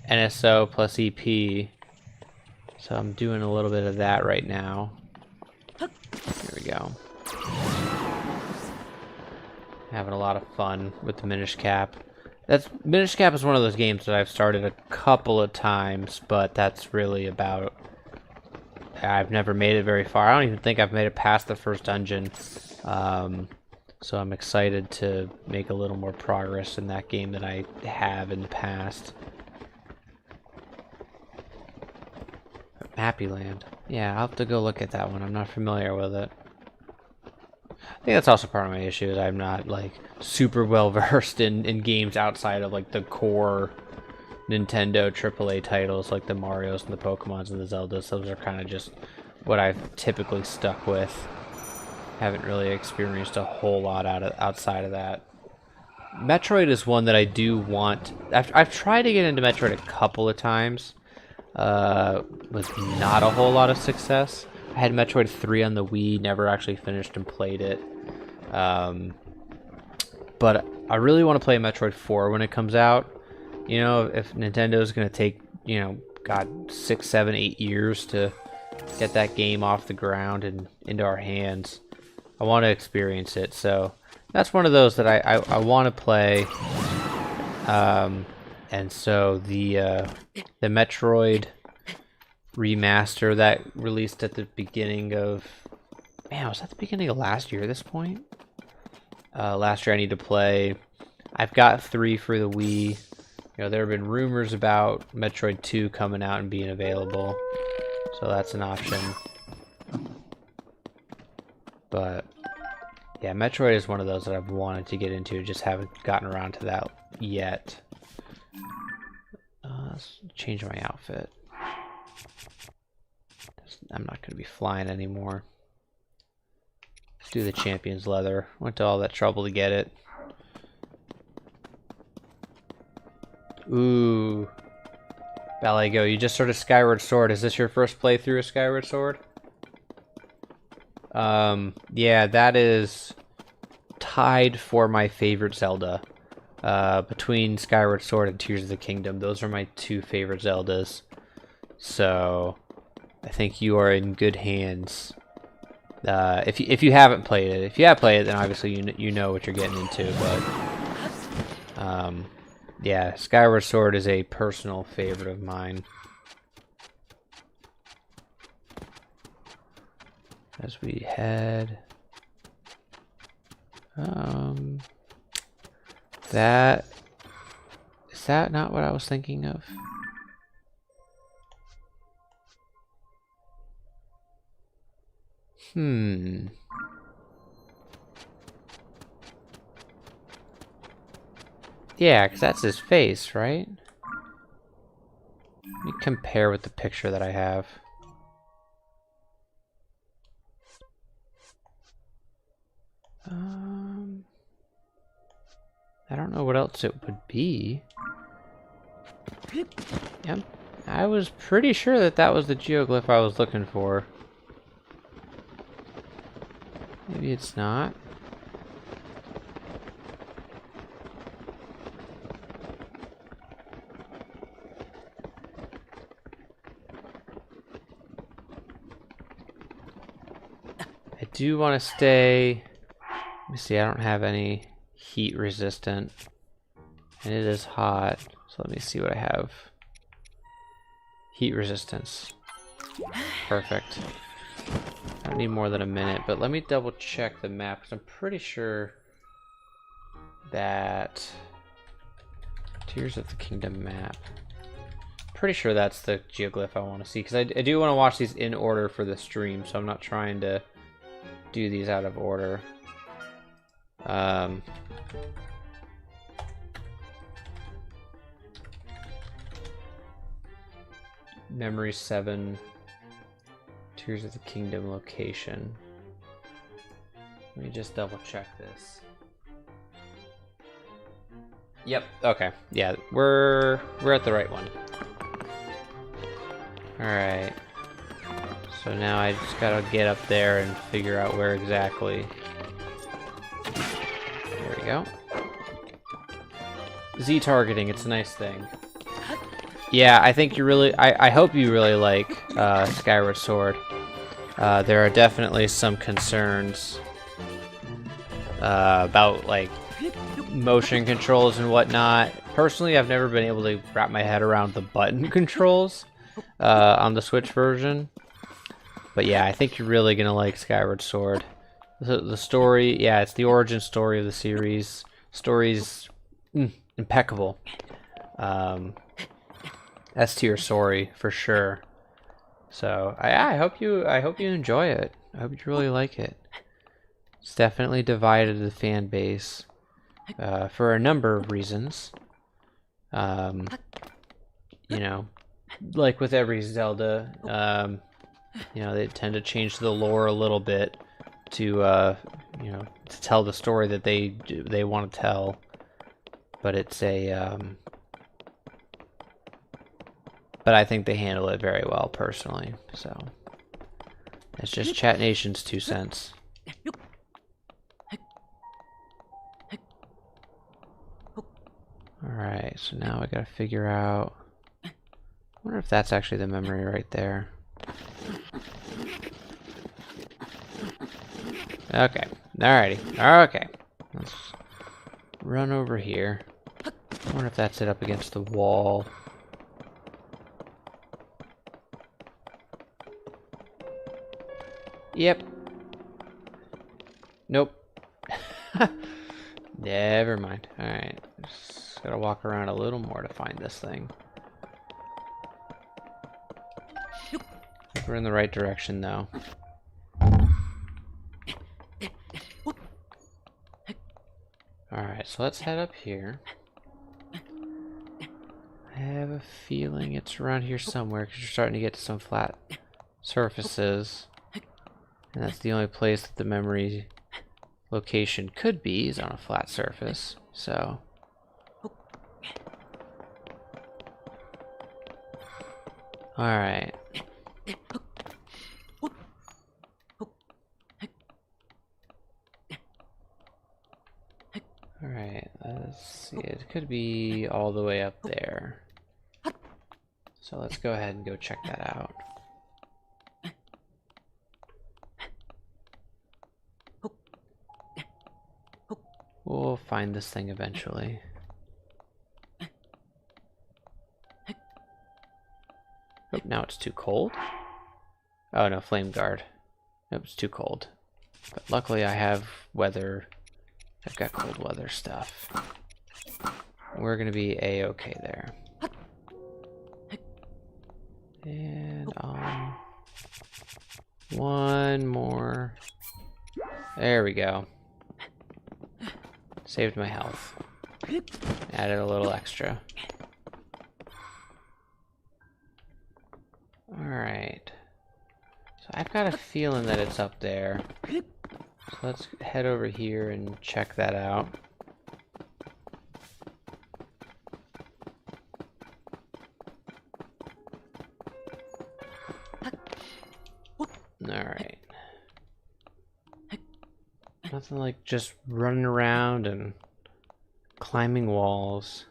NSO plus EP. So I'm doing a little bit of that right now. There we go. Having a lot of fun with the Minish Cap. Minish Cap is one of those games that I've started a couple of times, but that's really about... I've never made it very far. I don't even think I've made it past the first dungeon. So I'm excited to make a little more progress in that game than I have in the past. Mappy Land. Yeah, I'll have to go look at that one. I'm not familiar with it. I think that's also part of my issue, is I'm not like super well versed in games outside of like the core Nintendo AAA titles like the Marios and the Pokemons and the Zeldas. Those are kind of just what I've typically stuck with. Haven't really experienced a whole lot outside of that. Metroid is one that I do want. I've tried to get into Metroid a couple of times. With not a whole lot of success. I had Metroid 3 on the Wii, never actually finished and played it. But I really want to play Metroid 4 when it comes out. You know, if Nintendo's going to take, you know, God, 6, 7, 8 years to get that game off the ground and into our hands, I want to experience it. So that's one of those that I want to play. And so the Metroid remaster that released at the beginning of, man, was that the beginning of last year at this point? Last year I need to play. I've got 3 for the Wii. You know, there have been rumors about Metroid 2 coming out and being available, so that's an option. But yeah, Metroid is one of those that I've wanted to get into, just haven't gotten around to that yet. Let's change my outfit. I'm not going to be flying anymore. Let's do the champion's leather. Went to all that trouble to get it. Ooh. Ballet Go, you just started Skyward Sword. Is this your first playthrough of Skyward Sword? Yeah, that is tied for my favorite Zelda. Between Skyward Sword and Tears of the Kingdom. Those are my 2 favorite Zeldas. So I think you are in good hands. If you haven't played it. If you have played it, then obviously you know what you're getting into, but yeah, Skyward Sword is a personal favorite of mine. As we head, that is that not what I was thinking of? Yeah, because that's his face, right? Let me compare with the picture that I have. I don't know what else it would be. Yep, I was pretty sure that that was the geoglyph I was looking for. Maybe it's not. I do want to stay. Let me see, I don't have any heat resistant. And it is hot. So let me see what I have. Heat resistance. Perfect. I don't need more than a minute, but let me double check the map because I'm pretty sure that Tears of the Kingdom map. Pretty sure that's the geoglyph I want to see because I do want to watch these in order for the stream, so I'm not trying to do these out of order. Memory 7. Tears of the Kingdom location. Let me just double check this. Yep, okay. Yeah, we're at the right one. Alright. So now I just gotta get up there and figure out where exactly. There we go. Z targeting, it's a nice thing. Yeah, I think you really, I hope you really like Skyward Sword. There are definitely some concerns about like motion controls and whatnot. Personally, I've never been able to wrap my head around the button controls on the Switch version. But yeah, I think you're really gonna like Skyward Sword. The story, yeah, it's the origin story of the series. Story's impeccable. S tier story for sure. So I hope you enjoy it. I hope you really like it. It's definitely divided the fan base for a number of reasons. You know, like with every Zelda, you know, they tend to change the lore a little bit to you know, to tell the story that they want to tell. But it's a but I think they handle it very well personally. So it's just Chat Nation's 2 cents. so now I gotta figure out... I wonder if that's actually the memory right there. Okay, alrighty, okay. Let's run over here. I wonder if that's it up against the wall. Yep. Nope. Never mind. Alright. Just gotta walk around a little more to find this thing. I think we're in the right direction though. Alright, so let's head up here. I have a feeling it's around here somewhere because you're starting to get to some flat surfaces. And that's the only place that the memory location could be, is on a flat surface. So alright. Alright, let's see. It could be all the way up there. So let's go ahead and go check that out. We'll find this thing eventually. Oh, now it's too cold? Oh no, flame guard. Nope, it's too cold. But luckily I have weather. I've got cold weather stuff. We're gonna be a-okay there. And one more. There we go. Saved my health. Added a little extra. Alright. So I've got a feeling that it's up there. So let's head over here and check that out. Alright. Nothing like just running around and climbing walls.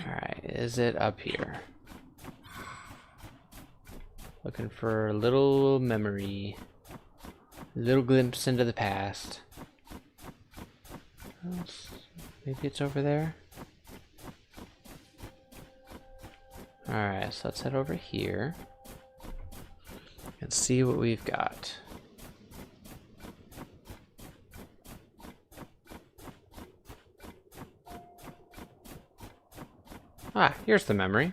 Alright, is it up here? Looking for a little memory. A little glimpse into the past. Maybe it's over there? Alright, so let's head over here and see what we've got. Ah, here's the memory.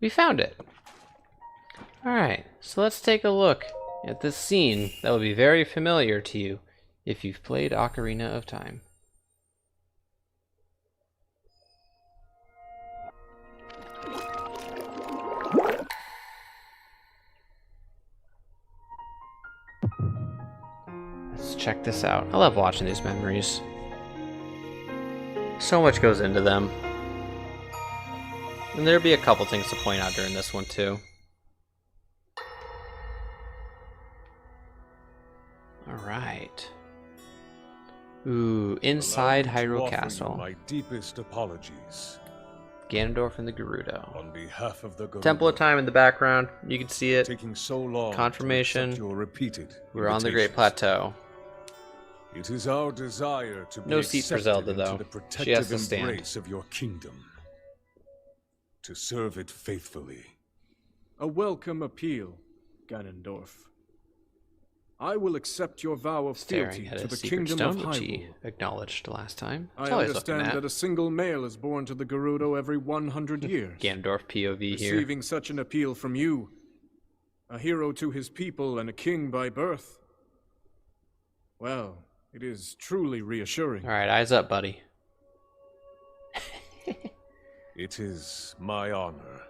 We found it. Alright, so let's take a look at this scene that will be very familiar to you if you've played Ocarina of Time. Let's check this out. I love watching these memories. So much goes into them. And there'll be a couple things to point out during this one too. Alright. Ooh, inside Hyrule Castle. My deepest apologies. Ganondorf and the Gerudo. On behalf of the Gerudo, Temple of Time in the background. You can see it. taking so long Confirmation. to accept your repeated We're on the Great invitations. Plateau. It is our desire to be No seat for accepted Zelda, into though. the She protective has to stand. embrace of your kingdom. To serve it faithfully. A welcome appeal, Ganondorf. I will accept your vow of fealty Staring at to the his secret kingdom stone, of which he Hyrule. acknowledged last time. I That's all he's looking understand at. that a single male is born to the Gerudo every 100 years. Ganondorf POV here. Receiving such an appeal from you, a hero to his people and a king by birth, well, it is truly reassuring. Alright, eyes up, buddy. It is my honor.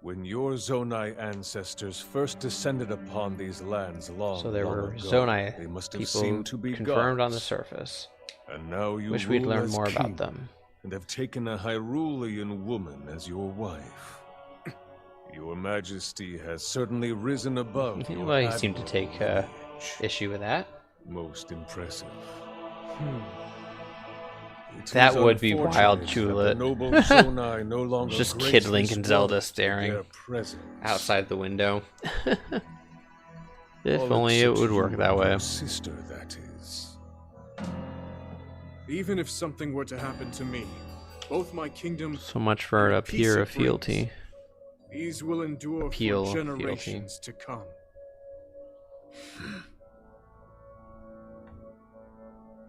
When your Zonai ancestors first descended upon these lands long, So there long were ago, Zonai they must have people seemed to be confirmed on the gods. surface. And now you Wish we'd rule learn as more king. about them. and have taken a Hyrulean woman as your wife. Your Majesty has certainly risen above your Well, you seem to take admirable issue with that. Most impressive. It That is would be wild, unfortunate that Chula. the noble Zonai no longer Just grace Kid Link this and Zelda world with staring their presence. outside the window. If All only it except would work you that and way. your sister, that is. Even if something were to happen to me, both my kingdom So much for and a the peace pure it brings, fealty. these will endure Appeal, for fealty. generations to come.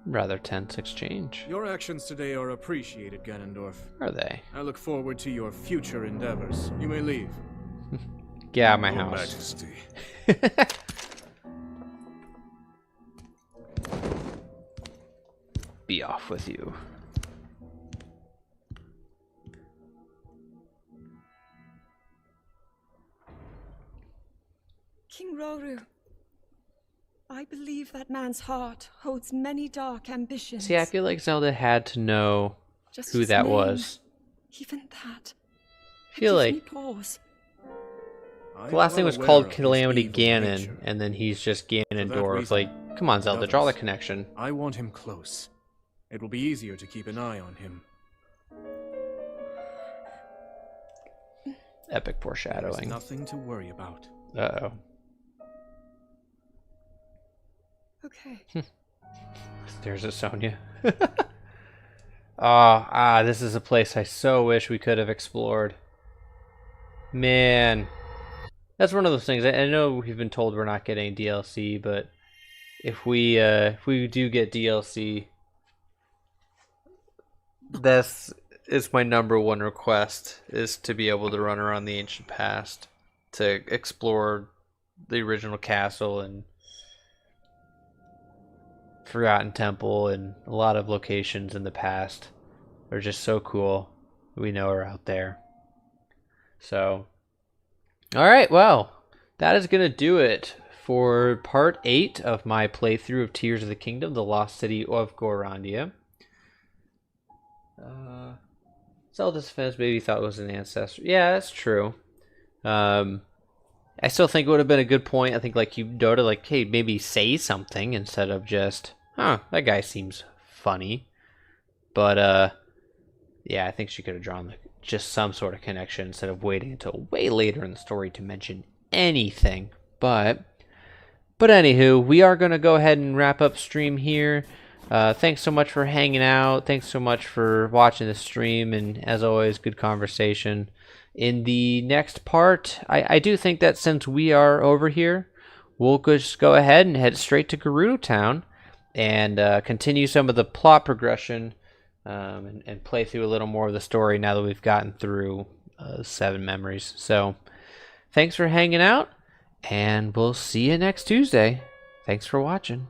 Rather tense exchange. Your actions today are appreciated, Ganondorf. Are they? I look forward to your future endeavors. You may leave. Get out of my Your house. Majesty. Be off with you. King Roru, I believe that man's heart holds many dark ambitions. See, I feel like Zelda had to know Just who his that name, was. Even that. I feel gives like me pause. the last thing was called Calamity Ganon, and then he's just Ganondorf. reason, Like, come on, Zelda, draw the connection. I want him close. It will be easier to keep an eye on him. Epic There's foreshadowing. nothing to worry about. Uh-oh. Okay. There's a Sonya. This is a place I so wish we could have explored. Man. That's one of those things. I know we've been told we're not getting DLC, but if we do get DLC, this is my number one request, is to be able to run around the ancient past, to explore the original castle and Forgotten Temple and a lot of locations in the past are just so cool. We know are out there. So, all right, well, that is going to do it for part 8 of my playthrough of Tears of the Kingdom, the Lost City of Gorondia. Zelda's fans maybe thought it was an ancestor. Yeah, that's true. I still think it would have been a good point. I think, like, you Dota, like, hey, maybe say something instead of just, that guy seems funny. But, yeah, I think she could have drawn just some sort of connection instead of waiting until way later in the story to mention anything. But anywho, we are going to go ahead and wrap up stream here. Thanks so much for hanging out. Thanks so much for watching the stream. And as always, good conversation. In the next part, I do think that since we are over here, we'll just go ahead and head straight to Gerudo Town and continue some of the plot progression and play through a little more of the story now that we've gotten through 7 memories. So thanks for hanging out, and we'll see you next Tuesday. Thanks for watching.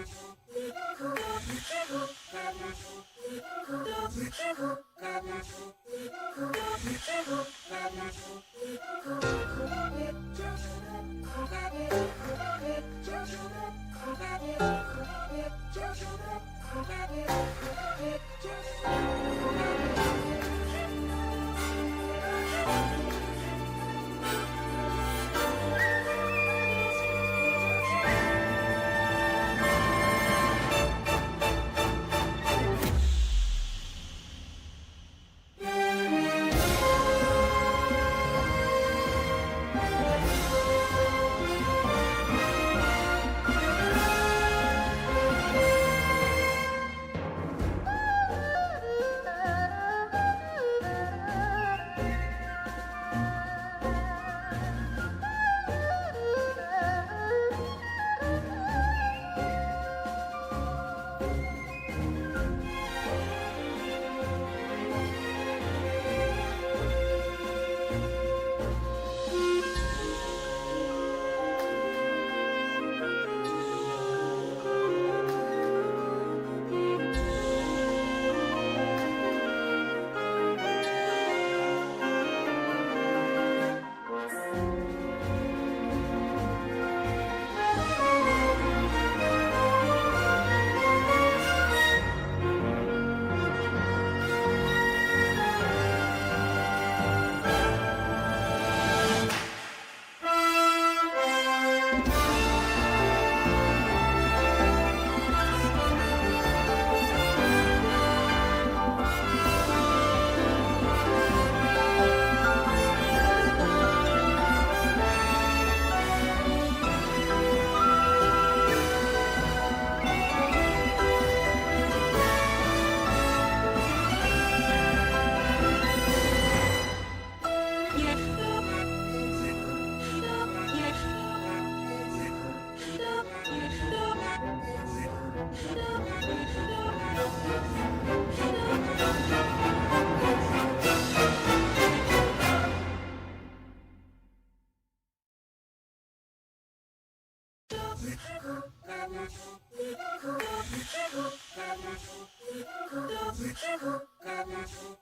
Thank you.